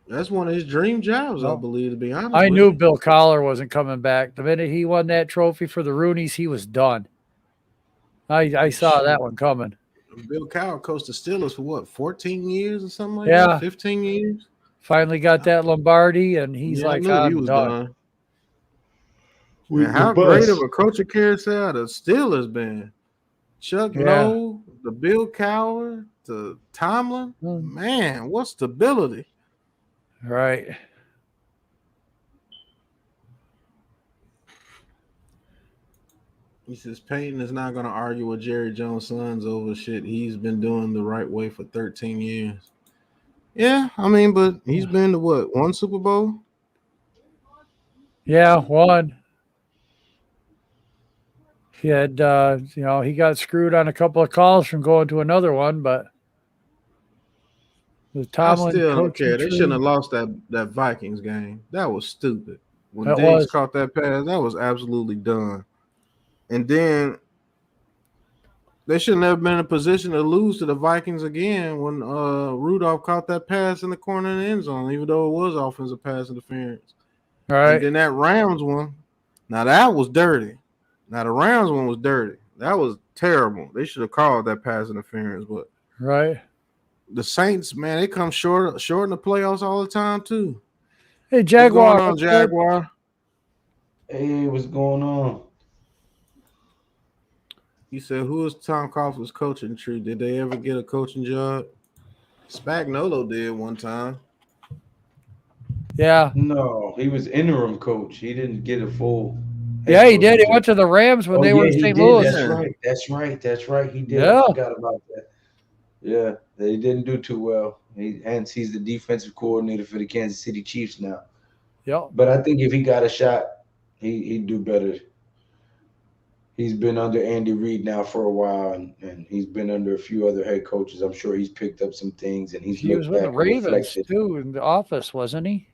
S1: That's one of his dream jobs, I believe, to be honest.
S2: I knew Bill Collar wasn't coming back. The minute he won that trophy for the Roonies, he was done. I saw that one coming.
S1: Bill Cowher coached the Steelers for what, 14 years or something like that? 15 years?
S2: Finally got that Lombardi, and he's like,
S1: he was done. How great of a coaching carousel the Steelers been. Chuck Noll, the Bill Cowher, the Tomlin. Man, what stability.
S2: Right.
S1: He says Peyton is not going to argue with Jerry Jones' sons over shit he's been doing the right way for 13 years. Yeah, I mean, but he's been to what, 1 Super Bowl?
S2: Yeah, 1. He had, he got screwed on a couple of calls from going to another one, but the Tomlin
S1: I still don't
S2: coaching
S1: care. They
S2: tree,
S1: shouldn't have lost that Vikings game. That was stupid. When
S2: That
S1: Diggs
S2: was.
S1: caught that pass, that was absolutely done. And then they shouldn't have been in a position to lose to the Vikings again when Rudolph caught that pass in the corner of the end zone, even though it was offensive pass interference.
S2: Right.
S1: And then that Rams one, now that was dirty. Now the Rams one was dirty. That was terrible. They should have called that pass interference, but
S2: right.
S1: The Saints, man, they come short in the playoffs all the time too.
S2: Hey, Jaguar.
S1: What's going on, Jaguar?
S4: Hey, what's going on?
S1: He said, who is Tom Coughlin's coaching tree? Did they ever get a coaching job? Spagnuolo did one time.
S2: Yeah.
S4: No, he was interim coach. He didn't get a full.
S2: Yeah, he did. He went to the Rams when
S4: Oh,
S2: they were in
S4: yeah, he
S2: St.
S4: did.
S2: Louis.
S4: That's right. That's right. That's right. He did.
S2: Yeah.
S4: I forgot about that. Yeah, they didn't do too well. Hence, he's the defensive coordinator for the Kansas City Chiefs now.
S2: Yep.
S4: But I think if he got a shot, he'd do better. He's been under Andy Reid now for a while, and he's been under a few other head coaches. I'm sure he's picked up some things, and he's
S2: He was
S4: looked
S2: with the
S4: back and
S2: Ravens
S4: reflected.
S2: too in the office, wasn't he?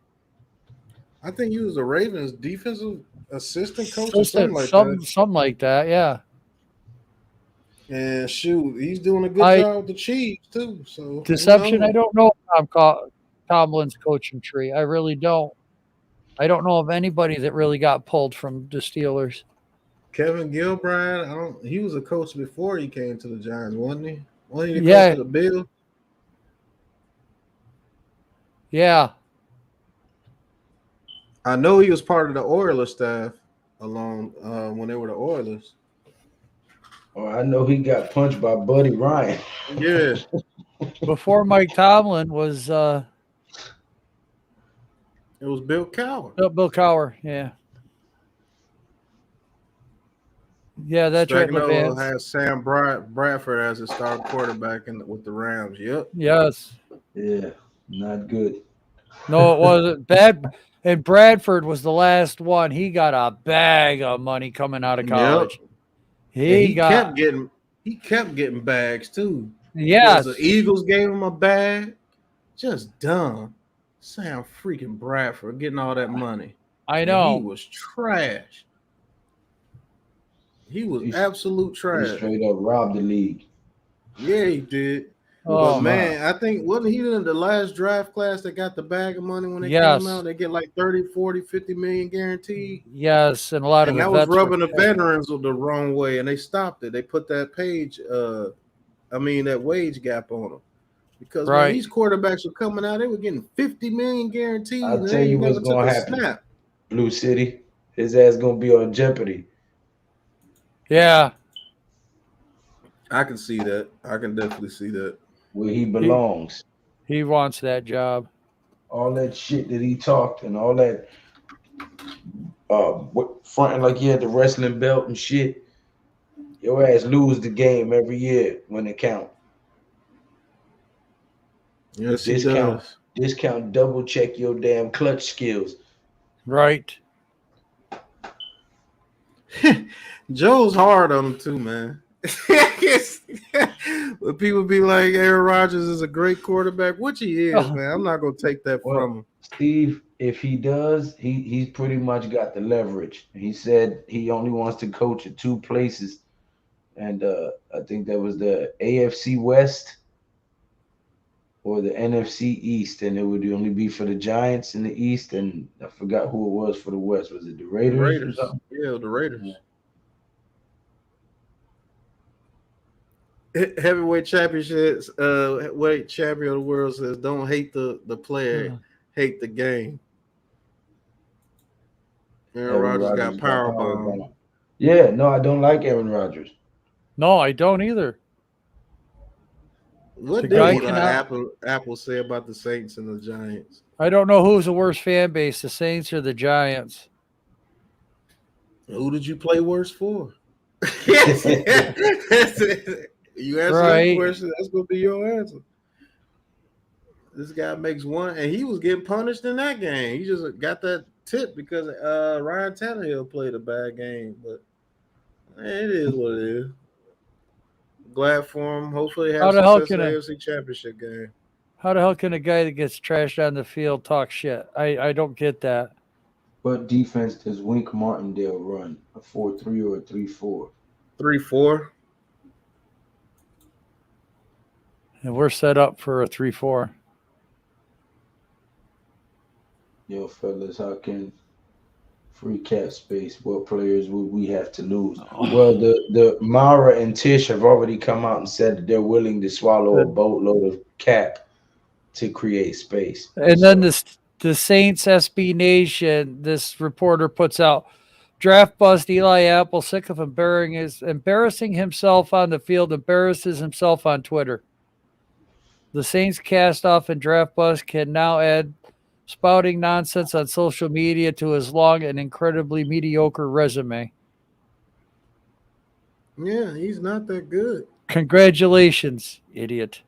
S1: I think he was the Ravens defensive assistant coach or something like
S2: something,
S1: that.
S2: something like that. Yeah.
S1: And shoot, he's doing a good job with the Chiefs too. So
S2: Deception. I don't know Tomlin's coaching tree. I really don't. I don't know of anybody that really got pulled from the Steelers.
S1: Kevin Gilbride, he was a coach before he came to the Giants, wasn't he? Wasn't he the
S2: Yeah.
S1: coach of the Bills?
S2: Yeah.
S1: I know he was part of the Oilers staff along when they were the Oilers.
S4: Oh, I know he got punched by Buddy Ryan.
S1: Yeah.
S2: Before Mike Tomlin was
S1: It was Bill Cowher.
S2: Bill Cowher. Yeah. Yeah, that's right.
S1: Spagnuolo had Sam Bradford as his starting quarterback with the Rams. Yep.
S2: Yes.
S4: Yeah, not good.
S2: No, it wasn't bad. And Bradford was the last one. He got a bag of money coming out of college.
S1: Yep.
S2: He
S1: kept getting bags too.
S2: Yes.
S1: The Eagles gave him a bag. Just dumb. Sam freaking Bradford getting all that money.
S2: I know.
S1: And he was trash. He was absolute trash.
S4: He straight up robbed the league.
S1: Yeah, he did.
S2: Oh,
S1: but man, I think wasn't he in the last draft class that got the bag of money when they
S2: Yes.
S1: came out? They get like 30, 40, 50 million guaranteed.
S2: Yes, and a lot of
S1: And
S2: the
S1: that was
S2: vets
S1: rubbing
S2: were
S1: the veterans the wrong way, and they stopped it. They put that that wage gap on them. Because when these quarterbacks were coming out, they were getting 50 million guaranteed.
S4: I'll tell you what's going to happen.
S1: Snap.
S4: Blue City, his ass going to be on Jeopardy.
S2: Yeah.
S1: I can see that. I can definitely see that.
S4: Where he belongs.
S2: He wants that job.
S4: All that shit that he talked and all that fronting like he had the wrestling belt and shit. Your ass lose the game every year when it count.
S1: Yes,
S4: discount, double check your damn clutch skills.
S2: Right.
S1: Joe's hard on him too, man. But people be like, Aaron Rodgers is a great quarterback, which he is, man. I'm not gonna take that from him.
S4: Steve, if he does, he's pretty much got the leverage. He said he only wants to coach at two places, and I think that was the AFC West or the NFC East, and it would only be for the Giants in the East, and I forgot who it was for the West. Was it the Raiders?
S1: The Raiders. Yeah, the Raiders. Yeah. Heavyweight championships, weight champion of the world says, don't hate the player, hate the game. Aaron Rodgers got powerbomb.
S4: Yeah, no, I don't like Aaron Rodgers.
S2: No, I don't either.
S1: What did Apple say about the Saints and the Giants?
S2: I don't know who's the worst fan base, the Saints or the Giants.
S1: Who did you play worse for? You answer that question, that's going to be your answer. This guy makes one, and he was getting punished in that game. He just got that tip because Ryan Tannehill played a bad game. But it is what it is. Glad for him. Hopefully, have success in the AFC Championship game.
S2: How the hell can a guy that gets trashed on the field talk shit? I don't get that.
S4: What defense does Wink Martindale run? A 4-3 or a 3-4?
S1: 3-4.
S2: And we're set up for a 3-4.
S4: Yo, fellas, how can free cap space? What players would we have to lose? Well, the Mara and Tish have already come out and said that they're willing to swallow a boatload of cap to create space.
S2: And then the Saints SB Nation, this reporter puts out, draft bust Eli Apple, sick of embarrassing himself on the field, embarrasses himself on Twitter. The Saints cast off and draft bust can now add spouting nonsense on social media to his long and incredibly mediocre resume.
S1: Yeah, he's not that good.
S2: Congratulations, idiot.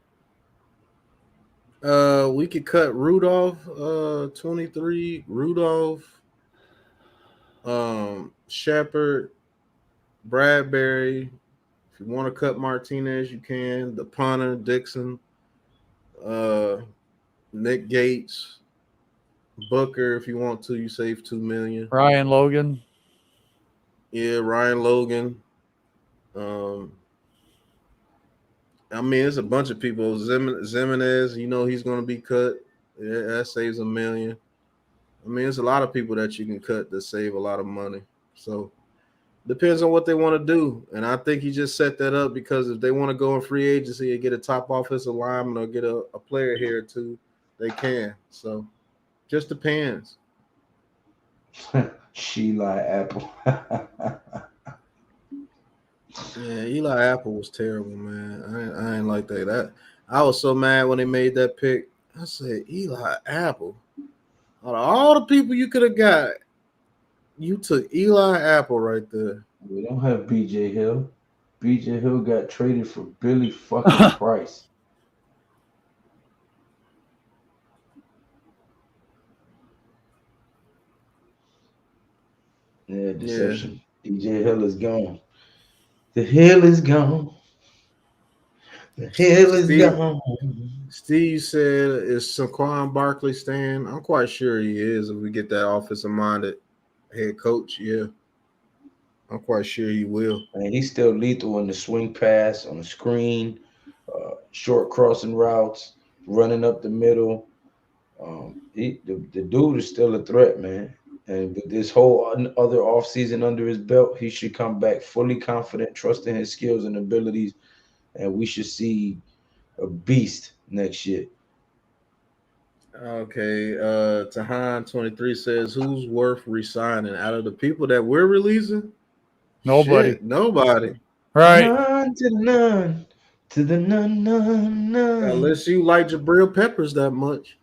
S1: We could cut Rudolph, 23, Rudolph, Shepard, Bradbury. If you want to cut Martinez, you can. The punter, Dixon, Nick Gates, Booker. If you want to, you save $2 million.
S2: Ryan Logan.
S1: Yeah, Ryan Logan. I mean, it's a bunch of people. Zimenez, you know he's going to be cut. Yeah, that saves $1 million. I mean, it's a lot of people that you can cut that save a lot of money. So depends on what they want to do. And I think he just set that up because if they want to go in free agency and get a top offensive lineman or get a player here or two, they can. So just depends.
S4: Sheila Apple.
S1: Yeah, Eli Apple was terrible, man. I ain't like that. I was so mad when they made that pick. I said, Eli Apple. Out of all the people you could have got, you took Eli Apple right there.
S4: We don't have BJ Hill. BJ Hill got traded for Billy fucking Price. Yeah, deception. Yeah. BJ Hill is gone. The hill is gone. The hill is gone.
S1: Steve said, is Saquon Barkley staying? I'm quite sure he is if we get that offensive-minded head coach. Yeah. I'm quite sure he will.
S4: And he's still lethal in the swing pass, on the screen, short crossing routes, running up the middle. The dude is still a threat, man. And with this whole other offseason under his belt, he should come back fully confident, trusting his skills and abilities, and we should see a beast next year.
S1: Okay. Tahan 23 says, who's worth resigning out of the people that we're releasing?
S2: Nobody.
S1: Shit, nobody.
S2: Right.
S4: None to the none. To the none.
S1: Unless you like Jabril Peppers that much.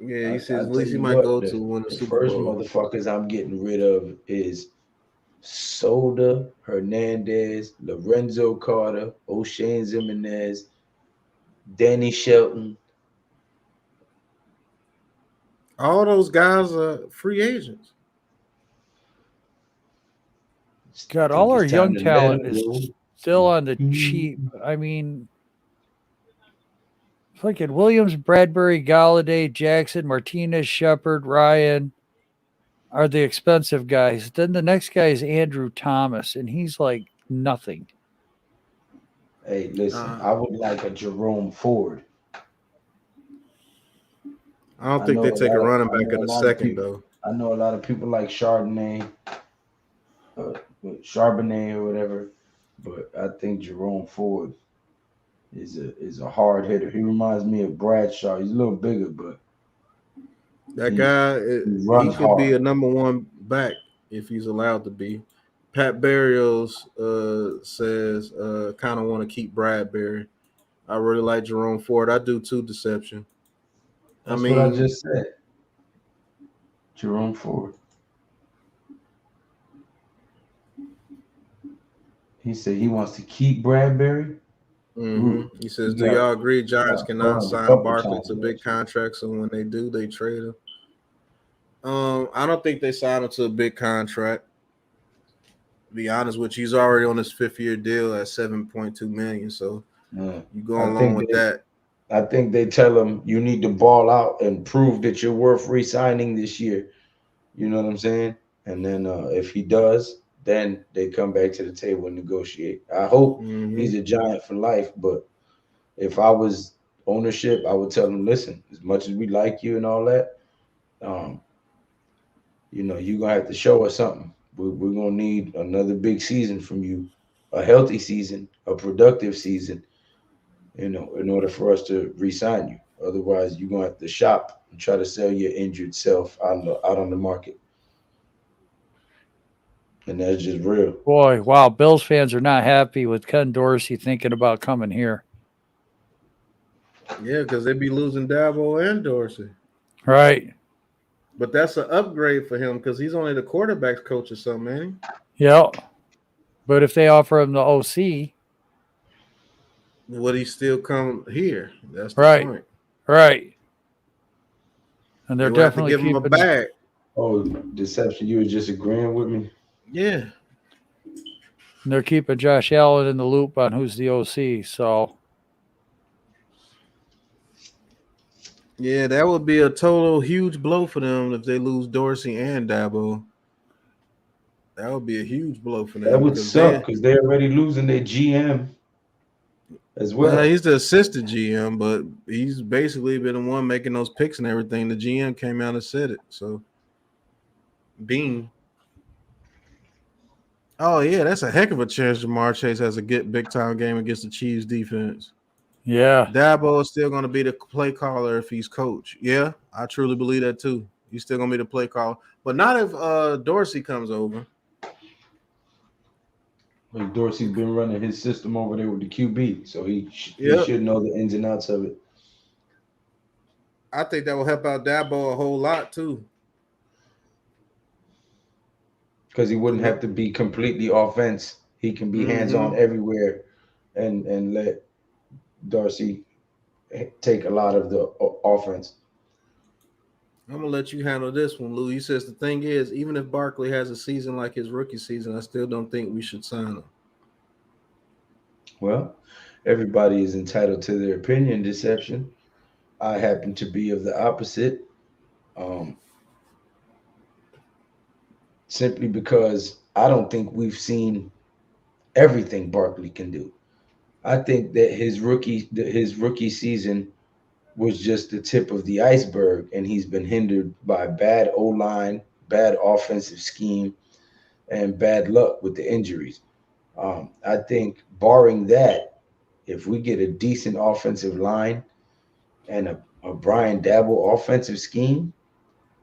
S1: Yeah, he says at least he might go to win the Super Bowl.
S4: The first motherfuckers I'm getting rid of is Soda, Hernandez, Lorenzo Carter, O'Shane Zimenez, Danny Shelton.
S1: All those guys are free agents.
S2: God, all our young talent is still on the cheap. I mean, fucking Williams, Bradbury, Galladay, Jackson, Martinez, Shepard, Ryan are the expensive guys. Then the next guy is Andrew Thomas, and he's like nothing.
S4: Hey, listen, I would like a Jerome Ford.
S1: I don't think they take a running back in a second, though.
S4: I know a lot of people like Charbonnet or whatever, but I think Jerome Ford is a hard hitter. He reminds me of Bradshaw. He's a little bigger, but
S1: that guy, he could be a number one back if he's allowed to be. Pat Barrios says, kind of want to keep Bradbury. I really like Jerome Ford. I do too, Deception.
S4: That's what I just said. Jerome Ford. He said he wants to keep Bradbury.
S1: Mm-hmm. He says, do y'all agree Giants cannot sign Barkley to big contracts, so when they do, they trade him? I don't think they sign him to a big contract. To be honest with you, he's already on his 5th-year deal at $7.2 million, so you go along with that.
S4: I think they tell him you need to ball out and prove that you're worth re-signing this year. You know what I'm saying? And then if he does, then they come back to the table and negotiate. I hope he's a Giant for life, but if I was ownership, I would tell him, listen, as much as we like you and all that, you're going to have to show us something. We're going to need another big season from you, a healthy season, a productive season, in order for us to re-sign you. Otherwise, you're going to have to shop and try to sell your injured self out on the market. And that's just real.
S2: Boy, wow, Bills fans are not happy with Ken Dorsey thinking about coming here.
S1: Yeah, because they be losing Dabo and Dorsey.
S2: Right.
S1: But that's an upgrade for him because he's only the quarterback's coach or something, man.
S2: Yeah. But if they offer him the OC,
S1: Would he still come here? That's the
S2: right.
S1: point.
S2: Right. And
S1: They
S2: they're
S1: would have to
S2: definitely
S1: give him a
S2: keeping
S1: bag.
S4: Oh, Deception, you were just agreeing with me?
S1: Yeah.
S2: they're keeping Josh Allen in the loop on who's the OC. So
S1: Yeah, that would be a total huge blow for them if they lose Dorsey and Dabo. That would be a huge blow for them.
S4: That would suck because they're already losing their GM as well.
S1: He's the assistant GM, but he's basically been the one making those picks and everything. The GM came out and said it. So, Bean. Oh, yeah, that's a heck of a chance Jamar Chase has a good big-time game against the Chiefs defense.
S2: yeah.
S1: Dabo is still going to be the play caller if he's coach. Yeah, I truly believe that too. He's still going to be the play caller. But not if Dorsey comes over.
S4: Like Dorsey's been running his system over there with the QB, so he should know the ins and outs of it.
S1: I think that will help out Dabo a whole lot too.
S4: Because he wouldn't have to be completely offense. He can be hands-on everywhere and let Dorsey take a lot of the offense.
S1: I'm going to let you handle this one, Lou. He says the thing is, even if Barkley has a season like his rookie season, I still don't think we should sign him.
S4: Well, everybody is entitled to their opinion, Deception. I happen to be of the opposite. Simply because I don't think we've seen everything Barkley can do. I think that his rookie season was just the tip of the iceberg, and he's been hindered by bad O-line, bad offensive scheme, and bad luck with the injuries. I think barring that, if we get a decent offensive line and a Brian Dabo offensive scheme,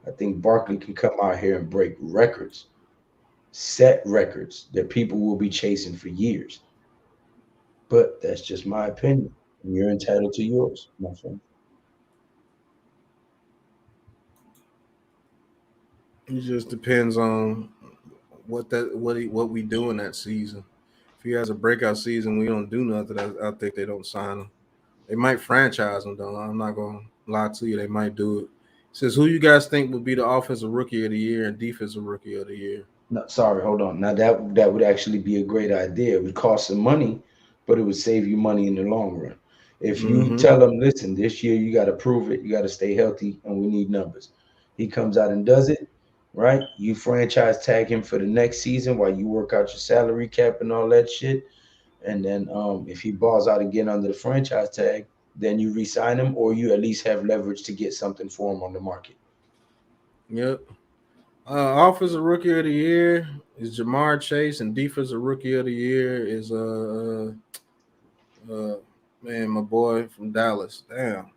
S4: I think Barkley can come out here and break records, set records that people will be chasing for years. But that's just my opinion, and you're entitled to yours, my friend.
S1: It just depends on what we do in that season. If he has a breakout season, we don't do nothing. I think they don't sign him. They might franchise him, though. I'm not going to lie to you. They might do it. It says, who you guys think would be the offensive rookie of the year and defensive rookie of the year?
S4: No, sorry, hold on. Now that would actually be a great idea. It would cost some money, but it would save you money in the long run. If you tell them, listen, this year you got to prove it, you got to stay healthy, and we need numbers. He comes out and does it, right? You franchise tag him for the next season while you work out your salary cap and all that shit. And then if he balls out again under the franchise tag, then you re-sign him, or you at least have leverage to get something for him on the market.
S1: Yep. Offensive rookie of the year is Jamar Chase, and defensive rookie of the year is my boy from Dallas. Damn.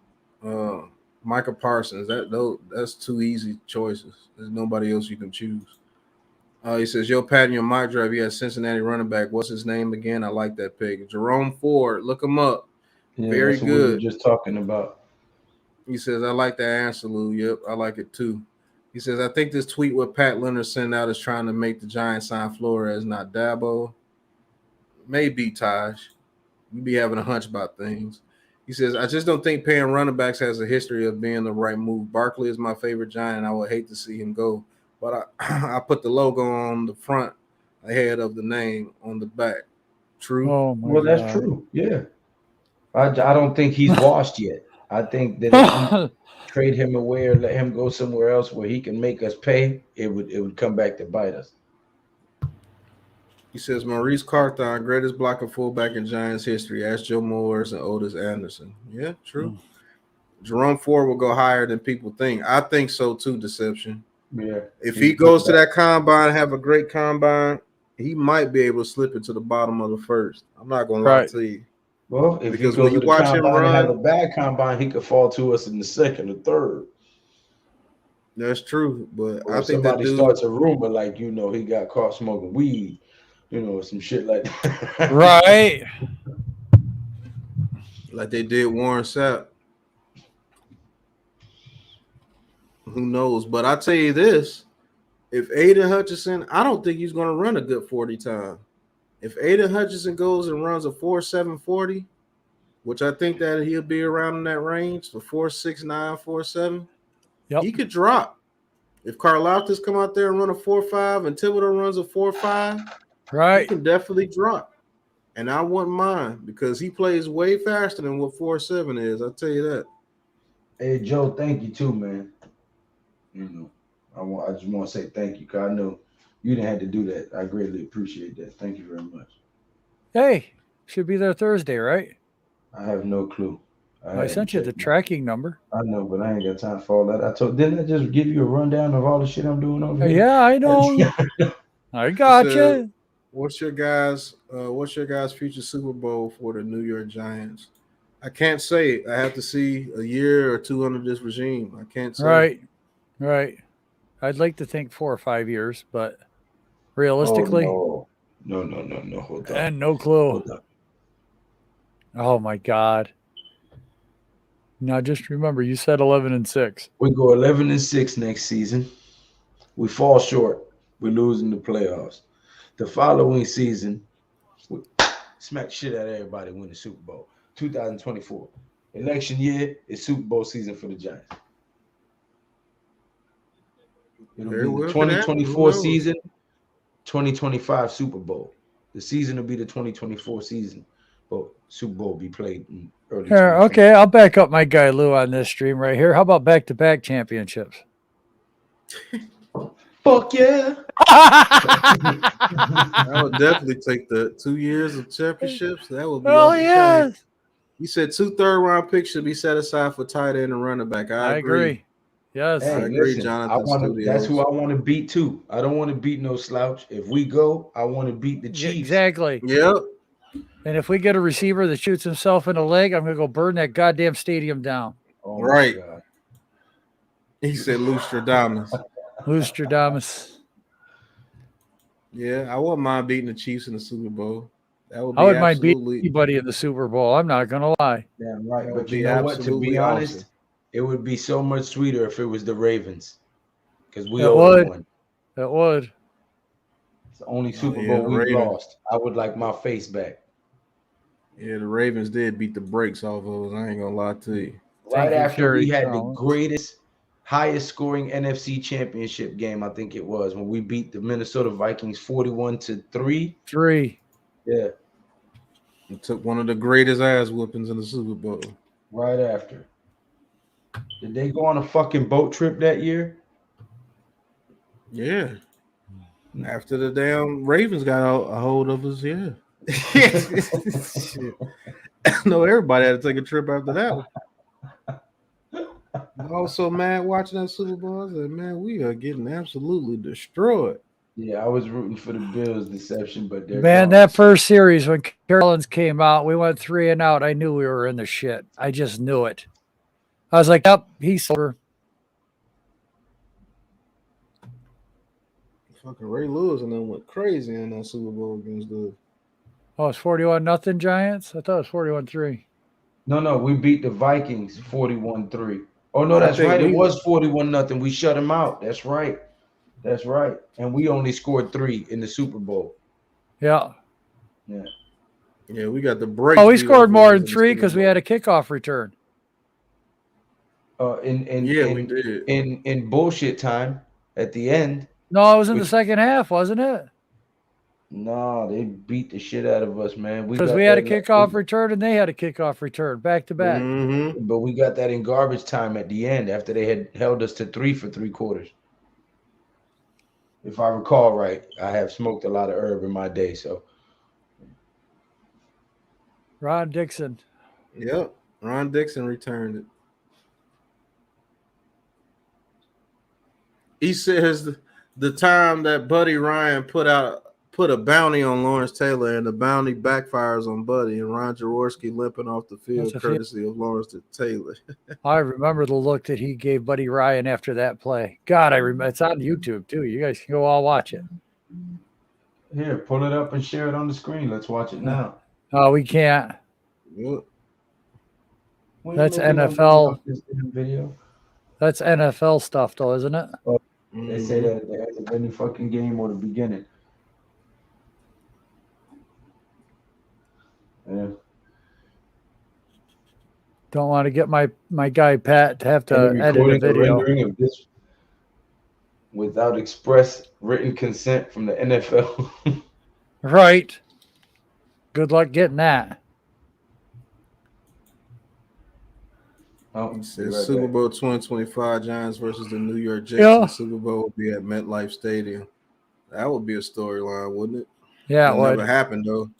S1: Micah Parsons. That's two easy choices. There's nobody else you can choose. He says, yo, Pat, in your mock draft, you had Cincinnati running back. What's his name again? I like that pick. Jerome Ford. Look him up.
S4: Yeah,
S1: very
S4: that's
S1: good.
S4: What we were just talking about.
S1: He says, I like that answer, Lou. Yep, I like it too. He says, I think this tweet with Pat Leonard sent out is trying to make the Giants sign Flores, not Dabo. Maybe, Taj. You be having a hunch about things. He says, I just don't think paying running backs has a history of being the right move. Barkley is my favorite Giant, and I would hate to see him go. But I put the logo on the front ahead of the name on the back. True?
S2: Oh, my
S4: Well,
S2: God.
S4: that's true. Yeah. I don't think he's washed yet. I think that if we trade him away or let him go somewhere else where he can make us pay, it would come back to bite us.
S1: He says, Maurice Carthon, greatest blocker fullback in Giants history. Ask Joe Morris and Otis Anderson. Yeah, true. Jerome Ford will go higher than people think. I think so too, Deception.
S4: Yeah.
S1: If he goes to that combine, have a great combine, he might be able to slip into the bottom of the first. I'm not going to lie to you.
S4: Well, if
S1: because
S4: he goes
S1: when you
S4: to the
S1: watch him
S4: combine and have a
S1: run,
S4: bad combine, he could fall to us in the second or third.
S1: That's true, but
S4: Or
S1: I
S4: if
S1: think that
S4: somebody
S1: dude.
S4: starts a rumor like, you know, he got caught smoking weed, you know, some shit like that.
S2: Right.
S1: Like they did Warren Sapp. Who knows? But I tell you this: if Aiden Hutchinson, I don't think he's going to run a good 40 time. If Aiden Hutchinson goes and runs a 4.740, which I think that he'll be around in that range for 4.69, 4.7,
S2: Yep.
S1: he could drop. If Karlaftis come out there and run a 4.5 and Thibodeau runs a 4.5, he
S2: Right.
S1: can definitely drop. And I wouldn't mind because he plays way faster than what 4.7 is. I'll tell you that.
S4: Hey Joe, thank you too, man. You know, I just want to say thank you, because I know you didn't have to do that. I greatly appreciate that. Thank you very much.
S2: Hey, should be there Thursday, right?
S4: I have no clue.
S2: I sent you the tracking number.
S4: I know, but I ain't got time for all that. Didn't I just give you a rundown of all the shit I'm doing over here?
S2: Yeah, I know. I got you.
S1: What's your guys' future Super Bowl for the New York Giants? I can't say. I have to see a year or two under this regime. I can't say.
S2: Right. I'd like to think 4 or 5 years, but realistically,
S4: no. Hold on.
S2: and no clue.
S4: Hold on.
S2: Oh my God. Now just remember, you said 11-6.
S4: We go 11-6 next season. We fall short. We lose in the playoffs. The following season, we smack shit out of everybody, win the Super Bowl. 2024. Election year is Super Bowl season for the Giants. It'll be the 2024 season, 2025 Super Bowl. The season will be the 2024 season, but Super Bowl will be played in early.
S2: Here, okay, I'll back up my guy Lou on this stream right here. How about back-to-back championships?
S4: Fuck yeah!
S1: I would definitely take the 2 years of championships. That would be.
S2: Oh yeah.
S1: You said 2 third-round picks should be set aside for tight end and running back. I agree.
S2: Yes,
S4: hey,
S1: I agree,
S4: listen,
S1: Jonathan.
S4: That's who I want to beat too. I don't want to beat no slouch. If we go, I want to beat the Chiefs.
S2: Exactly.
S1: Yep.
S2: And if we get a receiver that shoots himself in the leg, I'm gonna go burn that goddamn stadium down.
S4: Oh,
S1: right. He said Lustradamus.
S2: Lustradamus.
S1: Yeah, I wouldn't mind beating the Chiefs in the Super Bowl. That would be
S2: I would mind beating anybody in the Super Bowl. I'm not gonna lie.
S4: Damn right. But you know what? To be honest, it would be so much sweeter if it was the Ravens. Because we always won.
S2: It would.
S4: It's the only Super Bowl we've lost. I would like my face back.
S1: Yeah, the Ravens did beat the brakes off of us. I ain't gonna lie to you.
S4: Right after we had the greatest, highest scoring NFC championship game, I think it was, when we beat the Minnesota Vikings 41-3.
S2: 3.
S4: Yeah.
S1: It took one of the greatest ass whoopings in the Super Bowl.
S4: Right after. Did they go on a fucking boat trip that year?
S1: Yeah. After the damn Ravens got a hold of us, yeah. I know everybody had to take a trip after that. I was so mad watching that Super Bowl. I said, man, we are getting absolutely destroyed.
S4: Yeah, I was rooting for the Bills deception, but
S2: man, that first series when Carolyn's came out, we went 3 and out. I knew we were in the shit. I just knew it. I was like, yep, he's over.
S1: Fucking Ray Lewis and then went crazy in that Super Bowl against the.
S2: Oh, it's 41-0 Giants? I thought it was 41-3.
S4: No, we beat the Vikings 41-3. Oh no, that's right. It was 41-0. We shut them out. That's right. That's right. And we only scored 3 in the Super Bowl.
S2: Yeah.
S1: Yeah, we got the break.
S2: Oh, we scored more than 3 because we had a kickoff return.
S1: We did.
S4: In bullshit time at the end.
S2: No, it was in the second half, wasn't it?
S4: No, they beat the shit out of us, man.
S2: Because we had a kickoff return and they had a kickoff return back to back.
S1: Mm-hmm.
S4: But we got that in garbage time at the end after they had held us to 3 for 3 quarters. If I recall right, I have smoked a lot of herb in my day, so.
S2: Ron Dixon.
S1: Yep, Ron Dixon returned it. He says the time that Buddy Ryan put out put a bounty on Lawrence Taylor, and the bounty backfires on Buddy, and Ron Jaworski limping off the field courtesy of Lawrence Taylor.
S2: I remember the look that he gave Buddy Ryan after that play. God, I remember. It's on YouTube too. You guys can go all watch it.
S4: Here, pull it up and share it on the screen. Let's watch it now.
S2: Oh, we can't.
S1: Yep.
S2: That's NFL video. That's NFL stuff, though, isn't it?
S4: Oh, they say that at the end of any fucking game or the beginning. Yeah.
S2: Don't want to get my guy Pat to have to edit a video
S4: of this without express written consent from the NFL.
S2: Right. Good luck getting that.
S1: Oh, it says right Super Bowl 2025 Giants versus the New York Jets.
S2: Yeah.
S1: The Super Bowl will be at MetLife Stadium. That would be a storyline, wouldn't it?
S2: Yeah,
S1: it would. Never happened though.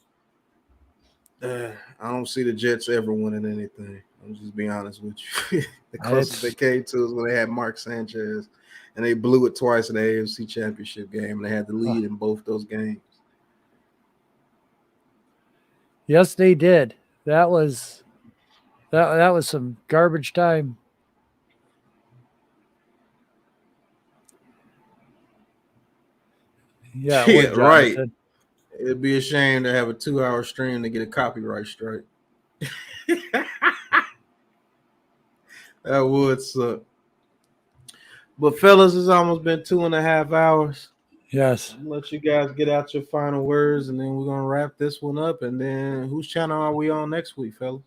S1: I don't see the Jets ever winning anything. I'm just being honest with you. The closest they came to is when they had Mark Sanchez, and they blew it twice in the AFC Championship game, and they had the lead in both those games.
S2: Yes, they did. That was some garbage time. Yeah,
S1: yeah, right. It'd be a shame to have a 2-hour stream to get a copyright strike. That would suck. But fellas, it's almost been 2.5 hours.
S2: Yes.
S1: I'll let you guys get out your final words, and then we're gonna wrap this one up. And then whose channel are we on next week, fellas?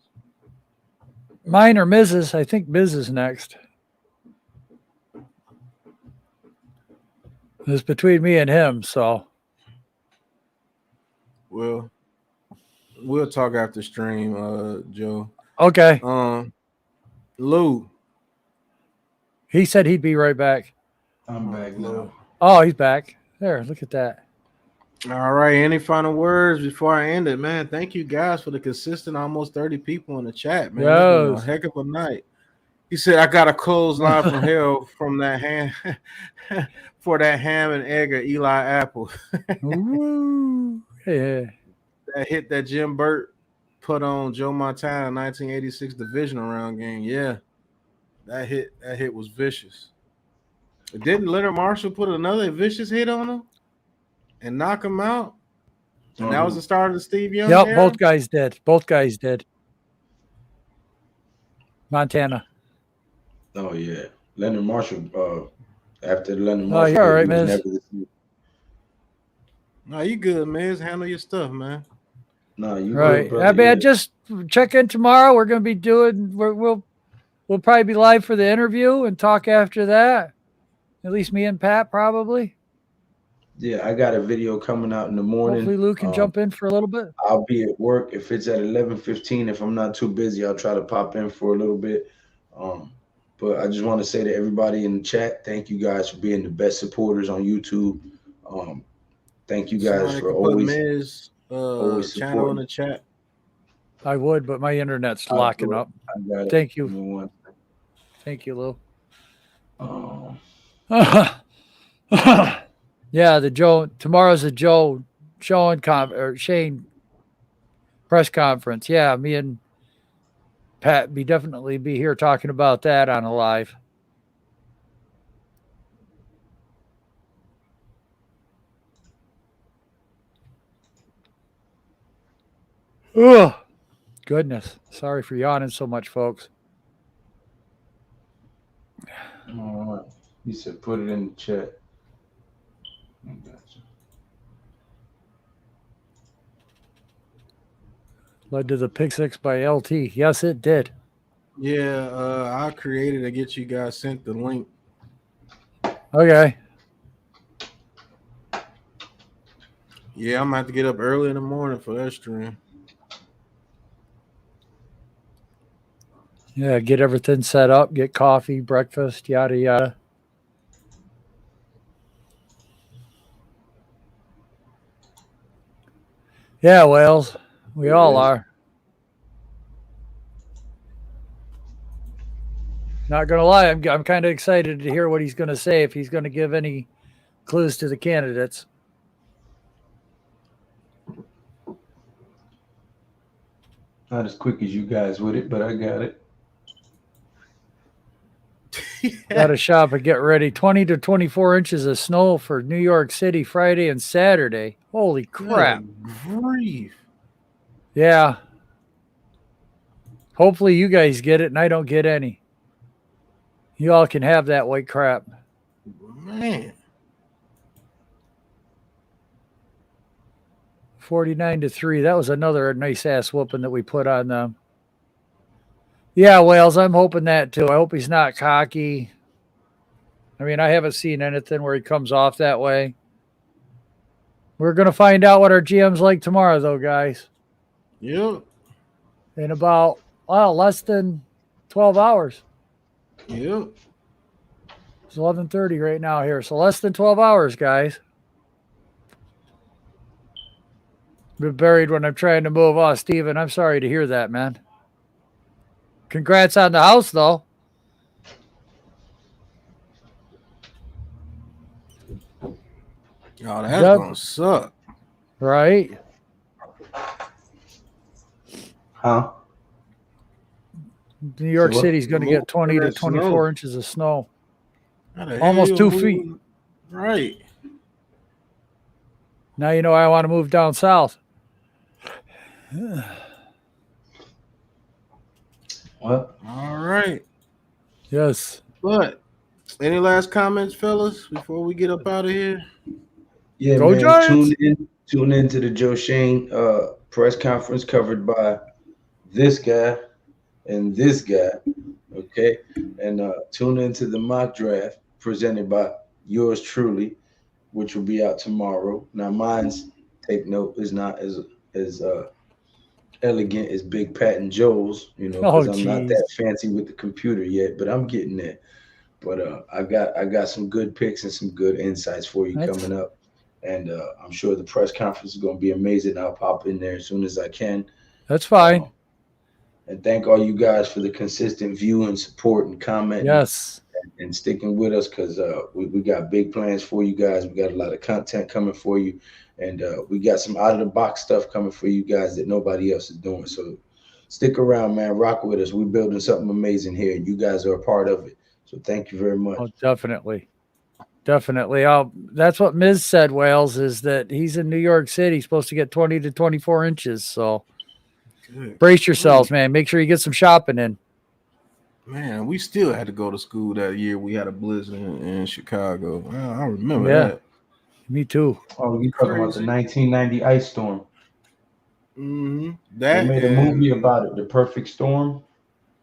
S2: Mine or Mrs. I think Miz is next. It's between me and him, so.
S1: Well, we'll talk after stream, Joe.
S2: Okay.
S1: Lou.
S2: He said he'd be right back.
S4: I'm back now.
S2: Oh, he's back. There, look at that.
S1: All right. Any final words before I end it, man? Thank you guys for the consistent almost 30 people in the chat, man. Yes. It's been a heck of a night. He said, I got a clothesline from hell from that ham for that ham and egg of Eli Apple.
S2: Ooh, yeah.
S1: That hit that Jim Burt put on Joe Montana 1986 divisional round game. Yeah. That hit was vicious. Didn't Leonard Marshall put another vicious hit on him and knock him out? And that was the start of the Steve Young era?
S2: Both guys did. Montana.
S4: Oh, yeah. Leonard Marshall, after Leonard Marshall.
S2: Oh, you're all right, Miz.
S1: No, you good, Miz. Handle your stuff, man.
S4: No, you
S2: right.
S4: good,
S2: I mean, just check in tomorrow. We're going to be doing, we'll probably be live for the interview and talk after that. At least me and Pat probably.
S4: Yeah, I got a video coming out in the morning.
S2: Hopefully Lou can jump in for a little bit.
S4: I'll be at work. If it's at 11:15, if I'm not too busy, I'll try to pop in for a little bit. But I just want to say to everybody in the chat, thank you guys for being the best supporters on YouTube. Thank you guys for always
S1: channel in the chat.
S2: I would, but my internet's locking up. Thank you. Thank you, Lou. Yeah, tomorrow's a Joe Shane press conference. Yeah, me and Pat definitely be here talking about that on a live. Oh, goodness. Sorry for yawning so much, folks.
S4: All right. He said put it in the chat. I gotcha.
S2: Led to the pick six by LT. Yes, it did.
S1: Yeah, I created to get you guys sent the link.
S2: Okay.
S1: Yeah, I'm going to have to get up early in the morning for that stream.
S2: Yeah, get everything set up, get coffee, breakfast, yada, yada. Yeah, Wales, we all are. Not going to lie, I'm kind of excited to hear what he's going to say, if he's going to give any clues to the candidates.
S4: Not as quick as you guys with it, but I got it.
S2: Got to shop and get ready. 20 to 24 inches of snow for New York City Friday and Saturday. Holy crap.
S1: Good grief.
S2: Yeah. Hopefully you guys get it and I don't get any. You all can have that white crap.
S1: Man.
S2: 49-3. That was another nice ass whooping that we put on them. Yeah, Wales, I'm hoping that too. I hope he's not cocky. I mean, I haven't seen anything where he comes off that way. We're going to find out what our GM's like tomorrow, though, guys.
S1: Yep.
S2: In about, less than 12 hours.
S1: Yep.
S2: It's 11:30 right now here, so less than 12 hours, guys. Been buried when I'm trying to move. Oh, Steven, I'm sorry to hear that, man. Congrats on the house, though.
S1: Oh, that's gonna suck.
S2: Right?
S4: Huh?
S2: New York
S4: So what?
S2: City's going to get 20 to
S1: That's
S2: 24
S1: snow.
S2: inches of snow.
S1: How the
S2: Almost
S1: hell
S2: 2
S1: you
S2: feet.
S1: moving? Right.
S2: Now you know I want to move down south.
S4: What?
S1: All right.
S2: Yes.
S1: But any last comments, fellas, before we get up out of here?
S4: Yeah,
S2: Go
S4: man.
S2: Giants!
S4: Tune in to the Joe Shane press conference covered by this guy and this guy. Okay. And tune into the mock draft presented by yours truly, which will be out tomorrow. Now, mine's, take note, is not as elegant as Big Pat and Joe's, because I'm not
S2: geez.
S4: that fancy with the computer yet, but I'm getting there. But I got some good picks and some good insights for you coming up. And I'm sure the press conference is going to be amazing. I'll pop in there as soon as I can.
S2: That's fine.
S4: And thank all you guys for the consistent view and support and comment.
S2: Yes.
S4: And sticking with us, because we got big plans for you guys. We got a lot of content coming for you. And we got some out-of-the-box stuff coming for you guys that nobody else is doing. So stick around, man. Rock with us. We're building something amazing here, and you guys are a part of it. So thank you very much.
S2: Oh, definitely. Definitely. That's what Miz said, Wales, is that he's in New York City. He's supposed to get 20 to 24 inches. So brace yourselves, man. Make sure you get some shopping in.
S1: Man, we still had to go to school that year. We had a blizzard in Chicago. I remember that.
S2: Me too.
S4: Oh, you talking about the 1990 ice storm?
S1: Mm-hmm.
S4: They made a movie about it, The Perfect Storm,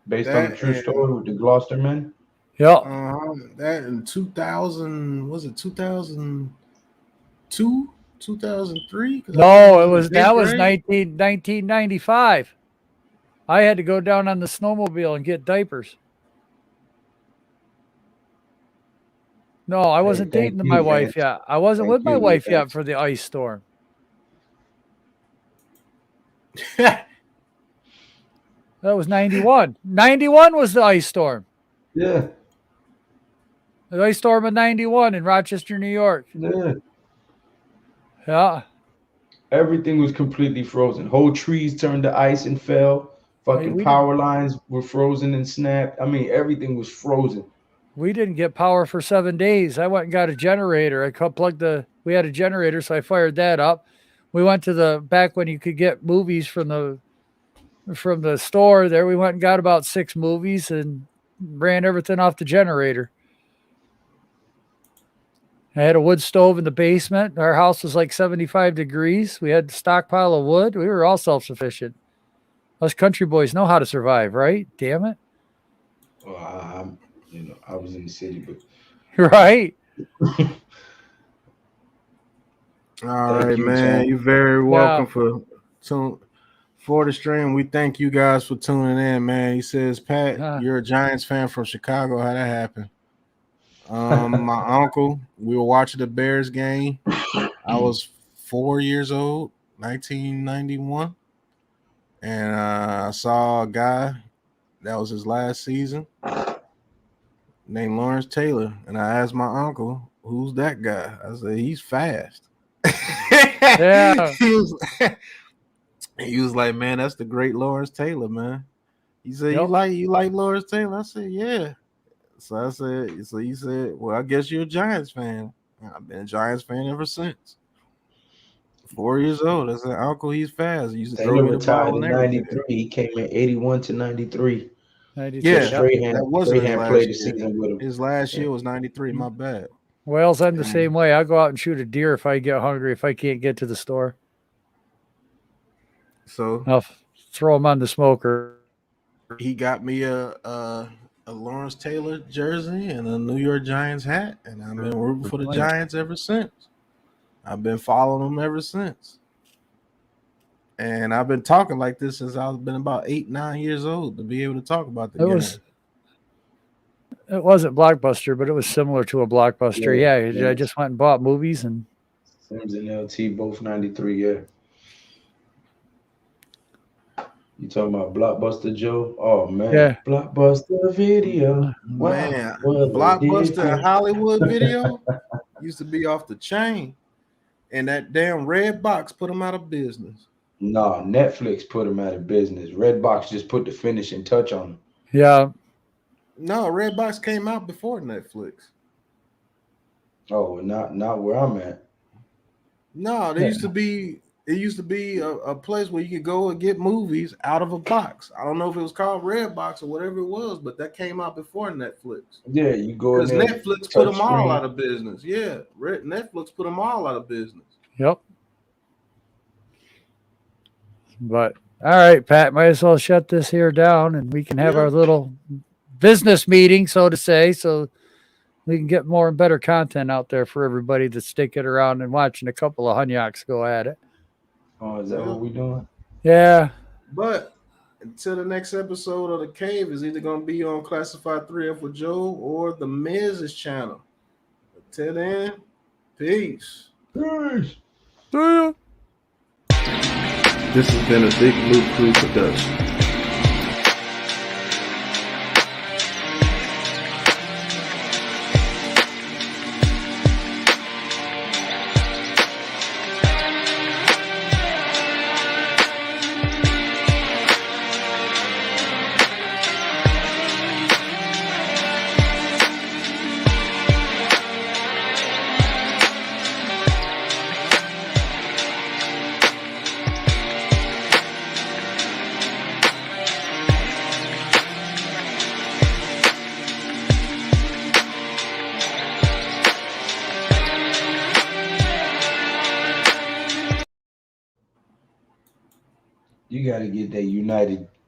S4: based on a true story with the Gloucester men.
S2: Yeah.
S1: That in 2000, was it 2002, 2003?
S2: No, that was 1995. I had to go down on the snowmobile and get diapers. No, I wasn't dating my wife yet. I wasn't with my wife yet for the ice storm. That was 91. 91 was the ice storm.
S4: Yeah.
S2: The ice storm of 91 in Rochester, New York.
S4: Yeah.
S2: Yeah.
S4: Everything was completely frozen. Whole trees turned to ice and fell. Fucking power lines were frozen and snapped. I mean, everything was frozen.
S2: We didn't get power for 7 days. I went and got a generator. We had a generator, so I fired that up. We went to back when you could get movies from the store there. We went and got about 6 movies and ran everything off the generator. I had a wood stove in the basement. Our house was like 75 degrees. We had a stockpile of wood. We were all self-sufficient. Us country boys know how to survive, right? Damn it.
S4: Well, I was in the city, but
S2: right.
S1: All right, man. You're very welcome for the stream. We thank you guys for tuning in, man. He says, Pat, you're a Giants fan from Chicago. How'd that happen? My uncle, we were watching the Bears game. I was 4 years old, 1991. And I saw a guy that was his last season named Lawrence Taylor. And I asked my uncle, who's that guy? I said, he's fast.
S2: Yeah.
S1: And he was like, man, that's the great Lawrence Taylor, man. He said,
S2: Yep.
S1: you like Lawrence Taylor? I said, yeah. So he said, well, I guess you're a Giants fan. I've been a Giants fan ever since. 4 years old. I said, Uncle, he's fast. He used to
S4: Taylor
S1: throw me the
S4: retired
S1: ball
S4: in
S1: and everything.
S4: 93. He came in 81 to 93.
S2: 92.
S1: Yeah,
S2: Yep.
S1: that wasn't his
S4: Strahan
S1: last
S4: played the
S1: year.
S4: season with him.
S1: His last year was 93. My bad.
S2: Wales, I'm the same way. I go out and shoot a deer if I get hungry, if I can't get to the store.
S1: So
S2: I'll throw them on the smoker.
S1: he got me a Lawrence Taylor jersey and a New York Giants hat, and I've been rooting for the Giants ever since. I've been following them ever since. And I've been talking like this since I've been about 8, 9 years old to be able to talk about the game.
S2: It wasn't Blockbuster, but it was similar to a Blockbuster. Yeah, I just went and bought movies and
S4: Sims and LT both 93. Yeah. You talking about Blockbuster, Joe? Oh man,
S2: yeah.
S4: Blockbuster Video. Wow.
S1: Man,
S4: Well,
S1: Blockbuster and Hollywood Video used to be off the chain, and that damn red box put them out of business.
S4: No, Netflix put them out of business. Redbox just put the finishing touch on them.
S2: Yeah.
S1: No, Redbox came out before Netflix.
S4: Oh, not where I'm at.
S1: No, it used to be a place where you could go and get movies out of a box. I don't know if it was called Redbox or whatever it was, but that came out before Netflix.
S4: Yeah, you go in
S1: because
S4: there.
S1: Netflix put them all out of business. Yeah, Netflix put them all out of business.
S2: Yep. But all right, Pat, might as well shut this here down and we can have our little business meeting, so to say, so we can get more and better content out there for everybody that's sticking around and watching a couple of Hunyaks go at it.
S4: Oh, is that what we're doing?
S2: Yeah.
S1: But until the next episode of The Cave is either going to be on Classified 3F with Joe or the Miz's channel. Until then, peace.
S4: Peace.
S2: See ya.
S1: This has been a Big Blue Krew production.
S4: You got to get that United